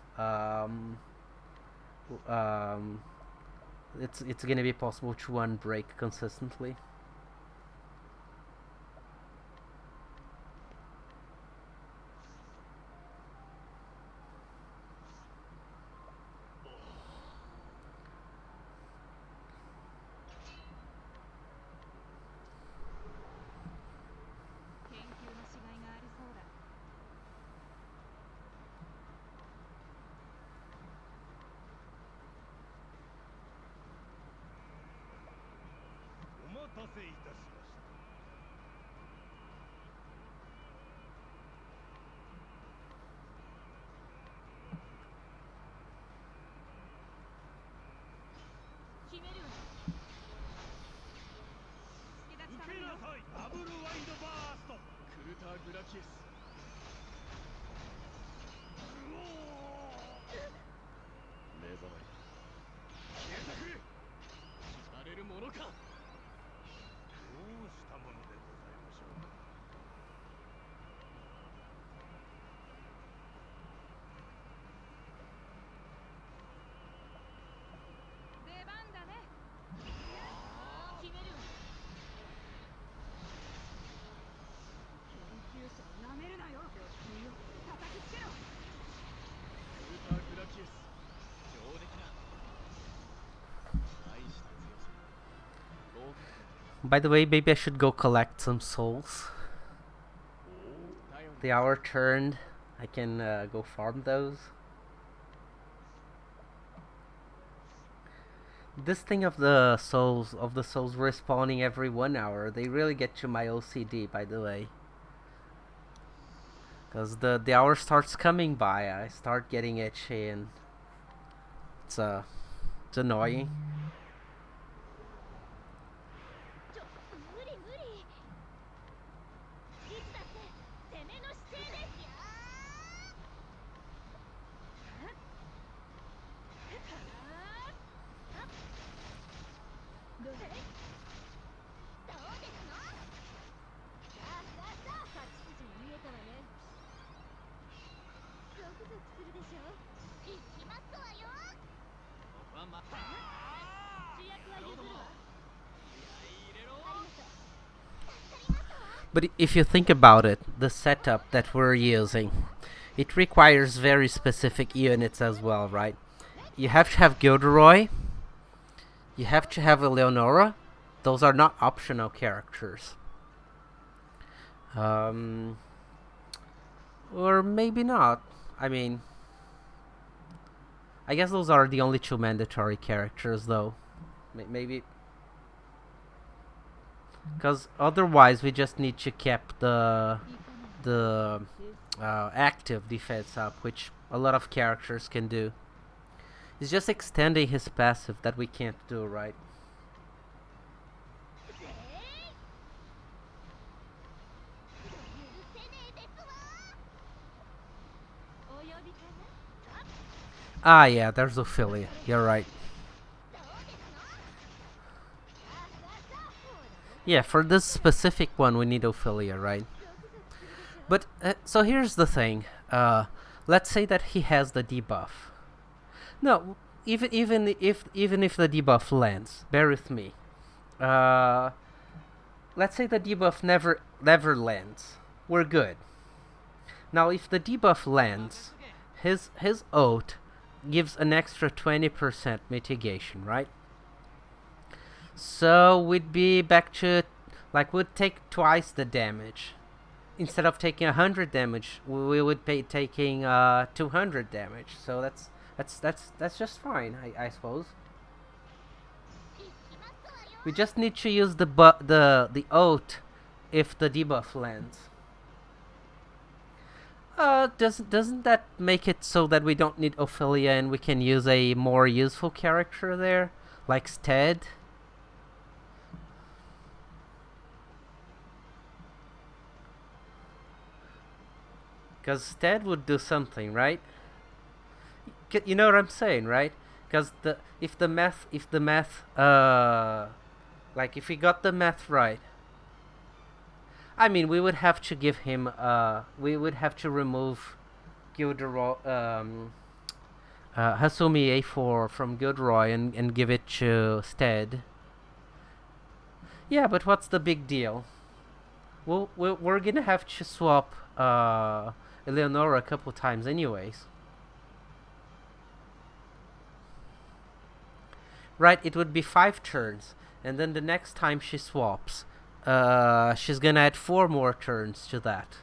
A: it's gonna be possible to one break consistently. By the way, maybe I should go collect some souls. The hour turned. I can go farm those. This thing of the souls respawning every 1 hour, they really get to my OCD, by the way. Because the hour starts coming by, I start getting itchy, and it's annoying. But if you think about it, the setup that we're using, it requires very specific units as well, right? You have to have Gilderoy, you have to have Eleonora. Those are not optional characters. Or maybe not. I mean, I guess those are the only two mandatory characters, though. Maybe... Because otherwise we just need to keep the active defense up, which a lot of characters can do. He's just extending his passive that we can't do, right? Ah, yeah, there's Ophelia. You're right. Yeah, for this specific one, we need Ophelia, right? But, so here's the thing. Let's say that he has the debuff. No, even if the debuff lands, bear with me. Let's say the debuff never lands. We're good. Now, if the debuff lands, his oath gives an extra 20% mitigation, right? So we'd be back to, like, we'd take twice the damage. Instead of taking 100 damage, we would be taking 200 damage. So that's just fine, I suppose. We just need to use the oath if the debuff lands. Doesn't that make it so that we don't need Ophelia and we can use a more useful character there, like Stead? Because Stead would do something, right? You know what I'm saying, right? Because if the math, like if we got the math right, I mean, we would have to give him, we would have to remove Gilderoy, Hasumi A4 from Gilderoy and give it to Stead. Yeah, but what's the big deal? We're gonna have to swap Eleonora a couple times anyways. Right, it would be 5 turns, and then the next time she swaps, she's gonna add 4 more turns to that.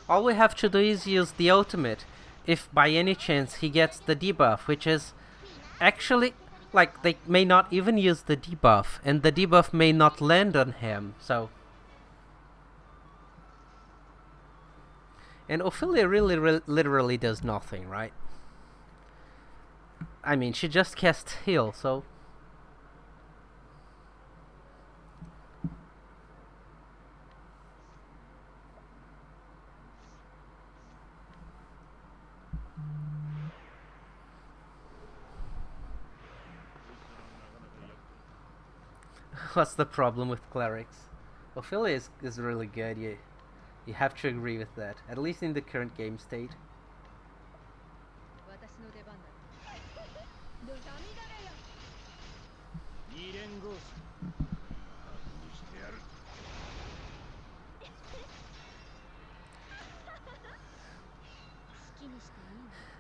A: All we have to do is use the ultimate, if by any chance he gets the debuff, which is actually, like, they may not even use the debuff, and the debuff may not land on him, so... And Ophelia really literally does nothing, right? I mean, she just casts heal, so... What's the problem with clerics? Ophelia is really good, you have to agree with that, at least in the current game state.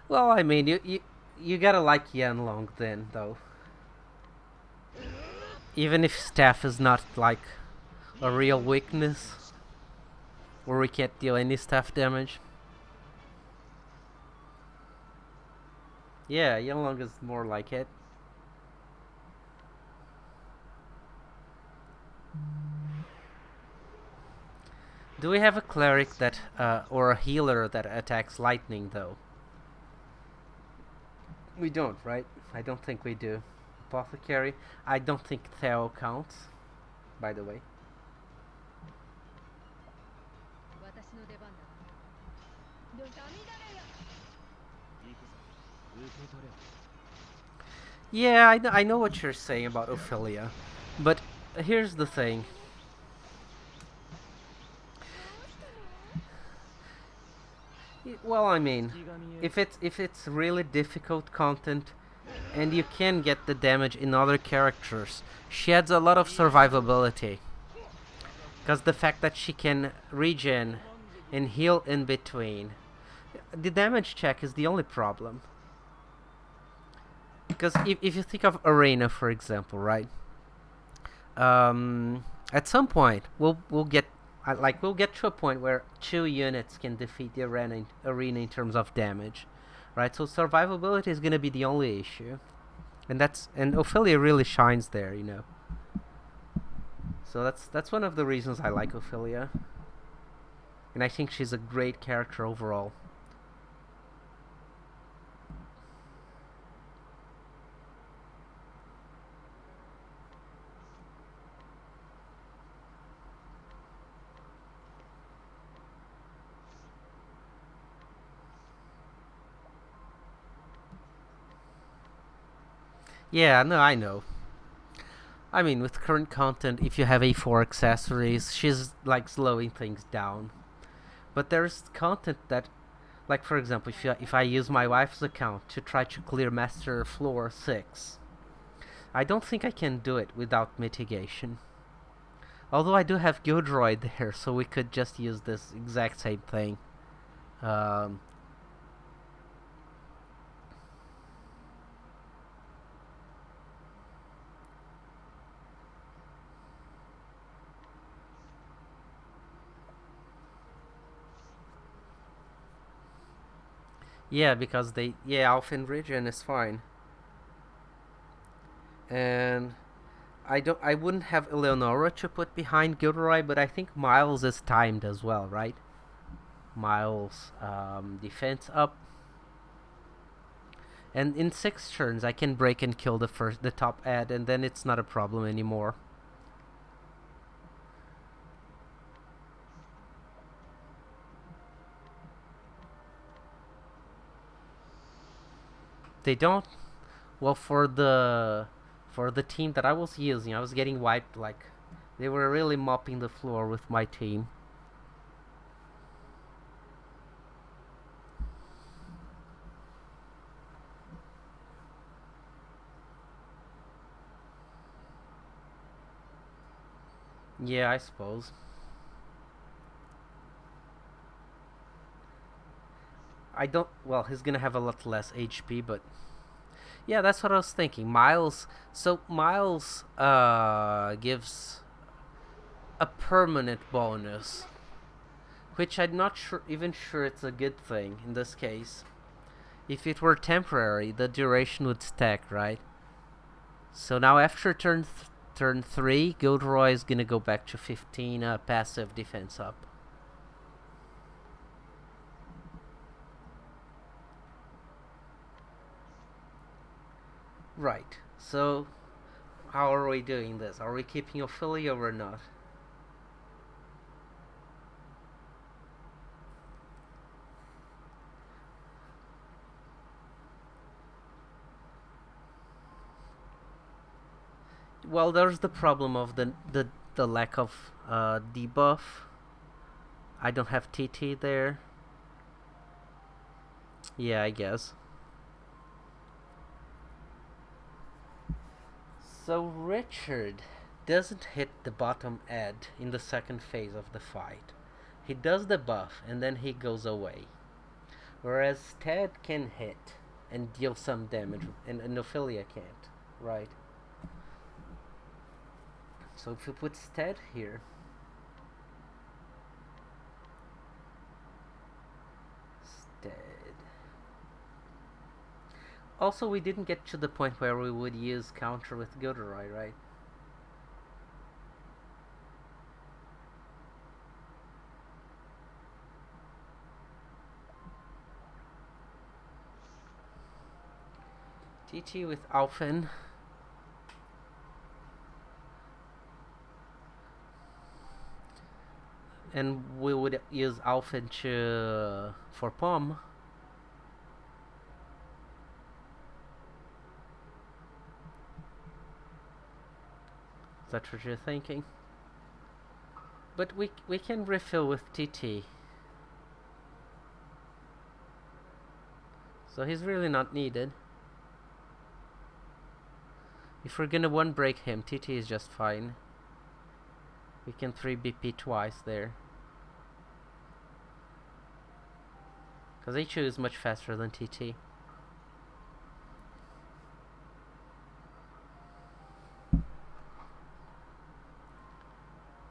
A: Well, I mean, you gotta like Yanlong then, though. Even if staff is not, like, a real weakness, where we can't deal any staff damage. Yeah, Yanlong is more like it. Do we have a cleric that, or a healer that attacks lightning, though? We don't, right? I don't think we do. Apothecary. I don't think Theo counts, by the way. Yeah, I know what you're saying about Ophelia, but here's the thing. Well, I mean, if it's really difficult content, and you can get the damage in other characters, she adds a lot of survivability. Because the fact that she can regen and heal in between. The damage check is the only problem. Because if you think of Arena, for example, right? At some point, we'll get to a point where 2 units can defeat the arena in terms of damage, right? So survivability is gonna be the only issue. And Ophelia really shines there, you know. So that's one of the reasons I like Ophelia. And I think she's a great character overall. Yeah, no, I know. I mean, with current content, if you have A4 accessories, she's like slowing things down. But there's content that, like for example, if I use my wife's account to try to clear Master Floor 6, I don't think I can do it without mitigation. Although I do have Gilderoy there, so we could just use this exact same thing. Yeah, because Alphen Regen is fine. And I wouldn't have Eleonora to put behind Gilderoy, but I think Miles is timed as well, right? Miles defense up. And in 6 turns I can break and kill the top ad, and then it's not a problem anymore. They don't. Well, for the team that I was using, I was getting wiped. Like, they were really mopping the floor with my team. Yeah, I suppose. I don't. Well, he's gonna have a lot less HP, but yeah, that's what I was thinking. Miles. So Miles gives a permanent bonus, which I'm not even sure it's a good thing in this case. If it were temporary, the duration would stack, right? So now after turn 3, Gilderoy is gonna go back to 15 passive defense up. Right. So how are we doing this? Are we keeping Ophelia or not? Well, there's the problem of the lack of debuff. I don't have TT there. Yeah, I guess. So Richard doesn't hit the bottom edge in the second phase of the fight. He does the buff and then he goes away. Whereas Ted can hit and deal some damage, and Ophelia can't, right? So if we put Stead here, Stead. Also, we didn't get to the point where we would use counter with Gilderoy, right? TT with Alphen. And we would use Alphen for Pom. Is that what you're thinking? But we can refill with TT. So he's really not needed. If we're gonna 1-break him, TT is just fine. We can 3BP twice there. Because HU is much faster than TT.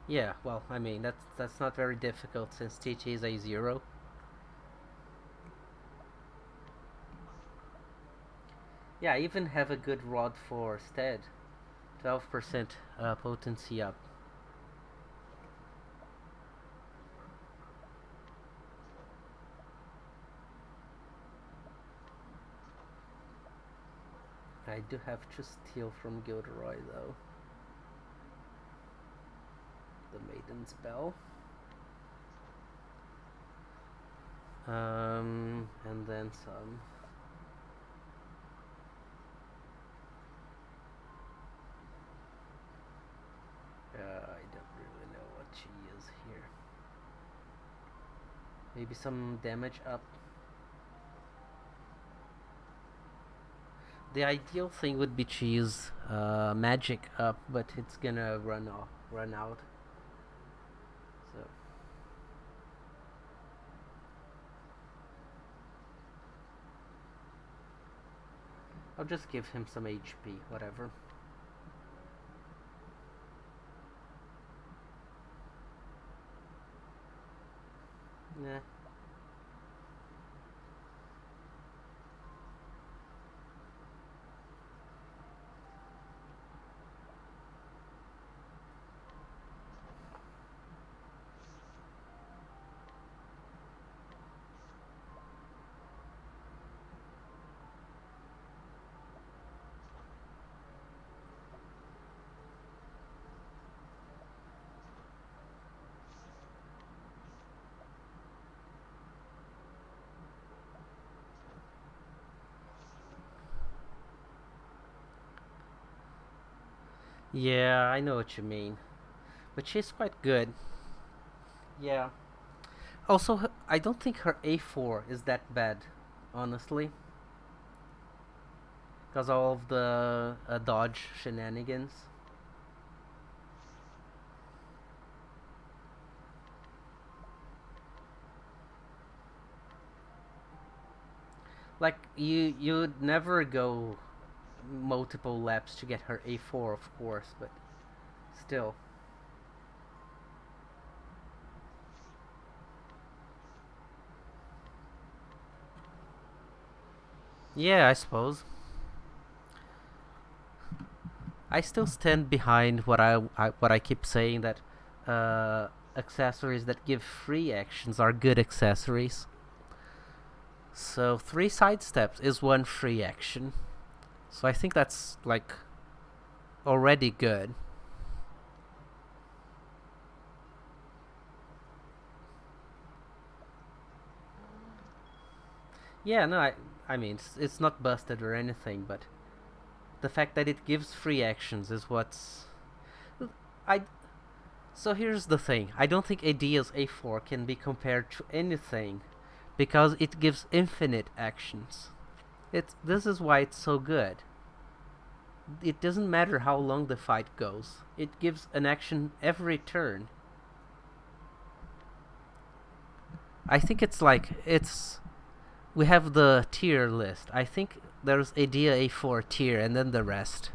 A: Yeah, well, I mean, that's not very difficult since TT is a 0. Yeah, I even have a good rod for stead. 12% potency up. I do have to steal from Gilderoy though. The Maiden's Bell. And then some. I don't really know what she is here. Maybe some damage up. The ideal thing would be to use magic up, but it's gonna run out. So I'll just give him some HP, whatever. Nah. Yeah, I know what you mean. But she's quite good. Yeah. Also, I don't think her A4 is that bad, honestly. Because all of the dodge shenanigans. Like, you'd never go multiple laps to get her A4, of course, but still. Yeah, I suppose. I still stand behind what I keep saying, that accessories that give free actions are good accessories. So 3 sidesteps is 1 free action. So I think that's like already good. Yeah, no, I mean it's not busted or anything, but the fact that it gives free actions is what's I. So here's the thing. I don't think Adia's A4 can be compared to anything because it gives infinite actions. This is why it's so good. It doesn't matter how long the fight goes. It gives an action every turn. I think we have the tier list. I think there's Adia A4 tier and then the rest.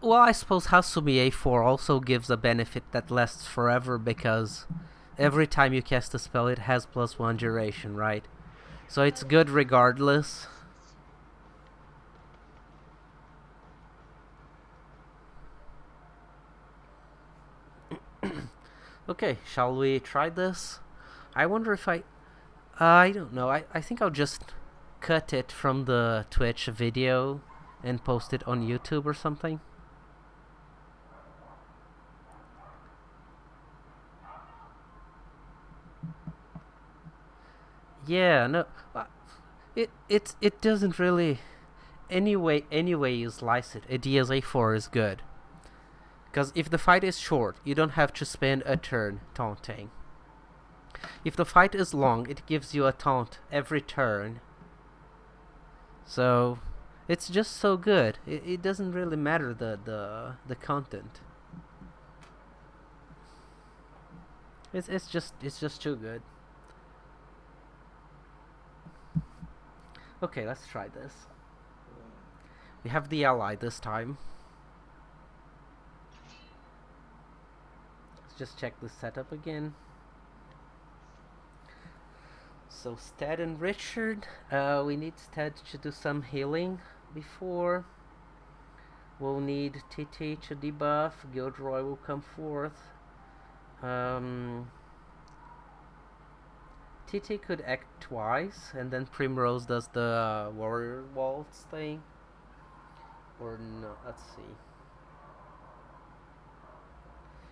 A: Well, I suppose Hasumi A4 also gives a benefit that lasts forever because every time you cast a spell it has +1 duration, right? So it's good regardless. Okay, shall we try this? I wonder if I don't know. I think I'll just cut it from the Twitch video and post it on YouTube or something. Yeah, no, it doesn't really. Anyway you slice it, a DSA4 is good. Because if the fight is short, you don't have to spend a turn taunting. If the fight is long, it gives you a taunt every turn. So it's just so good. It doesn't really matter the content. It's just too good. Okay, let's try this. We have the ally this time. Let's just check the setup again. So Stead and Richard, we need Stead to do some healing before. We'll need TT to debuff. Gilderoy will come forth. TT could act twice, and then Primrose does the Warrior Waltz thing. Or no, let's see.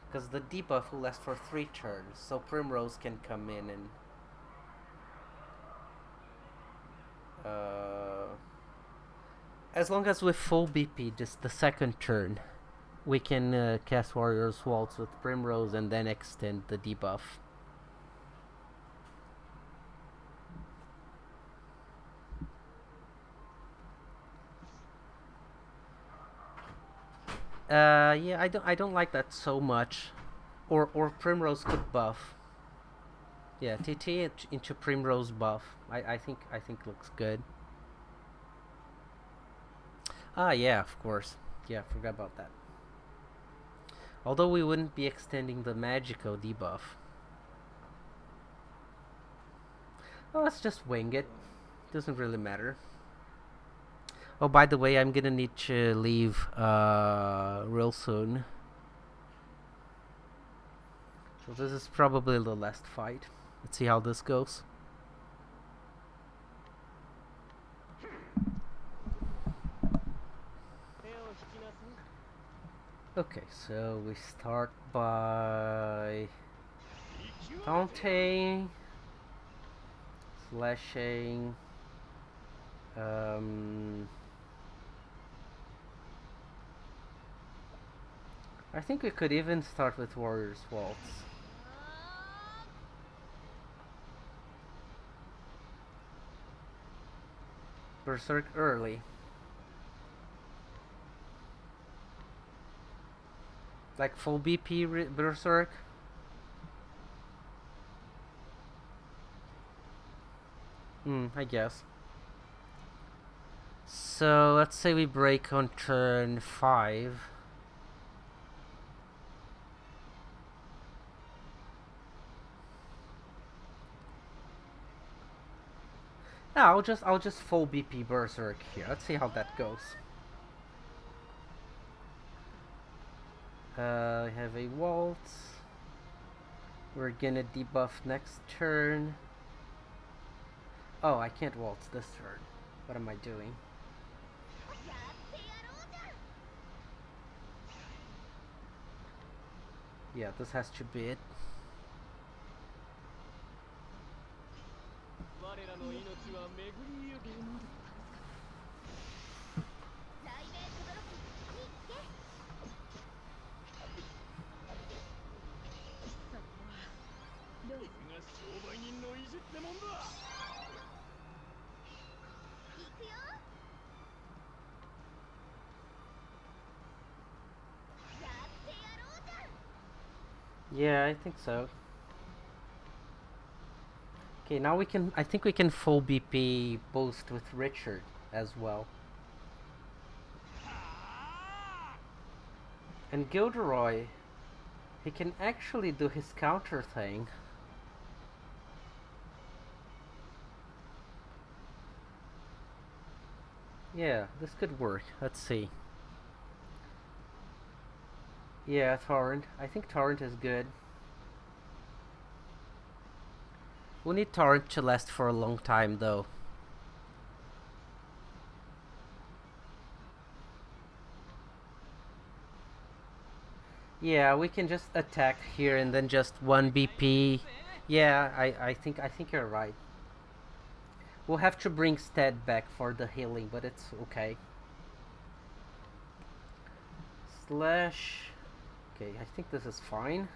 A: Because the debuff will last for 3 turns, so Primrose can come in and as long as with full BP, just the second turn, we can cast Warrior's Waltz with Primrose and then extend the debuff. Yeah, I don't like that so much. Or Primrose could buff. Yeah, TT into Primrose buff. I think looks good. Ah, yeah, of course. Yeah, forgot about that. Although we wouldn't be extending the magical debuff. Well, let's just wing it. Doesn't really matter. Oh, by the way, I'm gonna need to leave real soon. So this is probably the last fight. Let's see how this goes. Okay, so we start by taunting, slashing, I think we could even start with Warrior's Waltz. Berserk early. Like full BP Berserk. I guess. So let's say we break on turn 5. No, I'll just full BP Berserk here. Let's see how that goes. I have a waltz. We're gonna debuff next turn. Oh, I can't waltz this turn. What am I doing? Yeah, this has to be it. Yeah, I think so. Okay, now we can, I think we can full BP boost with Richard as well. And Gilderoy, he can actually do his counter thing. Yeah, this could work. Let's see. Yeah, Torrent. I think Torrent is good. We'll need Torrent to last for a long time, though. Yeah, we can just attack here and then just 1 BP. Yeah, I think you're right. We'll have to bring Stead back for the healing, but it's okay. Slash. Okay, I think this is fine.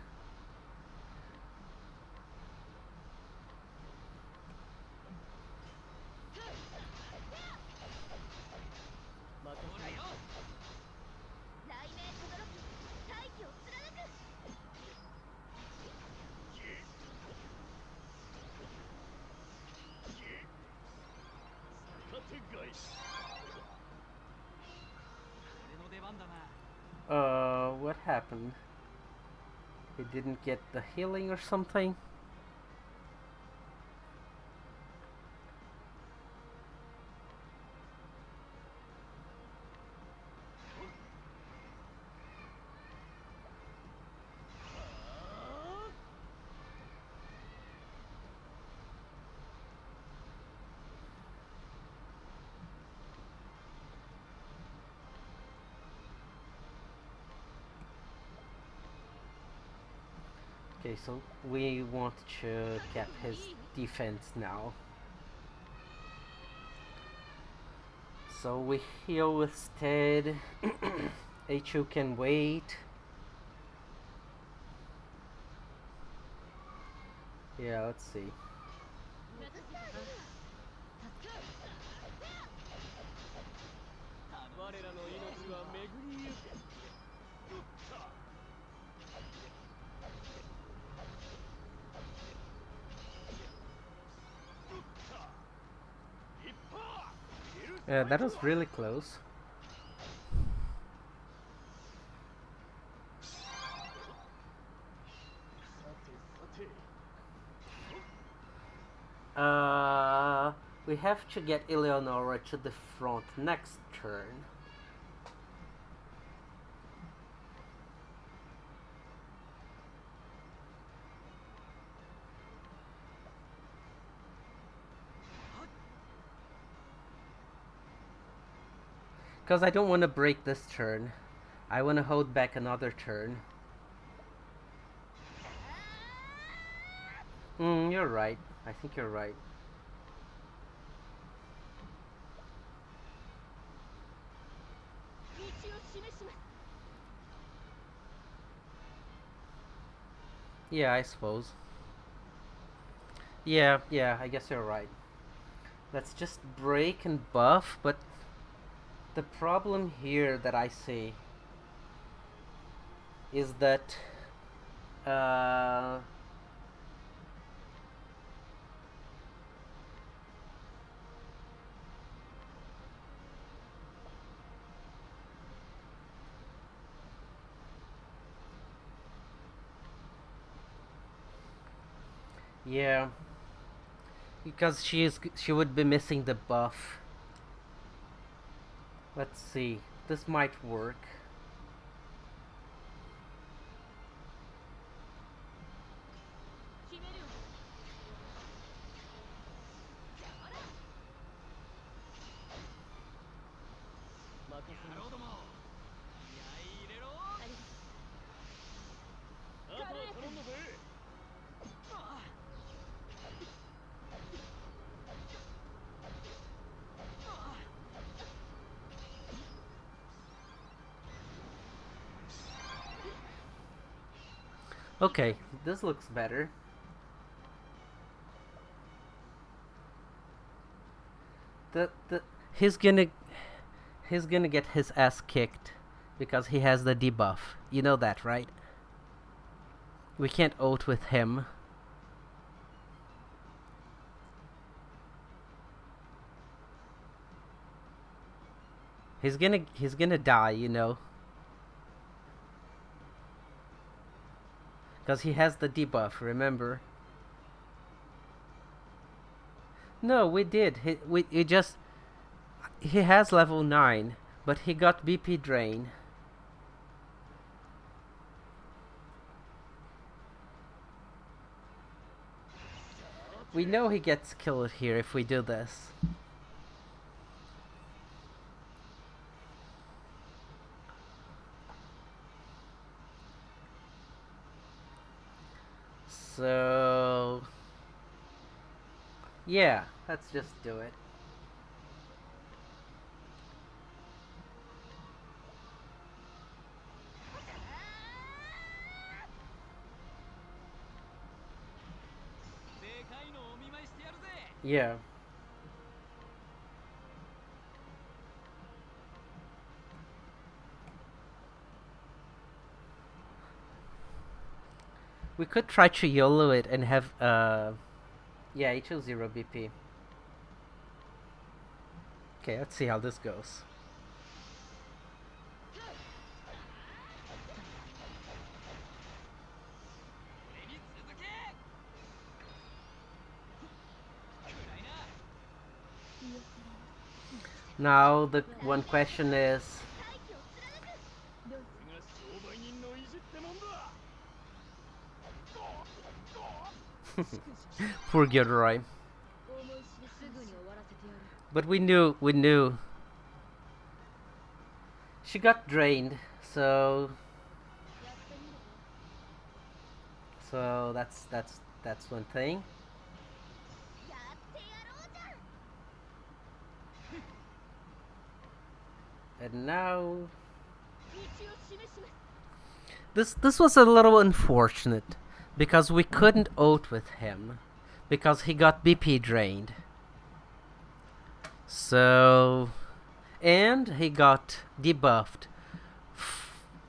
A: What happened? He didn't get the healing or something? Okay, so we want to get his defense now. So we heal with Stead. HU can wait. Yeah, let's see. Yeah, that was really close. We have to get Eleonora to the front next turn. Because I don't want to break this turn. I want to hold back another turn. You're right. I think you're right. Yeah, I suppose. Yeah, I guess you're right. Let's just break and buff, but the problem here that I see is that yeah, because she would be missing the buff. Let's see. This might work. Okay, this looks better. The he's gonna get his ass kicked because he has the debuff. You know that, right? We can't ult with him. He's gonna die, you know. Because he has the debuff, remember? No, we did. He has level 9, but he got BP drain. We know he gets killed here if we do this. So yeah, let's just do it. Yeah. We could try to YOLO it and have yeah, he chose 0 BP. Okay, let's see how this goes. Now the one question is poor Gilderoy. But we knew. She got drained, so So that's one thing. And now this was a little unfortunate because we couldn't oath with him because he got BP drained. So, and he got debuffed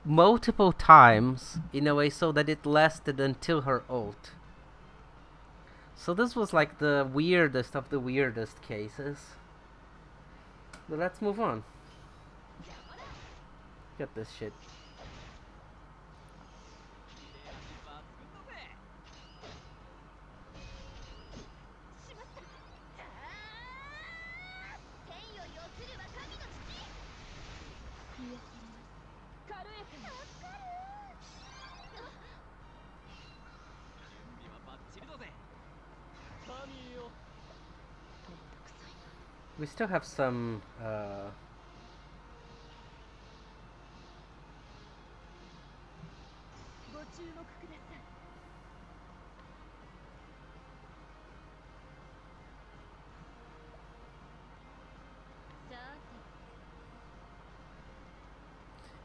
A: multiple times in a way so that it lasted until her ult. So this was like the weirdest of the weirdest cases. But let's move on. Get this shit. We still have some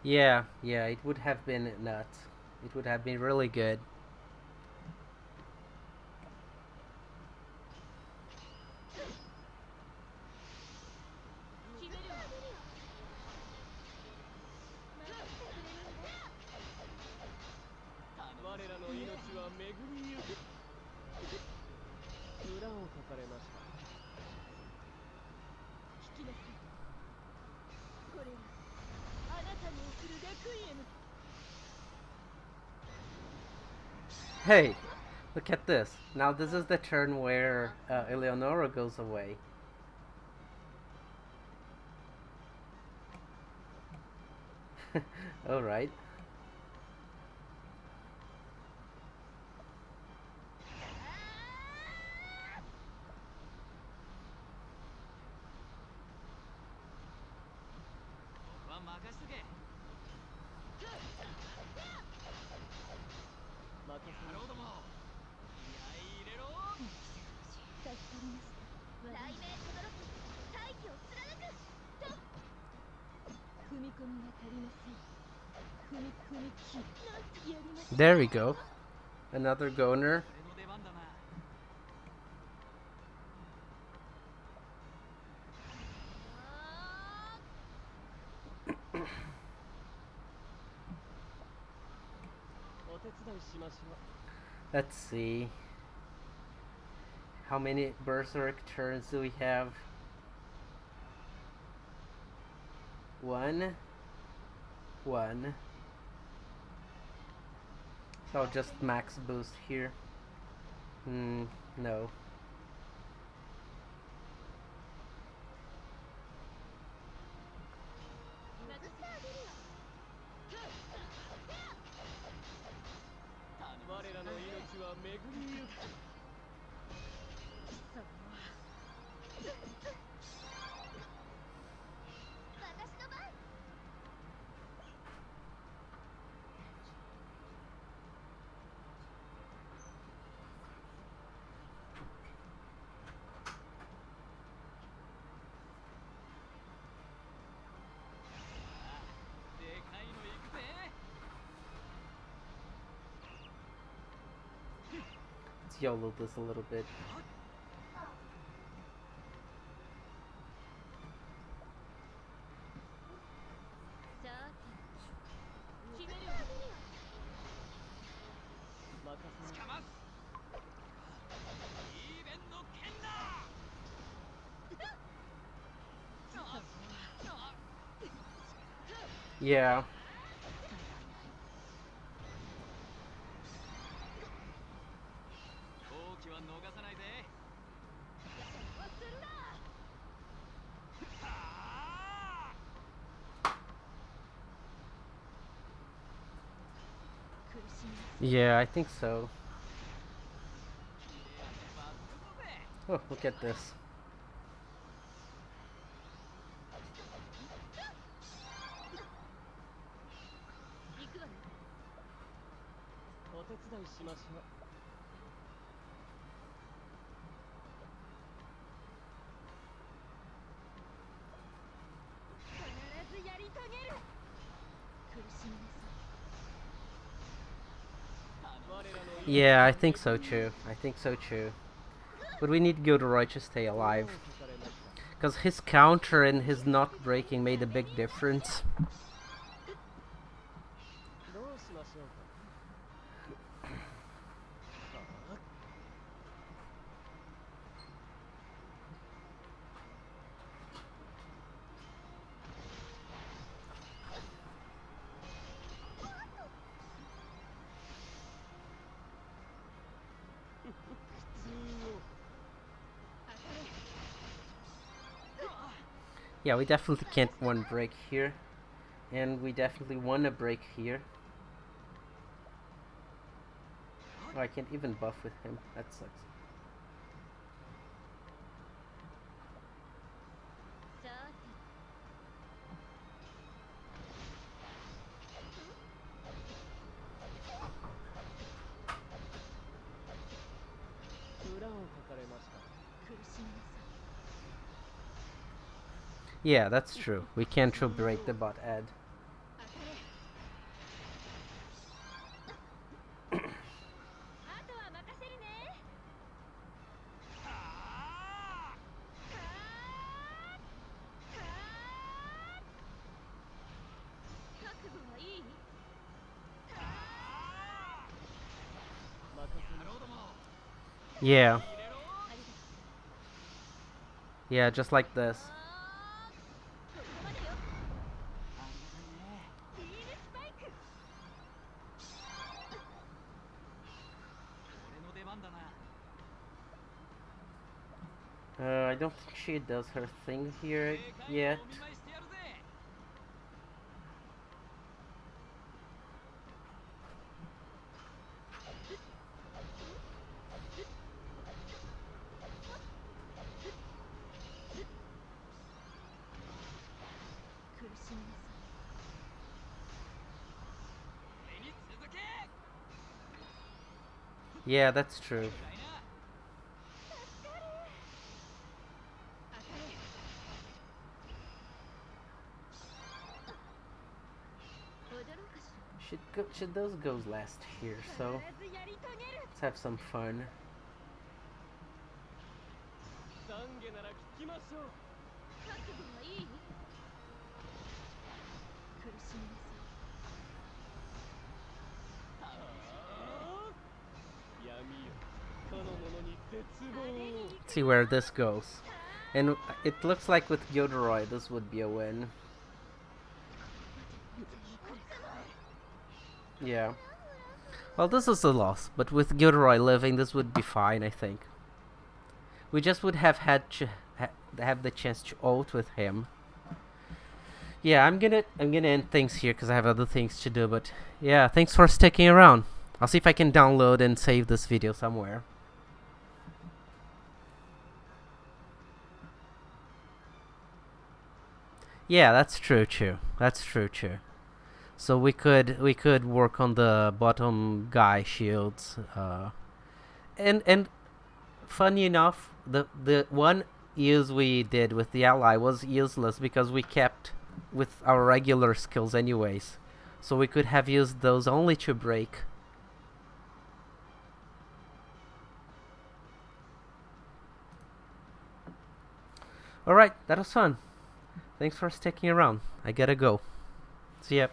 A: yeah, it would have been nuts. It would have been really good. Hey, look at this. Now this is the turn where Eleonora goes away. Alright. There we go. Another goner. Let's see. How many berserk turns do we have? One. So I'll just max boost here. No. Let's YOLO this a little bit. Yeah. Yeah, I think so. Oh, look at this. Yeah, I think so too. I think so too. But we need Gilderoy to stay alive. Because his counter and his not breaking made a big difference. Yeah, we definitely can't one break here. And we definitely want to break here. Oh, I can't even buff with him. That sucks. Yeah, that's true. We can't true break the bot ad. Yeah. Yeah, just like this. I don't think she does her thing here yet. Yeah, that's true. Should those goes last here, so let's have some fun. Let's see where this goes. And it looks like with Gilderoy this would be a win. Yeah. Well, this is a loss, but with Gilderoy living, this would be fine, I think. We just would have had to have the chance to ult with him. Yeah, I'm gonna end things here because I have other things to do. But yeah, thanks for sticking around. I'll see if I can download and save this video somewhere. Yeah, that's true too. That's true too. So we could work on the bottom guy shields. And funny enough, the one use we did with the ally was useless because we kept with our regular skills anyways. So we could have used those only to break. Alright, that was fun. Thanks for sticking around. I gotta go. See ya.